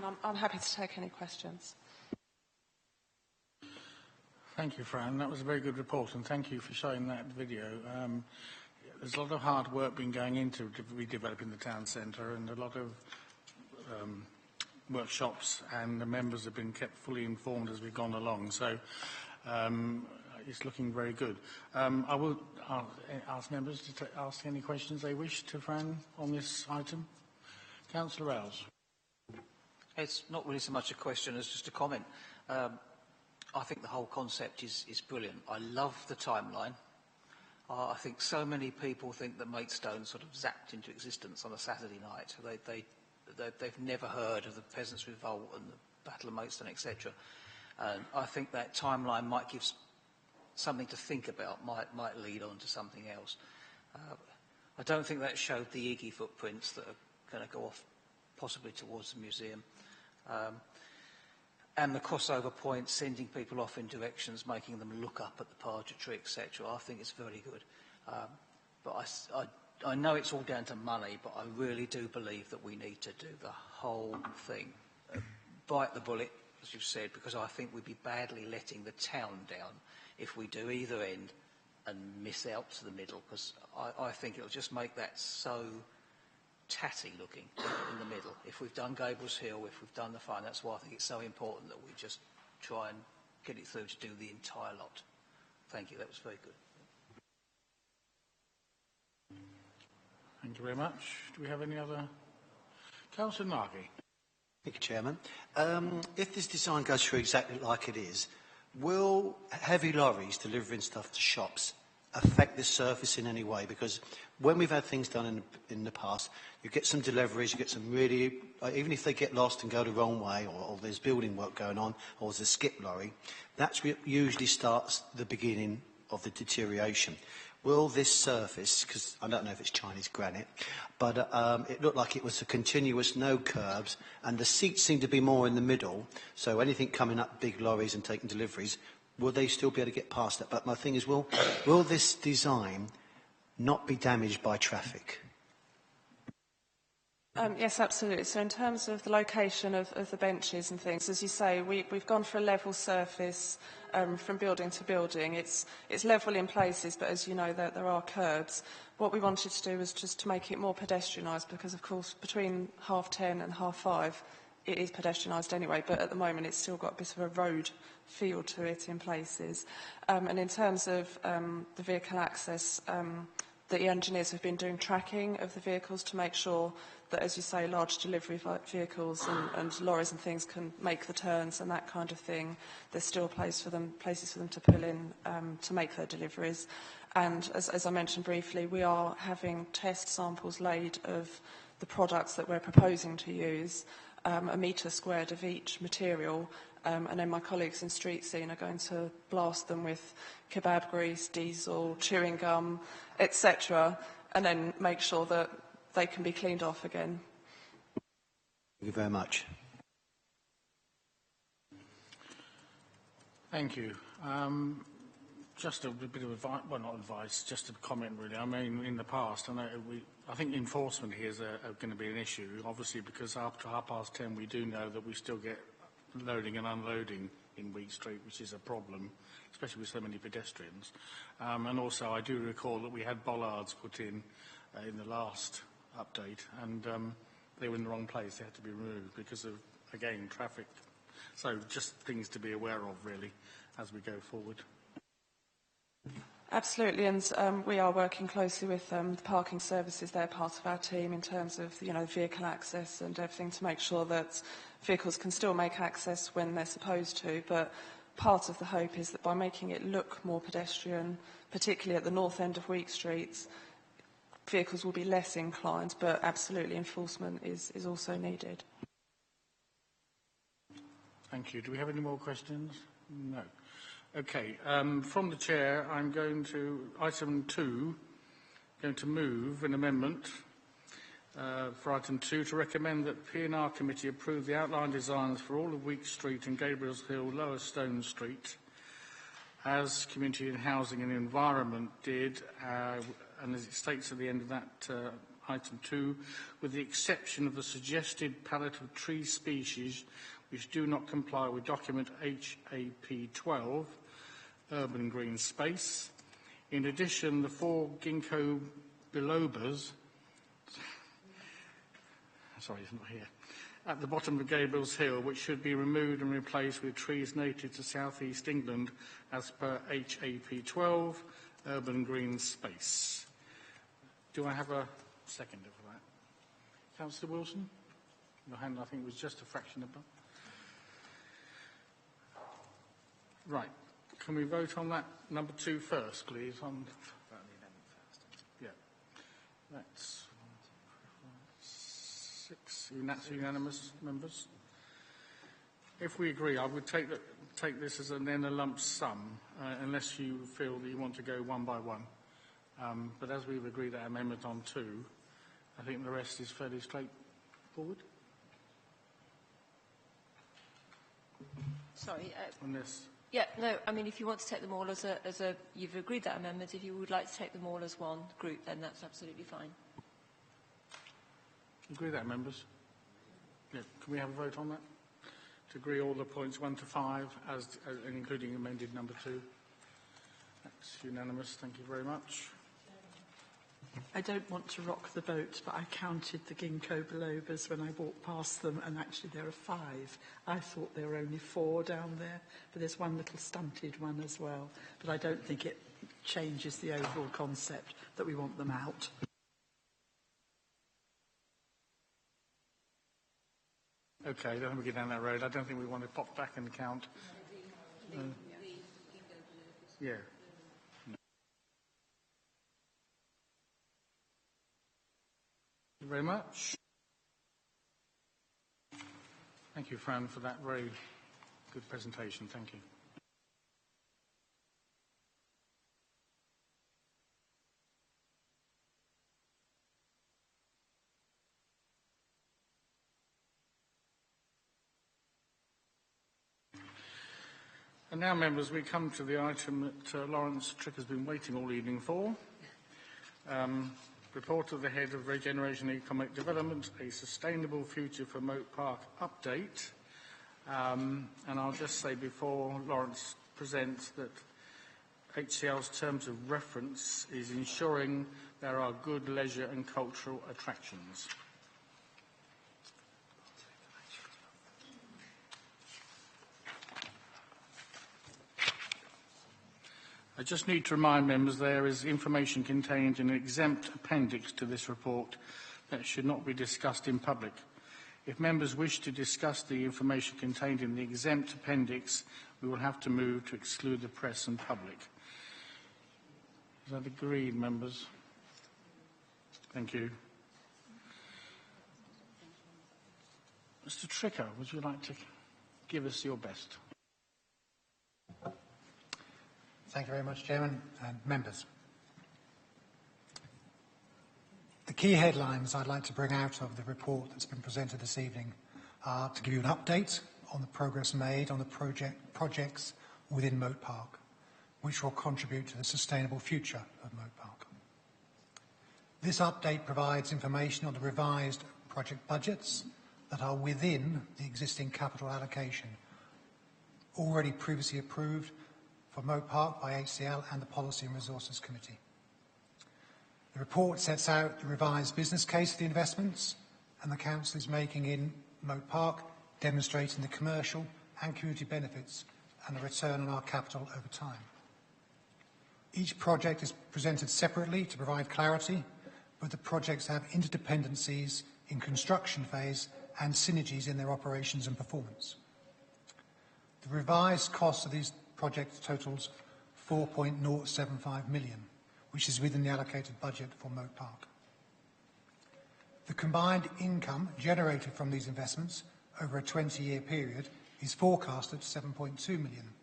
and I'm happy to take any questions. Thank you, Fran. That was a very good report, and thank you for showing that video. There's a lot of hard work been going into redeveloping the town centre, and a lot of workshops, and the members have been kept fully informed as we've gone along. So it's looking very good. I will ask members to ask any questions they wish to Fran on this item. Councillor Rowles. It's not really so much a question as just a comment. I think the whole concept is brilliant. I love the timeline. I think so many people think that Maidstone sort of zapped into existence on a Saturday night. They've never heard of the Peasants' Revolt and the Battle of Maidstone, etc. And I think that timeline might give something to think about, might lead on to something else. I don't think that showed the Iggy footprints that are going to go off possibly towards the museum. And the crossover point, sending people off in directions, making them look up at the Pargetry, etc. I think it's very good. But I know it's all down to money, but I really do believe that we need to do the whole thing. Bite the bullet, as you've said, because I think we'd be badly letting the town down if we do either end and miss out to the middle, because I think it'll just make that so tatty looking in the middle. If we've done Gables Hill, if we've done the fun, that's why I think it's so important that we just try and get it through to do the entire lot. Thank you, that was very good. Thank you very much. Do we have any other? Councillor Markey. Thank you, Chairman. If this design goes through exactly like it is, will heavy lorries delivering stuff to shops affect this surface in any way? Because when we've had things done in the past, you get some deliveries, you get some really, even if they get lost and go the wrong way, or there's building work going on, or there's a skip lorry, that's what usually starts the beginning of the deterioration. Will this surface, because I don't know if it's Chinese granite, but it looked like it was a continuous, no curbs, and the seats seem to be more in the middle, so anything coming up, big lorries and taking deliveries, will they still be able to get past that? But my thing is, will this design not be damaged by traffic? Yes, absolutely. So in terms of the location of the benches and things, as you say, we've gone for a level surface from building to building. It's level in places, but as you know, there are curbs. What we wanted to do was just to make it more pedestrianised, because, of course, between 10:30 and 5:30, it is pedestrianised anyway, but at the moment it's still got a bit of a road feel to it in places. And in terms of the vehicle access, the engineers have been doing tracking of the vehicles to make sure that, as you say, large delivery vehicles and lorries and things can make the turns and that kind of thing. There's still places for them to pull in to make their deliveries. And as I mentioned briefly, we are having test samples laid of the products that we're proposing to use, a metre squared of each material, and then my colleagues in street scene are going to blast them with kebab grease, diesel, chewing gum, etc., and then make sure that they can be cleaned off again. Thank you very much. Thank you. Just a bit of advice, well, not advice, just a comment really. I mean, in the past, I think enforcement here is going to be an issue, obviously, because after 10:30 we do know that we still get loading and unloading in Week Street, which is a problem, especially with so many pedestrians. And also, I do recall that we had bollards put in the last update, and they were in the wrong place. They had to be removed because of, again, traffic. So just things to be aware of, really, as we go forward. Absolutely, and we are working closely with the parking services. They're part of our team in terms of, vehicle access and everything, to make sure that vehicles can still make access when they're supposed to. But part of the hope is that by making it look more pedestrian, particularly at the north end of Week Street, vehicles will be less inclined, but absolutely enforcement is also needed. Thank you. Do we have any more questions? No. Okay. From the chair, I'm going to, item 2, going to move an amendment for item 2 to recommend that P&R Committee approve the outline designs for all of Week Street and Gabriel's Hill, Lower Stone Street, as Community and Housing and Environment did, and as it states at the end of that item 2, with the exception of the suggested palette of tree species which do not comply with document HAP 12, urban green space. In addition, the 4 ginkgo bilobas, sorry, it's not here, at the bottom of Gabriel's Hill, which should be removed and replaced with trees native to southeast England as per HAP 12, urban green space. Do I have a seconder for that? Councillor Wilson? Your hand, I think, was just a fraction above. Right. Can we vote on that number 2 first, please? Yeah. That's 6. That's unanimous, members. If we agree, I would take this as then a lump sum, unless you feel that you want to go one by one. But as we've agreed that amendment on 2, I think the rest is fairly straightforward. Sorry. Unless... Yeah, no, I mean, if you want to take them all as a, you've agreed that amendment, if you would like to take them all as one group, then that's absolutely fine. Agree with that, members? Yeah. Can we have a vote on that? To agree all the points 1 to 5, as including amended number 2? That's unanimous. Thank you very much. I don't want to rock the boat, but I counted the ginkgo bilobas when I walked past them, and actually there are 5. I thought there were only 4 down there, but there's one little stunted one as well. But I don't think it changes the overall concept that we want them out. Okay, don't we get down that road. I don't think we want to pop back and count. Yeah. Thank you very much. Thank you, Fran, for that very good presentation. Thank you. And now, members, we come to the item that Lawrence Trick has been waiting all evening for. Report of the Head of Regeneration and Economic Development, a Sustainable Future for Moat Park update. And I'll just say before Lawrence presents that HCL's terms of reference is ensuring there are good leisure and cultural attractions. I just need to remind members there is information contained in an exempt appendix to this report that should not be discussed in public. If members wish to discuss the information contained in the exempt appendix, we will have to move to exclude the press and public. Is that agreed, members? Thank you. Mr. Tricker, would you like to give us your best? Thank you very much, Chairman and members. The key headlines I'd like to bring out of the report that's been presented this evening are to give you an update on the progress made on the projects within Moat Park, which will contribute to the sustainable future of Moat Park. This update provides information on the revised project budgets that are within the existing capital allocation, already previously approved for Moat Park by HCL and the Policy and Resources Committee. The report sets out the revised business case for the investments and the Council is making in Moat Park, demonstrating the commercial and community benefits and the return on our capital over time. Each project is presented separately to provide clarity, but the projects have interdependencies in construction phase and synergies in their operations and performance. The revised cost of these project totals 4.075 million, which is within the allocated budget for Moat Park. The combined income generated from these investments over a 20-year period is forecast at 7.2 million,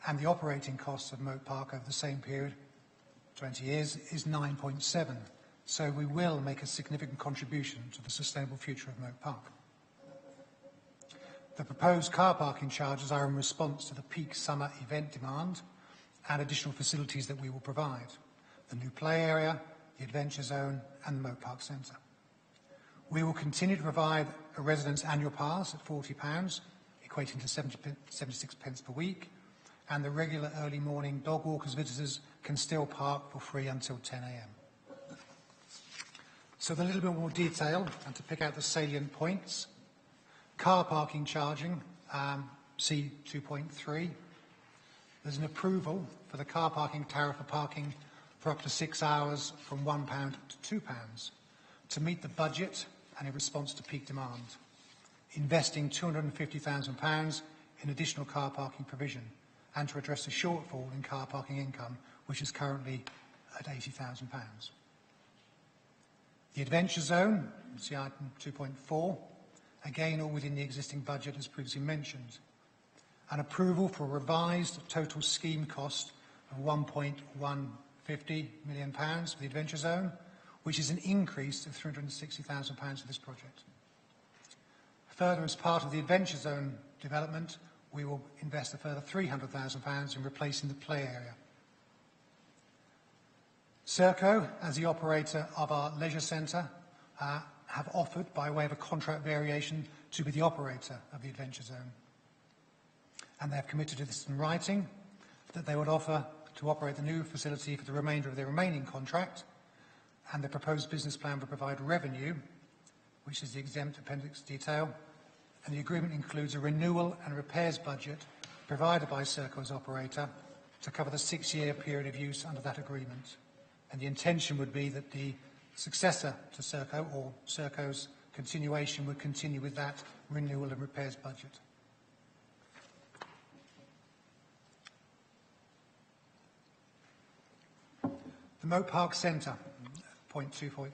and the operating costs of Moat Park over the same period, 20 years, is 9.7. So we will make a significant contribution to the sustainable future of Moat Park. The proposed car parking charges are in response to the peak summer event demand and additional facilities that we will provide. The new play area, the Adventure Zone and the Moat Park Centre. We will continue to provide a resident's annual pass at £40, equating to 76 pence per week, and the regular early morning dog walkers visitors can still park for free until 10 a.m. So with a little bit more detail, and to pick out the salient points, car parking charging, C 2.3. There's an approval for the car parking tariff for parking for up to 6 hours from £1 to £2 to meet the budget and in response to peak demand, investing £250,000 in additional car parking provision and to address the shortfall in car parking income, which is currently at £80,000. The Adventure Zone, see item 2.4, again all within the existing budget as previously mentioned. An approval for a revised total scheme cost of £1.150 million for the Adventure Zone, which is an increase of £360,000 for this project. Further, as part of the Adventure Zone development, we will invest a further £300,000 in replacing the play area. Serco, as the operator of our leisure centre, have offered, by way of a contract variation, to be the operator of the Adventure Zone. And they have committed to this in writing, that they would offer to operate the new facility for the remainder of their remaining contract, and the proposed business plan will provide revenue, which is the exempt appendix detail, and the agreement includes a renewal and repairs budget provided by Serco as operator to cover the 6-year period of use under that agreement. And the intention would be that the successor to Serco, or Serco's continuation, would continue with that renewal and repairs budget. The Moat Park Centre, point 2.5.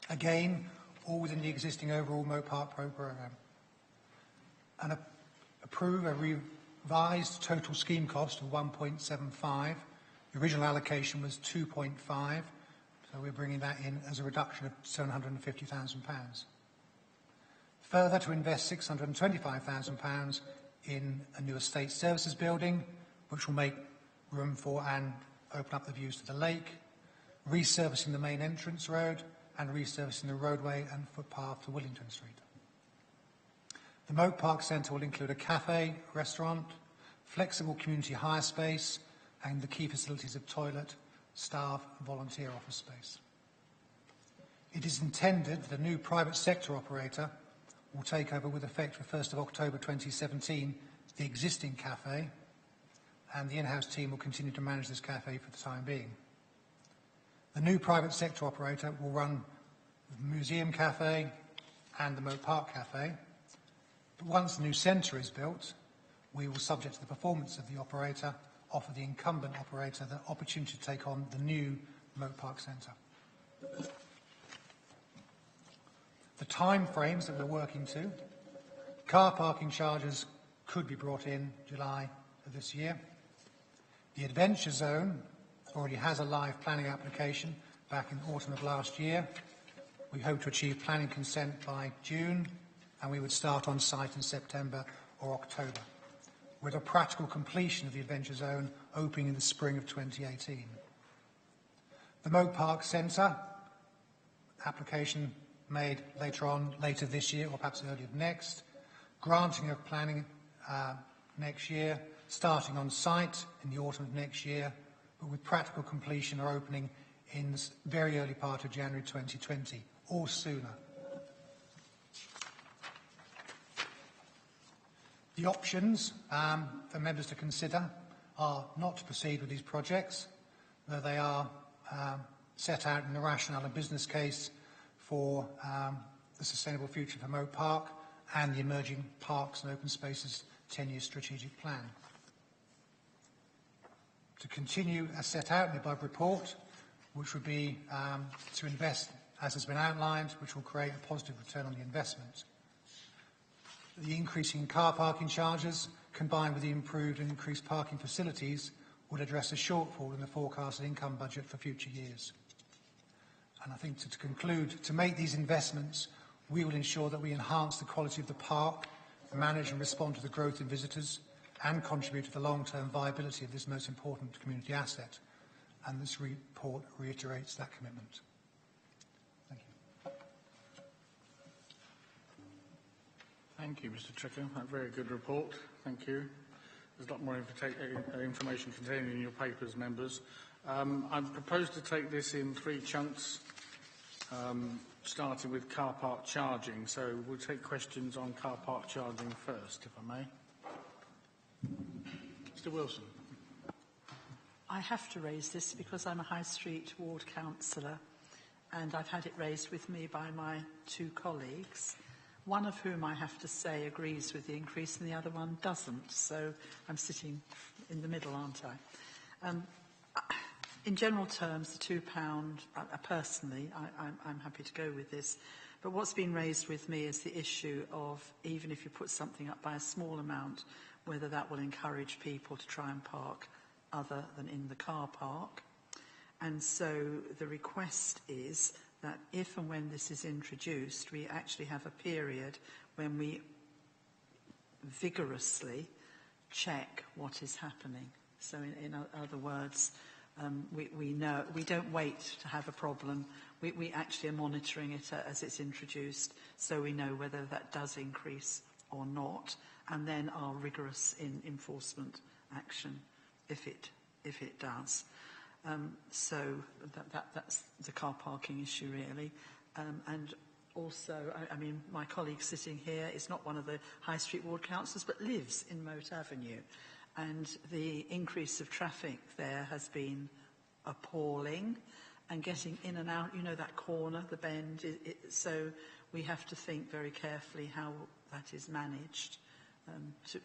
Again, all within the existing overall Moat Park programme. And approve a revised total scheme cost of 1.75. The original allocation was 2.5, so we're bringing that in as a reduction of £750,000. Further, to invest £625,000 in a new estate services building, which will make room for and open up the views to the lake, resurfacing the main entrance road, and resurfacing the roadway and footpath to Willington Street. The Moat Park Centre will include a cafe, restaurant, flexible community hire space, and the key facilities of toilet, staff, and volunteer office space. It is intended that a new private sector operator will take over with effect for 1st of October 2017 the existing cafe, and the in-house team will continue to manage this cafe for the time being. The new private sector operator will run the Museum Cafe and the Moat Park Cafe. But once the new centre is built, we will, subject to the performance of the operator, offer the incumbent operator the opportunity to take on the new Moat Park Centre. The time frames that we're working to: car parking charges could be brought in July of this year. The Adventure Zone already has a live planning application back in autumn of last year. We hope to achieve planning consent by June, and we would start on site in September or October, with a practical completion of the Adventure Zone opening in the spring of 2018. The Moat Park Centre, application made later this year or perhaps earlier next, granting of planning next year, starting on site in the autumn of next year, but with practical completion or opening in the very early part of January 2020 or sooner. The options for members to consider are not to proceed with these projects, though they are set out in the rationale and business case for the sustainable future for Moat Park and the emerging parks and open spaces 10-year strategic plan. To continue as set out in the above report, which would be to invest as has been outlined, which will create a positive return on the investment. The increase in car parking charges, combined with the improved and increased parking facilities, will address a shortfall in the forecasted income budget for future years. And I think to conclude, to make these investments, we will ensure that we enhance the quality of the park, manage and respond to the growth in visitors, and contribute to the long-term viability of this most important community asset. and this report reiterates that commitment. Thank you. Thank you, Mr. Tricker. A very good report. Thank you. There's a lot more information contained in your papers, members. I've proposed to take this in 3 chunks, starting with car park charging. So we'll take questions on car park charging first, if I may. Mr. Wilson. I have to raise this because I'm a High Street ward councillor, and I've had it raised with me by my 2 colleagues, one of whom I have to say agrees with the increase and the other one doesn't. So I'm sitting in the middle, aren't I? In general terms, the £2, personally, I'm happy to go with this. But what's been raised with me is the issue of, even if you put something up by a small amount, whether that will encourage people to try and park other than in the car park. And so the request is that if and when this is introduced, we actually have a period when we vigorously check what is happening. So in other words, we know, we don't wait to have a problem. We actually are monitoring it as it's introduced, so we know whether that does increase or not, and then are rigorous in enforcement action if it does. So that's the car parking issue, really. And also, I mean, my colleague sitting here is not one of the High Street ward councillors, but lives in Moat Avenue. And the increase of traffic there has been appalling. And getting in and out, you know, that corner, the bend. So we have to think very carefully how that is managed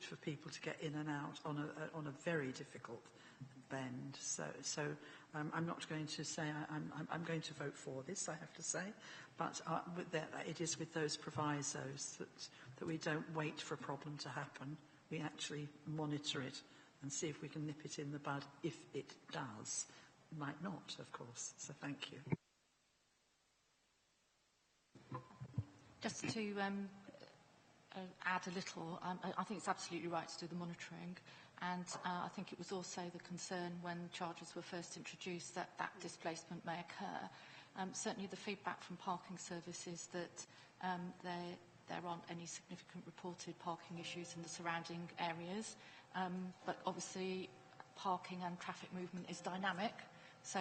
for people to get in and out on a very difficult bend. So I'm not going to say I'm going to vote for this, I have to say, but it is with those provisos that we don't wait for a problem to happen. We actually monitor it and see if we can nip it in the bud if it does. It might not, of course. So thank you. Just to add a little, I think it's absolutely right to do the monitoring. And I think it was also the concern when charges were first introduced that displacement may occur. Certainly the feedback from parking services that there aren't any significant reported parking issues in the surrounding areas. But obviously parking and traffic movement is dynamic, so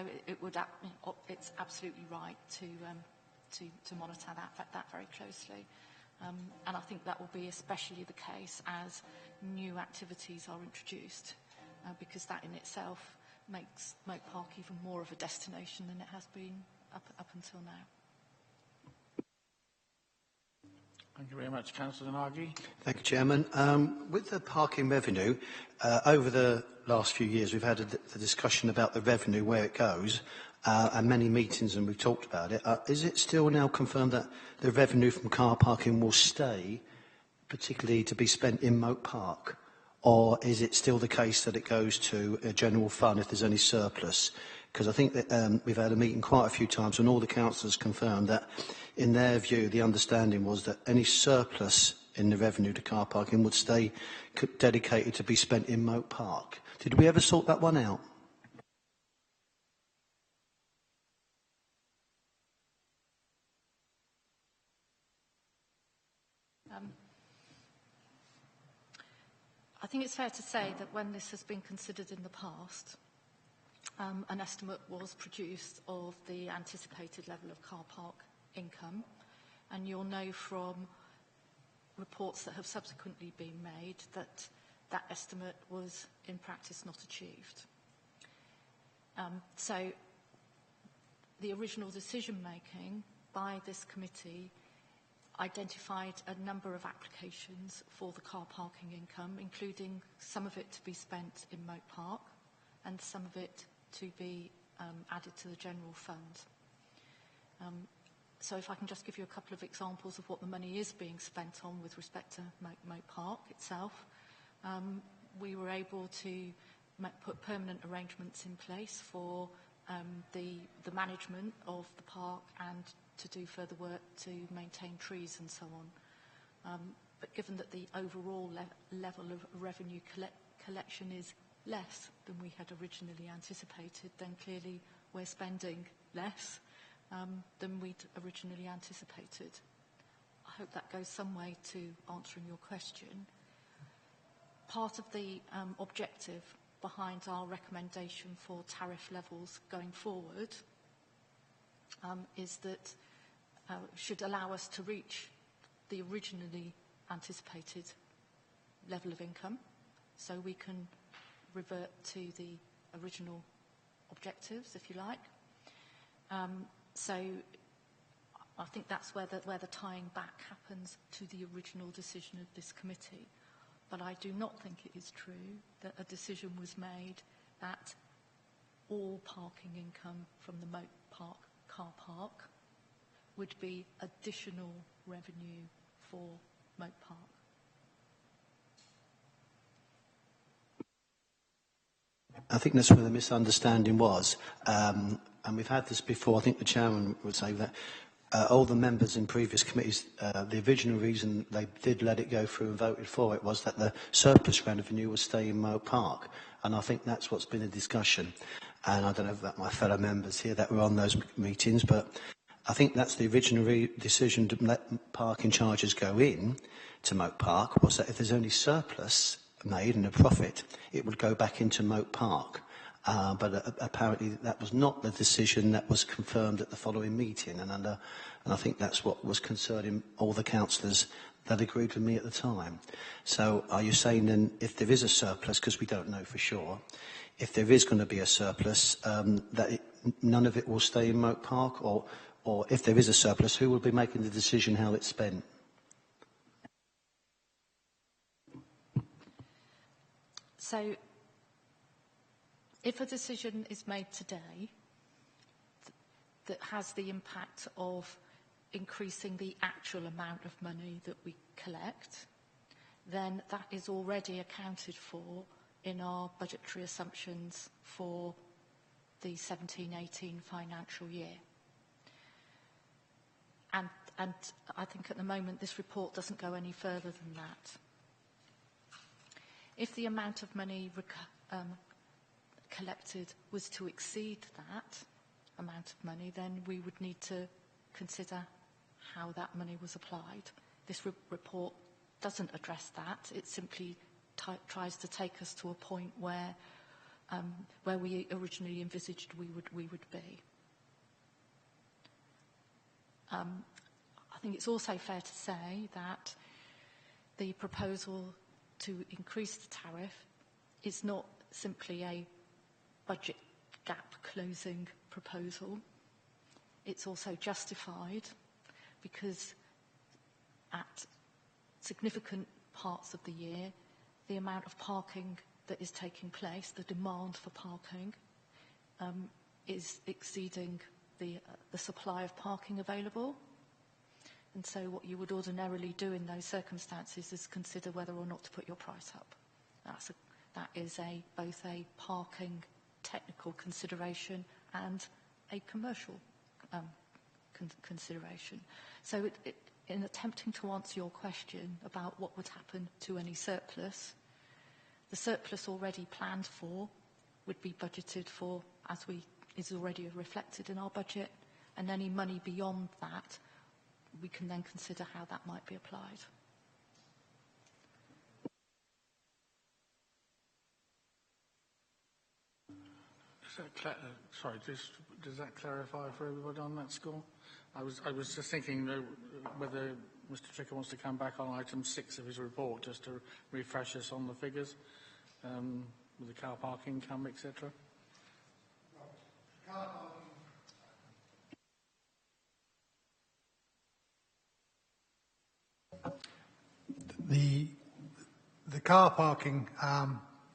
it's absolutely right to monitor that very closely. And I think that will be especially the case as new activities are introduced, because that in itself makes Moat Park even more of a destination than it has been up until now. Thank you very much. Councillor Nagy. Thank you, Chairman. With the parking revenue, over the last few years we've had a discussion about the revenue, where it goes, and many meetings, and we've talked about it. Is it still now confirmed that the revenue from car parking will stay, particularly to be spent in Moat Park? Or is it still the case that it goes to a general fund if there's any surplus? Because I think that we've had a meeting quite a few times and all the councillors confirmed that, in their view, the understanding was that any surplus in the revenue to car parking would stay dedicated to be spent in Moat Park. Did we ever sort that one out? I think it's fair to say that when this has been considered in the past, an estimate was produced of the anticipated level of car park income, and you'll know from reports that have subsequently been made that that estimate was in practice not achieved. So the original decision making by this committee identified a number of applications for the car parking income, including some of it to be spent in Moat Park and some of it to be added to the general fund. So if I can just give you a couple of examples of what the money is being spent on with respect to Moat Park itself. We were able to put permanent arrangements in place for the management of the park and to do further work to maintain trees and so on. But given that the overall level of revenue collection is less than we had originally anticipated, then clearly we're spending less than we'd originally anticipated. I hope that goes some way to answering your question. Part of the objective behind our recommendation for tariff levels going forward is that should allow us to reach the originally anticipated level of income, so we can revert to the original objectives, if you like. So I think that's where the tying back happens to the original decision of this committee. But I do not think it is true that a decision was made that all parking income from the Moat Park car park would be additional revenue for Moat Park. I think that's where the misunderstanding was. And we've had this before. I think the chairman would say that all the members in previous committees, the original reason they did let it go through and voted for it was that the surplus revenue will stay in Moat Park. And I think that's what's been a discussion. And I don't know if that my fellow members here that were on those meetings, but I think that's the original decision to let parking charges go in to Moat Park, was that if there's only surplus made and a profit, it would go back into Moat Park. But apparently that was not the decision that was confirmed at the following meeting, and I think that's what was concerning all the councillors that agreed with me at the time. So are you saying then if there is a surplus, because we don't know for sure, if there is going to be a surplus, that none of it will stay in Moat Park, or if there is a surplus, who will be making the decision how it's spent? So if a decision is made today that has the impact of increasing the actual amount of money that we collect, then that is already accounted for in our budgetary assumptions for the 17-18 financial year. And I think at the moment this report doesn't go any further than that. If the amount of money collected was to exceed that amount of money, then we would need to consider how that money was applied. This report doesn't address that. It simply tries to take us to a point where we originally envisaged we would be. I think it's also fair to say that the proposal to increase the tariff is not simply a budget gap closing proposal. It's also justified because at significant parts of the year, the amount of parking that is taking place, the demand for parking, is exceeding the supply of parking available. And so what you would ordinarily do in those circumstances is consider whether or not to put your price up. That is both a parking technical consideration and a commercial consideration. So in attempting to answer your question about what would happen to any surplus, the surplus already planned for would be budgeted for as is already reflected in our budget, and any money beyond that we can then consider how that might be applied. Does that clarify for everybody on that score? I was just thinking whether Mr. Tricker wants to come back on item 6 of his report just to refresh us on the figures with the car park income, etc. The car parking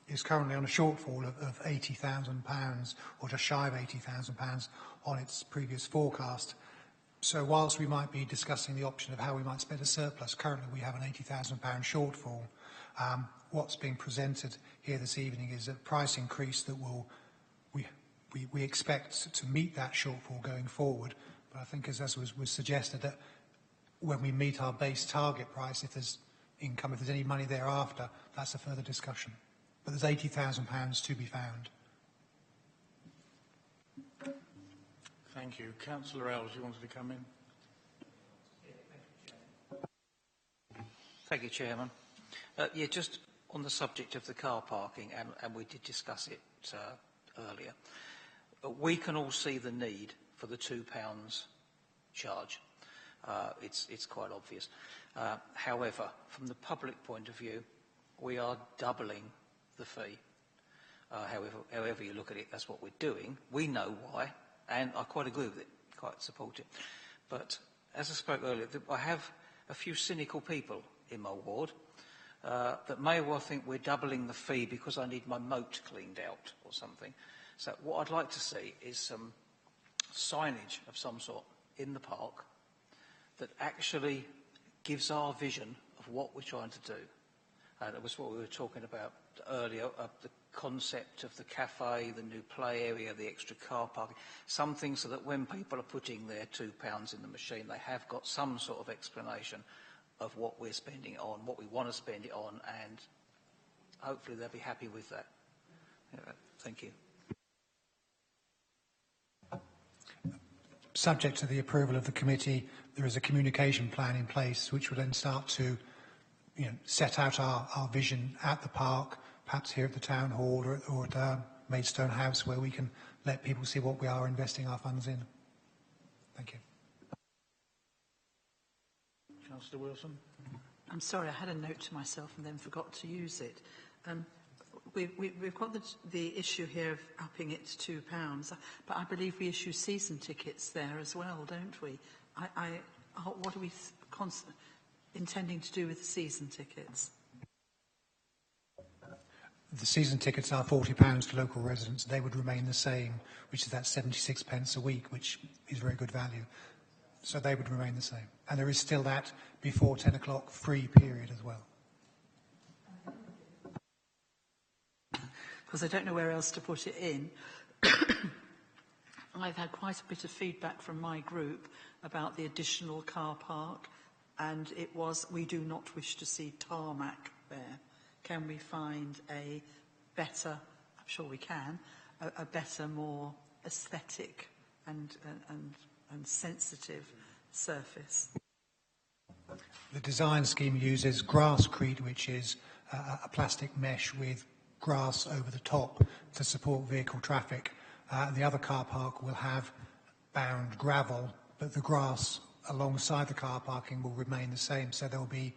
is currently on a shortfall of £80,000, or just shy of £80,000 on its previous forecast. So whilst we might be discussing the option of how we might spend a surplus, currently we have an £80,000 shortfall. What's being presented here this evening is a price increase that we expect to meet that shortfall going forward. But I think as was suggested, that when we meet our base target price, if there's income, if there's any money thereafter, that's a further discussion. but there's £80,000 to be found. Thank you. Councillor Ells, you wanted to come in? Thank you, Chairman. Yeah, just on the subject of the car parking, and we did discuss it earlier, we can all see the need for the £2 charge. It's quite obvious. However, from the public point of view, we are doubling the fee. However you look at it, that's what we're doing. We know why, and I quite agree with it, quite support it. But as I spoke earlier, I have a few cynical people in my ward that may well think we're doubling the fee because I need my moat cleaned out or something. So what I'd like to see is some signage of some sort in the park that actually gives our vision of what we're trying to do. That was what we were talking about earlier, the concept of the cafe, the new play area, the extra car parking, something so that when people are putting their £2 in the machine, they have got some sort of explanation of what we're spending it on, what we want to spend it on, and hopefully they'll be happy with that. Yeah, thank you. Subject to the approval of the committee, there is a communication plan in place which will then start to set out our vision at the park, perhaps here at the town hall or at Maidstone House, where we can let people see what we are investing our funds in. Thank you. Councillor Wilson. I'm sorry, I had a note to myself and then forgot to use it. We've got the issue here of upping it to £2, but I believe we issue season tickets there as well, don't we? What are we intending to do with the season tickets? The season tickets are £40 to local residents. They would remain the same, which is that 76 pence a week, which is very good value. So they would remain the same. And there is still that before 10 o'clock free period as well. Because I don't know where else to put it in. I've had quite a bit of feedback from my group about the additional car park, and it was, we do not wish to see tarmac there. Can we find a better, I'm sure we can, a better, more aesthetic and sensitive surface? The design scheme uses grasscrete, which is a plastic mesh with grass over the top to support vehicle traffic. The other car park will have bound gravel, but the grass alongside the car parking will remain the same. So there will be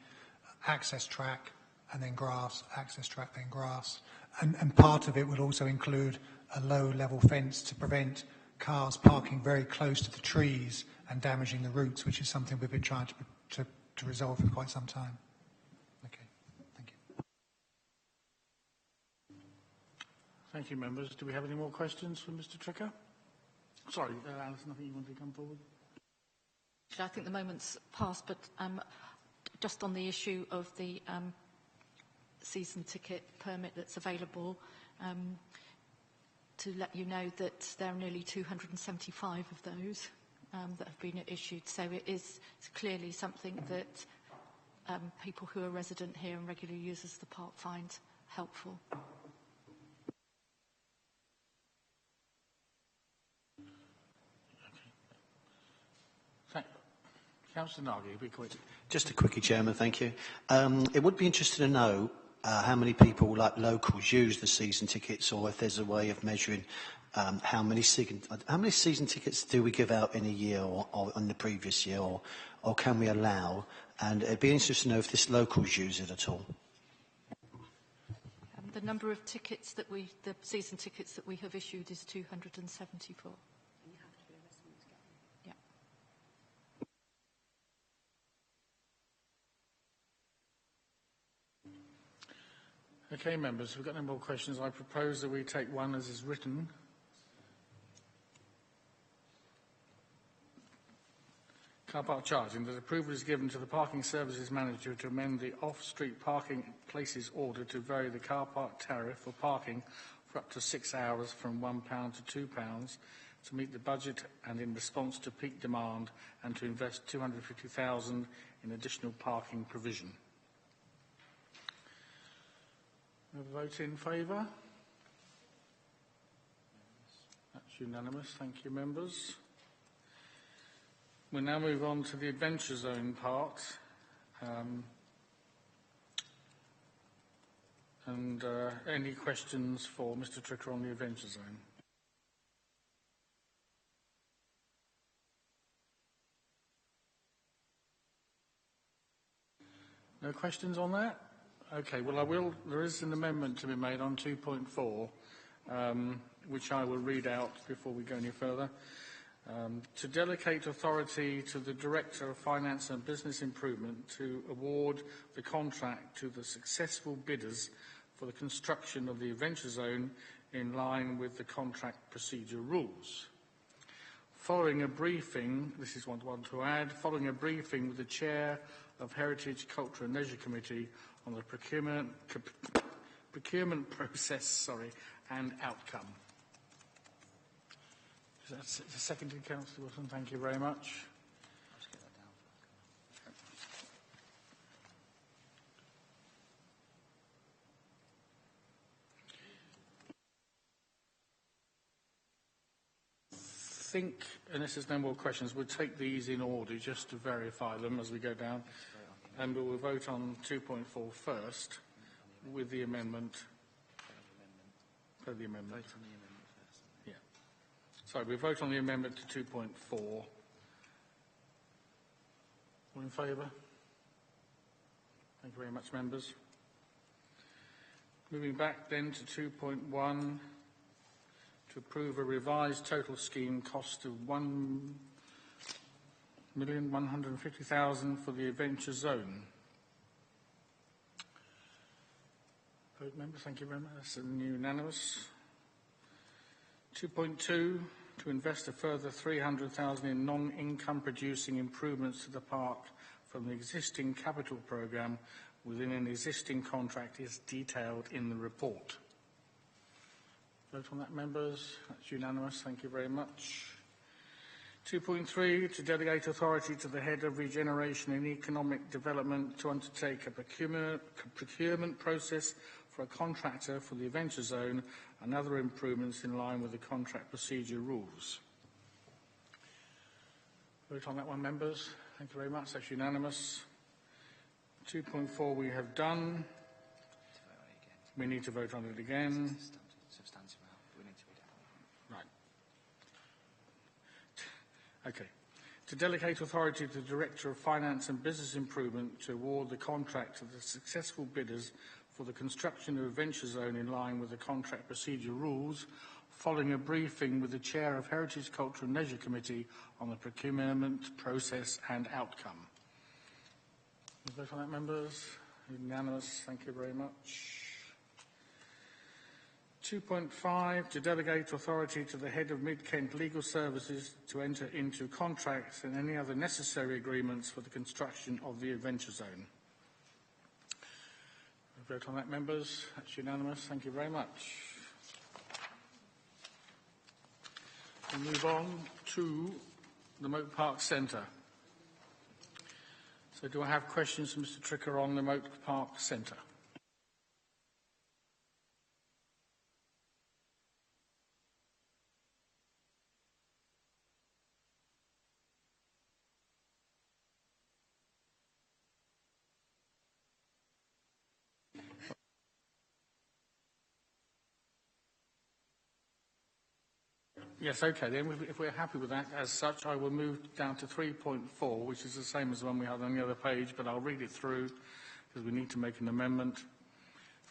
access track and then grass, access track, then grass. And part of it will also include a low-level fence to prevent cars parking very close to the trees and damaging the roots, which is something we've been trying to resolve for quite some time. Okay, thank you. Thank you, members. Do we have any more questions for Mr. Tricker? Sorry, Alice, nothing you wanted to come forward? I think the moment's passed, but just on the issue of the season ticket permit that's available, to let you know that there are nearly 275 of those that have been issued. So it is clearly something that people who are resident here and regular users of the park find helpful. Councillor Nagy, be quick. Just a quickie, Chairman, thank you. It would be interesting to know how many people, like locals, use the season tickets, or if there's a way of measuring how many season tickets do we give out in a year or in the previous year, or can we allow? And it'd be interesting to know if this locals use it at all. The number of tickets that the season tickets that we have issued is 274. Okay, members, if we've got no more questions, I propose that we take one as is written. Car park charging. That approval is given to the Parking Services Manager to amend the off-street parking places order to vary the car park tariff for parking for up to 6 hours from £1 to £2 to meet the budget and in response to peak demand, and to invest £250,000 in additional parking provision. A vote in favour? That's unanimous. Thank you, members. We'll now move on to the Adventure Zone part. Any questions for Mr. Tricker on the Adventure Zone? No questions on that? Okay, well, there is an amendment to be made on 2.4, which I will read out before we go any further. To delegate authority to the Director of Finance and Business Improvement to award the contract to the successful bidders for the construction of the Adventure Zone in line with the contract procedure rules. Following a briefing, this is what I want to add, following a briefing with the Chair of Heritage, Culture and Leisure Committee on the procurement process and outcome. Is that seconded, Councillor Wilson? Thank you very much. I think, unless there's no more questions, we'll take these in order just to verify them as we go down. And we will vote on 2.4 first with the amendment. The amendment. Yeah. Sorry, we vote on the amendment to 2.4. All in favour? Thank you very much, members. Moving back then to 2.1. To approve a revised total scheme cost of $1,150,000 for the Adventure Zone. Vote, members, thank you very much. That's unanimous. 2.2, to invest a further $300,000 in non-income producing improvements to the park from the existing capital programme within an existing contract is detailed in the report. Vote on that, members. That's unanimous. Thank you very much. 2.3, to delegate authority to the Head of Regeneration and Economic Development to undertake a procurement process for a contractor for the Adventure Zone and other improvements in line with the contract procedure rules. Vote on that one, members. Thank you very much. That's unanimous. 2.4 we have done. We need to vote on it again. Okay. To delegate authority to the Director of Finance and Business Improvement to award the contract to the successful bidders for the construction of Adventure Zone in line with the contract procedure rules, following a briefing with the Chair of Heritage, Culture and Leisure Committee on the procurement process and outcome. Vote on that, members. Unanimous. Thank you very much. 2.5, to delegate authority to the Head of Mid-Kent Legal Services to enter into contracts and any other necessary agreements for the construction of the Adventure Zone. Vote on that, members. That's unanimous. Thank you very much. We'll move on to the Moat Park Centre. So do I have questions from Mr. Tricker on the Moat Park Centre? Yes, okay, then if we're happy with that as such, I will move down to 3.4, which is the same as the one we had on the other page, but I'll read it through because we need to make an amendment.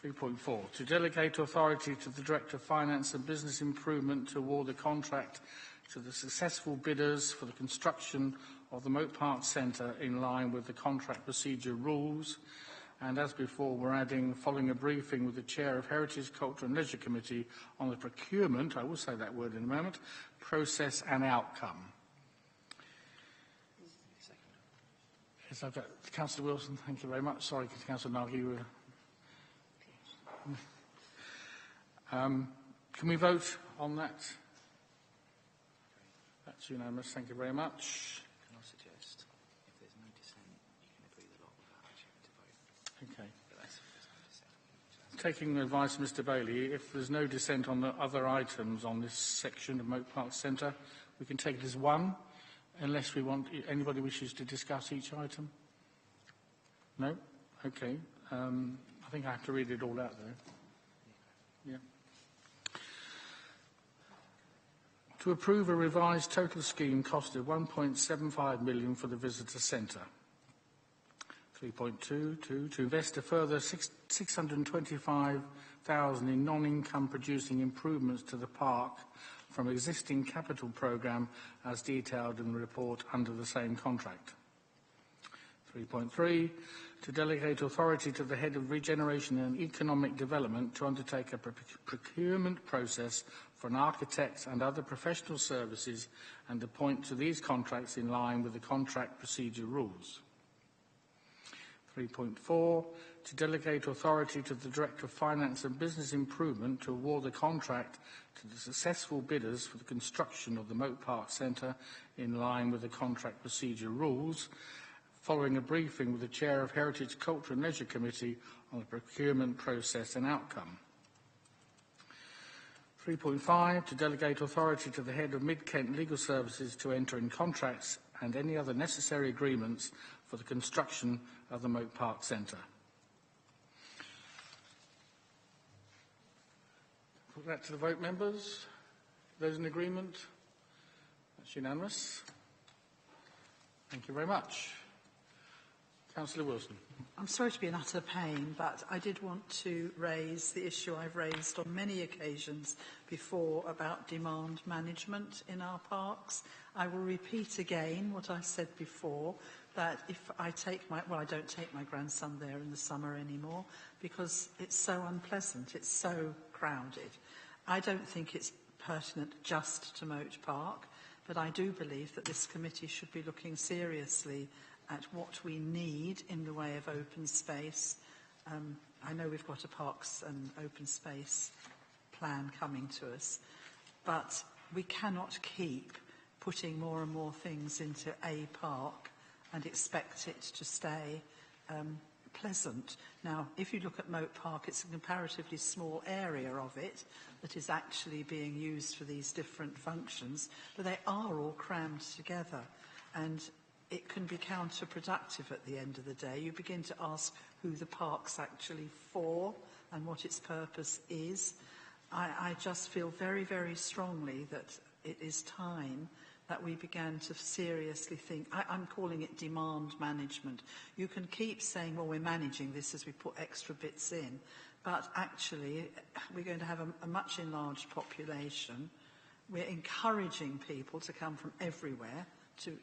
3.4, to delegate authority to the Director of Finance and Business Improvement to award the contract to the successful bidders for the construction of the Moat Park Centre in line with the contract procedure rules. And as before, we're adding, following a briefing with the Chair of Heritage, Culture and Leisure Committee on the procurement, I will say that word in a moment, process and outcome. Yes, I've got Councillor Wilson, thank you very much. Sorry, Councillor Nagy, you were... can we vote on that? That's unanimous, thank you very much. Can I suggest, if there's no dissent, you can agree the lot without actually having to vote? Okay. taking advice from Mr Bailey, if there's no dissent on the other items on this section of Moat Park Centre, we can take it as one, unless we want anybody wishes to discuss each item. No? Okay. I think I have to read it all out though. Yeah. To approve a revised total scheme cost of £1.75 million for the visitor centre. 3.2 to invest a further £625,000 in non-income producing improvements to the park from existing capital programme as detailed in the report under the same contract. 3.3 to delegate authority to the head of regeneration and economic development to undertake a procurement process for an architect and other professional services and appoint to these contracts in line with the contract procedure rules. 3.4, to delegate authority to the Director of Finance and Business Improvement to award the contract to the successful bidders for the construction of the Moat Park Centre in line with the contract procedure rules, following a briefing with the Chair of Heritage, Culture and Leisure Committee on the procurement process and outcome. 3.5, to delegate authority to the Head of Mid-Kent Legal Services to enter in contracts and any other necessary agreements for the construction of the Moat Park Centre. Put that to the vote, members. Those in agreement? That's unanimous. Thank you very much. Councillor Wilson. I'm sorry to be an utter pain, but I did want to raise the issue I've raised on many occasions before about demand management in our parks. I will repeat again what I said before, that if I take my, well, I don't take my grandson there in the summer anymore because it's so unpleasant, it's so crowded. I don't think it's pertinent just to Moat Park, but I do believe that this committee should be looking seriously at what we need in the way of open space. I know we've got a parks and open space plan coming to us, but we cannot keep putting more and more things into a park and expect it to stay pleasant. Now, if you look at Moat Park, it's a comparatively small area of it that is actually being used for these different functions, but they are all crammed together, and it can be counterproductive at the end of the day. You begin to ask who the park's actually for and what its purpose is. I just feel very, very strongly that it is time that we began to seriously think. I'm calling it demand management. You can keep saying, well, we're managing this as we put extra bits in, but actually we're going to have a much enlarged population. We're encouraging people to come from everywhere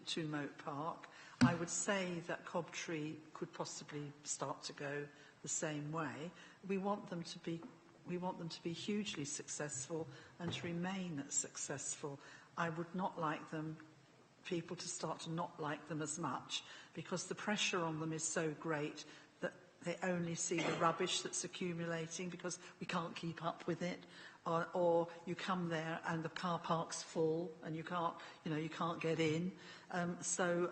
to Moat Park. I would say that Cobtree could possibly start to go the same way. We want them to be hugely successful and to remain successful. I would not like people to start to not like them as much because the pressure on them is so great that they only see the rubbish that's accumulating because we can't keep up with it. Or you come there and the car park's full and you can't get in. So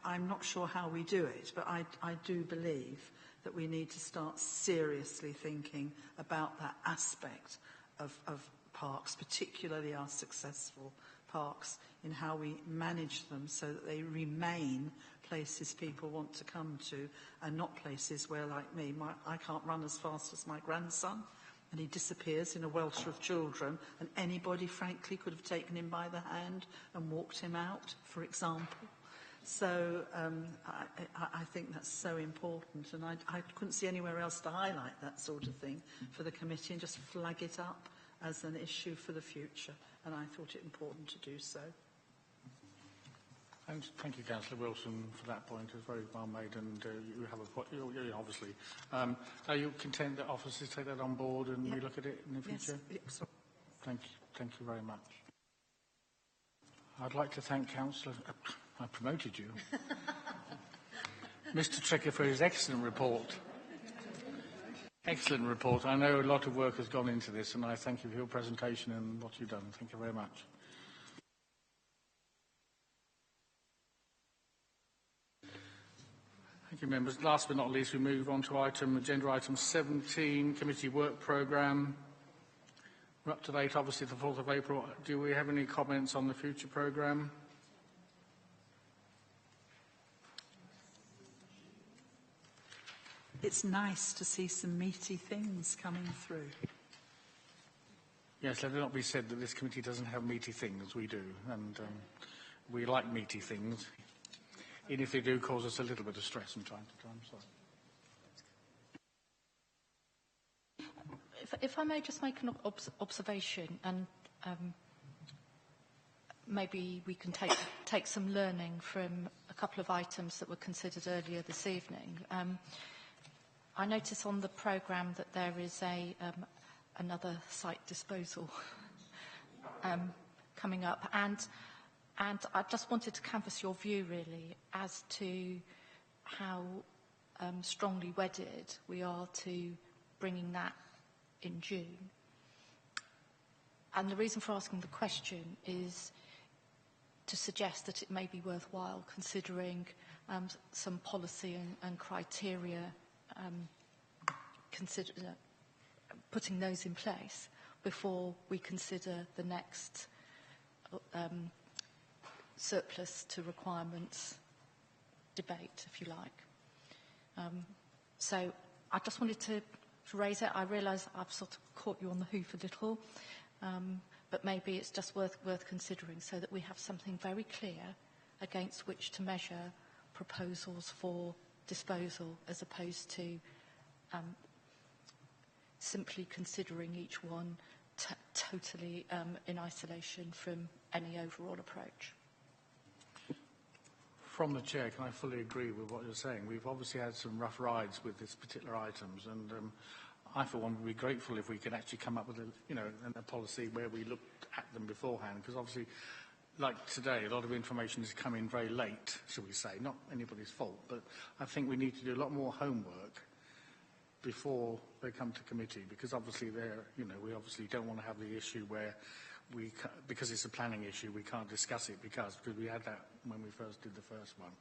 I'm not sure how we do it, but I do believe that we need to start seriously thinking about that aspect of parks, particularly our successful parks, in how we manage them so that they remain places people want to come to and not places where, like me, I can't run as fast as my grandson and he disappears in a welter of children, and anybody, frankly, could have taken him by the hand and walked him out, for example. So I think that's so important, and I couldn't see anywhere else to highlight that sort of thing for the committee and just flag it up as an issue for the future, and I thought it important to do so. Thank you, Councillor Wilson, for that point. It was very well made, and you have a point, obviously. Are you content that officers take that on board and we look at it in the future? Yes. Thank you very much. I'd like to thank Councillor... I promoted you. Mr Tricker for his excellent report. Excellent report. I know a lot of work has gone into this, and I thank you for your presentation and what you've done. Thank you very much. Thank you, members. Last but not least, we move on to agenda item 17, committee work programme. We're up to date, obviously, the 4th of April. Do we have any comments on the future programme? It's nice to see some meaty things coming through. Yes, let it not be said that this committee doesn't have meaty things. We do, and we like meaty things, even if they do cause us a little bit of stress from time to time. Sorry. If I may just make an observation, and maybe we can take some learning from a couple of items that were considered earlier this evening. I notice on the programme that there is another site disposal coming up, and I just wanted to canvass your view really as to how strongly wedded we are to bringing that in June. And the reason for asking the question is to suggest that it may be worthwhile considering some policy and criteria, putting those in place before we consider the next surplus to requirements debate, if you like. So I just wanted to raise it. I realise I've sort of caught you on the hoof a little, but maybe it's just worth considering so that we have something very clear against which to measure proposals for disposal, as opposed to simply considering each one totally in isolation from any overall approach. From the Chair, can I fully agree with what you're saying? We've obviously had some rough rides with these particular items, and I, for one, would be grateful if we could actually come up with a policy where we looked at them beforehand, because obviously, like today, a lot of information has come in very late, shall we say. Not anybody's fault, but I think we need to do a lot more homework before they come to committee, because obviously we obviously don't want to have the issue where because it's a planning issue, we can't discuss it because we had that when we first did the first one.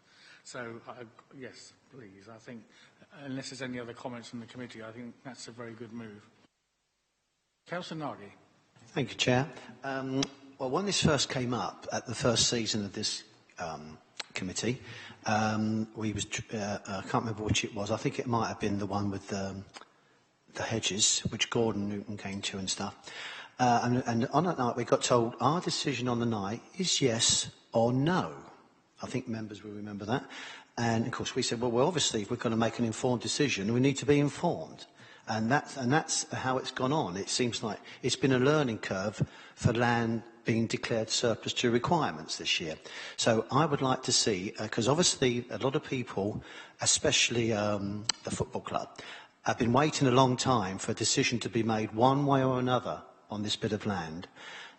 So, yes, please. I think, unless there's any other comments from the committee, I think that's a very good move. Councillor Nagy. Thank you, Chair. Well, when this first came up at the first season of this committee, I can't remember which it was. I think it might have been the one with the hedges, which Gordon Newton came to and stuff. And on that night, we got told our decision on the night is yes or no. I think members will remember that. And, of course, we said, well, obviously, if we're going to make an informed decision, we need to be informed. And that's how it's gone on. It seems like it's been a learning curve for land being declared surplus to requirements this year. So I would like to see, because obviously a lot of people, especially the football club, have been waiting a long time for a decision to be made one way or another on this bit of land,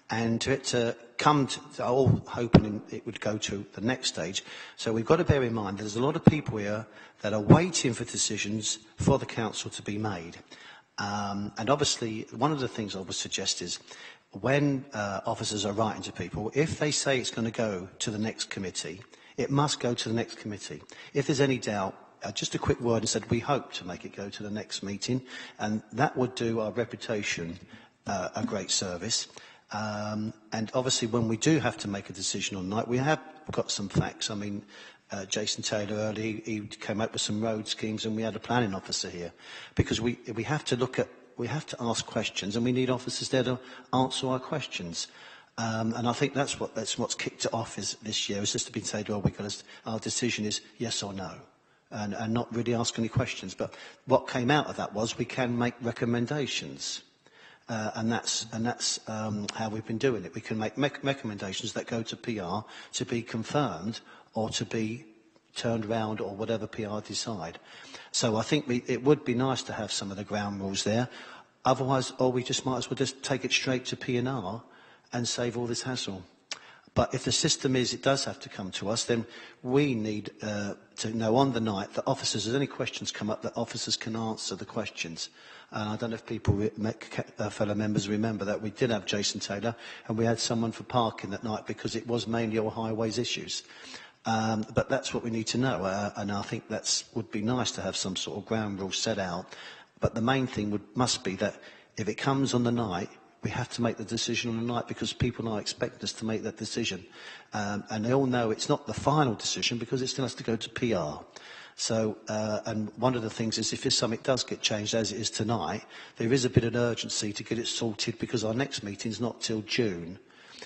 and to it to come to all hoping it would go to the next stage. So we've got to bear in mind that there's a lot of people here that are waiting for decisions for the council to be made. And obviously, one of the things I would suggest is when officers are writing to people, if they say it's going to go to the next committee, it must go to the next committee. If there's any doubt, just a quick word and said, we hope to make it go to the next meeting, and that would do our reputation a great service. And obviously, when we do have to make a decision on night, we have got some facts. I mean, Jason Taylor earlier, he came up with some road schemes, and we had a planning officer here, because we have to look at, we have to ask questions, and we need officers there to answer our questions. And I think that's what's kicked it off this year. It's just to be said, well, our decision is yes or no, and not really ask any questions. But what came out of that was we can make recommendations. And that's how we've been doing it. We can make recommendations that go to PR to be confirmed or to be turned around or whatever PR decide. So I think it would be nice to have some of the ground rules there. Otherwise, we just might as well just take it straight to P&R and save all this hassle. But if the system is it does have to come to us, then we need to know on the night that officers, if any questions come up, that officers can answer the questions. I don't know if people, fellow members, remember that we did have Jason Taylor, and we had someone for parking that night because it was mainly all highways issues. But that's what we need to know, and I think that would be nice to have some sort of ground rules set out. But the main thing must be that if it comes on the night, we have to make the decision on the night because people now expect us to make that decision. And they all know it's not the final decision because it still has to go to PR. So, and one of the things is if something does get changed as it is tonight, there is a bit of urgency to get it sorted because our next meeting's not till June.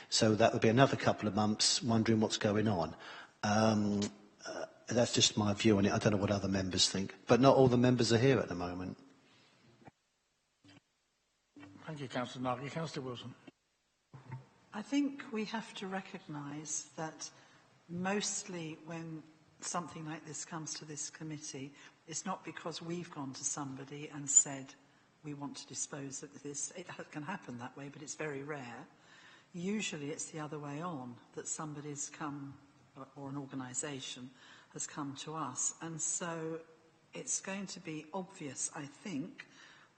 So that would be another couple of months wondering what's going on. That's just my view on it. I don't know what other members think. But not all the members are here at the moment. Thank you, Councillor Nagy. Councillor Wilson. I think we have to recognise that mostly when something like this comes to this committee, it's not because we've gone to somebody and said we want to dispose of this. It can happen that way, but it's very rare. Usually it's the other way on, that somebody's come, or an organisation has come to us. And so it's going to be obvious, I think,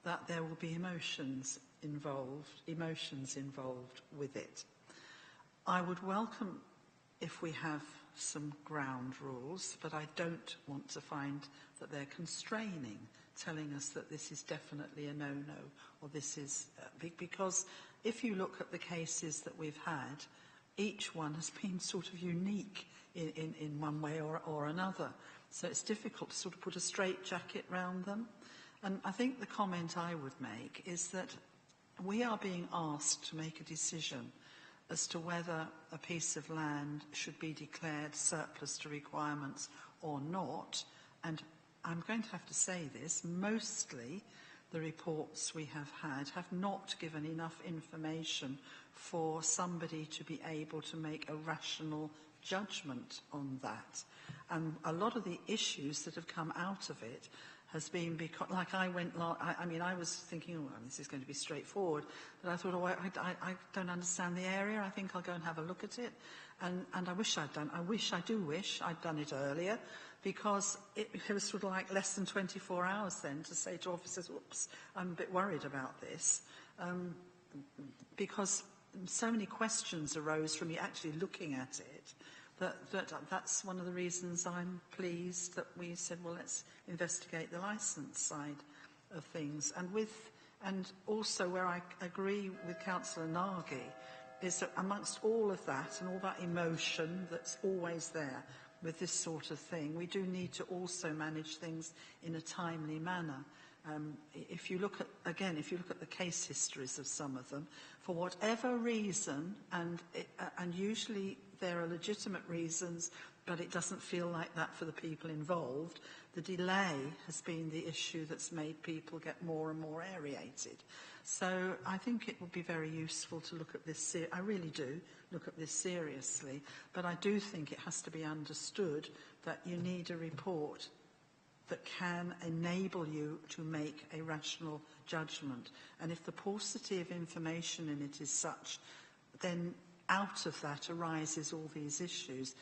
that there will be emotions involved with it. I would welcome if we have some ground rules, but I don't want to find that they're constraining, telling us that this is definitely a no-no, or this is... because if you look at the cases that we've had, each one has been sort of unique in one way or another. So it's difficult to sort of put a straitjacket round them. And I think the comment I would make is that we are being asked to make a decision as to whether a piece of land should be declared surplus to requirements or not. And I'm going to have to say this, mostly the reports we have had have not given enough information for somebody to be able to make a rational judgment on that. And a lot of the issues that have come out of it has been because, like I was thinking, oh, this is going to be straightforward, but I thought, oh, I don't understand the area. I think I'll go and have a look at it. And I wish I'd done it earlier, because it was sort of like less than 24 hours then to say to officers, oops, I'm a bit worried about this, because so many questions arose from you actually looking at it. That's one of the reasons I'm pleased that we said, well, let's investigate the licence side of things. And also where I agree with Councillor Nagy is that amongst all of that and all that emotion that's always there with this sort of thing, we do need to also manage things in a timely manner. If you look at the case histories of some of them, for whatever reason, and usually there are legitimate reasons, but it doesn't feel like that for the people involved, the delay has been the issue that's made people get more and more aerated. So I think it would be very useful to look at this, I really do, look at this seriously, but I do think it has to be understood that you need a report that can enable you to make a rational judgment. And if the paucity of information in it is such, then out of that arises all these issues.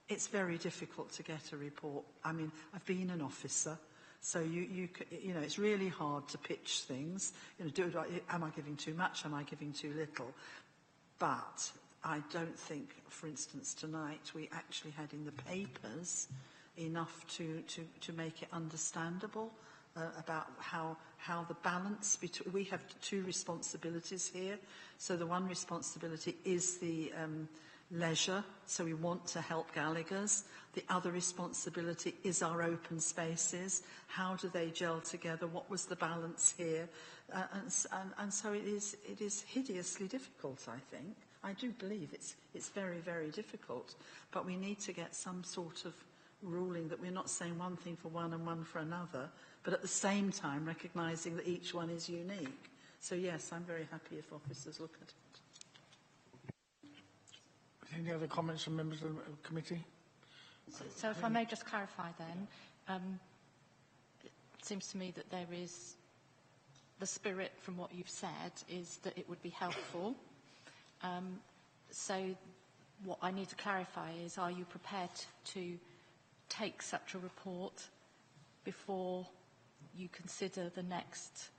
It's very difficult to get a report. I mean, I've been an officer, so you know, it's really hard to pitch things. You know, am I giving too much? Am I giving too little? But I don't think, for instance, tonight we actually had in the papers enough to make it understandable about how the balance between... We have two responsibilities here. So the one responsibility is the leisure, so we want to help Gallagher's. The other responsibility is our open spaces. How do they gel together? What was the balance here? And so it is hideously difficult, I think. I do believe it's very, very difficult. But we need to get some sort of ruling that we're not saying one thing for one and one for another, but at the same time recognising that each one is unique. So yes, I'm very happy if officers look at it. Any other comments from members of the committee? So if I may just clarify then, it seems to me that there is, the spirit from what you've said is that it would be helpful. So what I need to clarify is, are you prepared to take such a report before you consider the next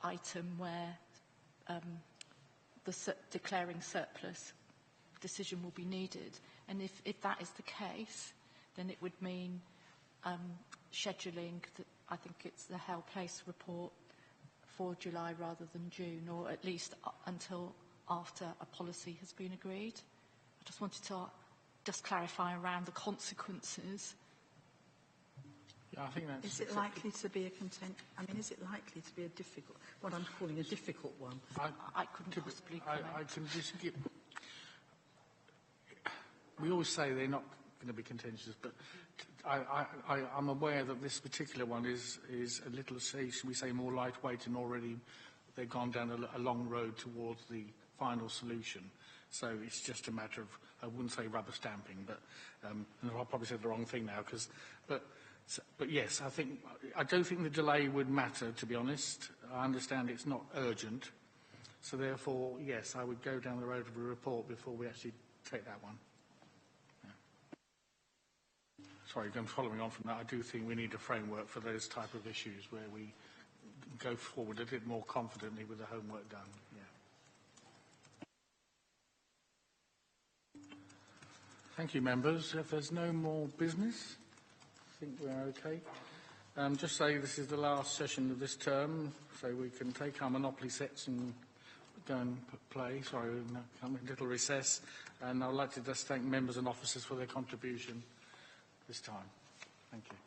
item where the declaring surplus decision will be needed? And if that is the case, then it would mean scheduling, I think it's the Hell Place report for July rather than June, or at least until after a policy has been agreed. I just wanted to just clarify around the consequences. Yeah, I think that's... Is it likely to be a is it likely to be a difficult, what I'm calling a difficult one? I couldn't possibly comment. I can just give... We always say they're not going to be contentious, but I'm aware that this particular one is a little, should we say, more lightweight, and already they've gone down a long road towards the final solution. So it's just a matter of, I wouldn't say rubber stamping, but and I'll probably said the wrong thing now, but yes, I don't think the delay would matter, to be honest. I understand it's not urgent, so therefore, yes, I would go down the road of a report before we actually take that one. Sorry, I'm following on from that. I do think we need a framework for those type of issues where we go forward a bit more confidently with the homework done. Yeah. Thank you, members. If there's no more business, I think we're okay. Just say this is the last session of this term, so we can take our Monopoly sets and go and play. Sorry, we'll come a little recess. And I'd like to just thank members and officers for their contribution this time. Thank you.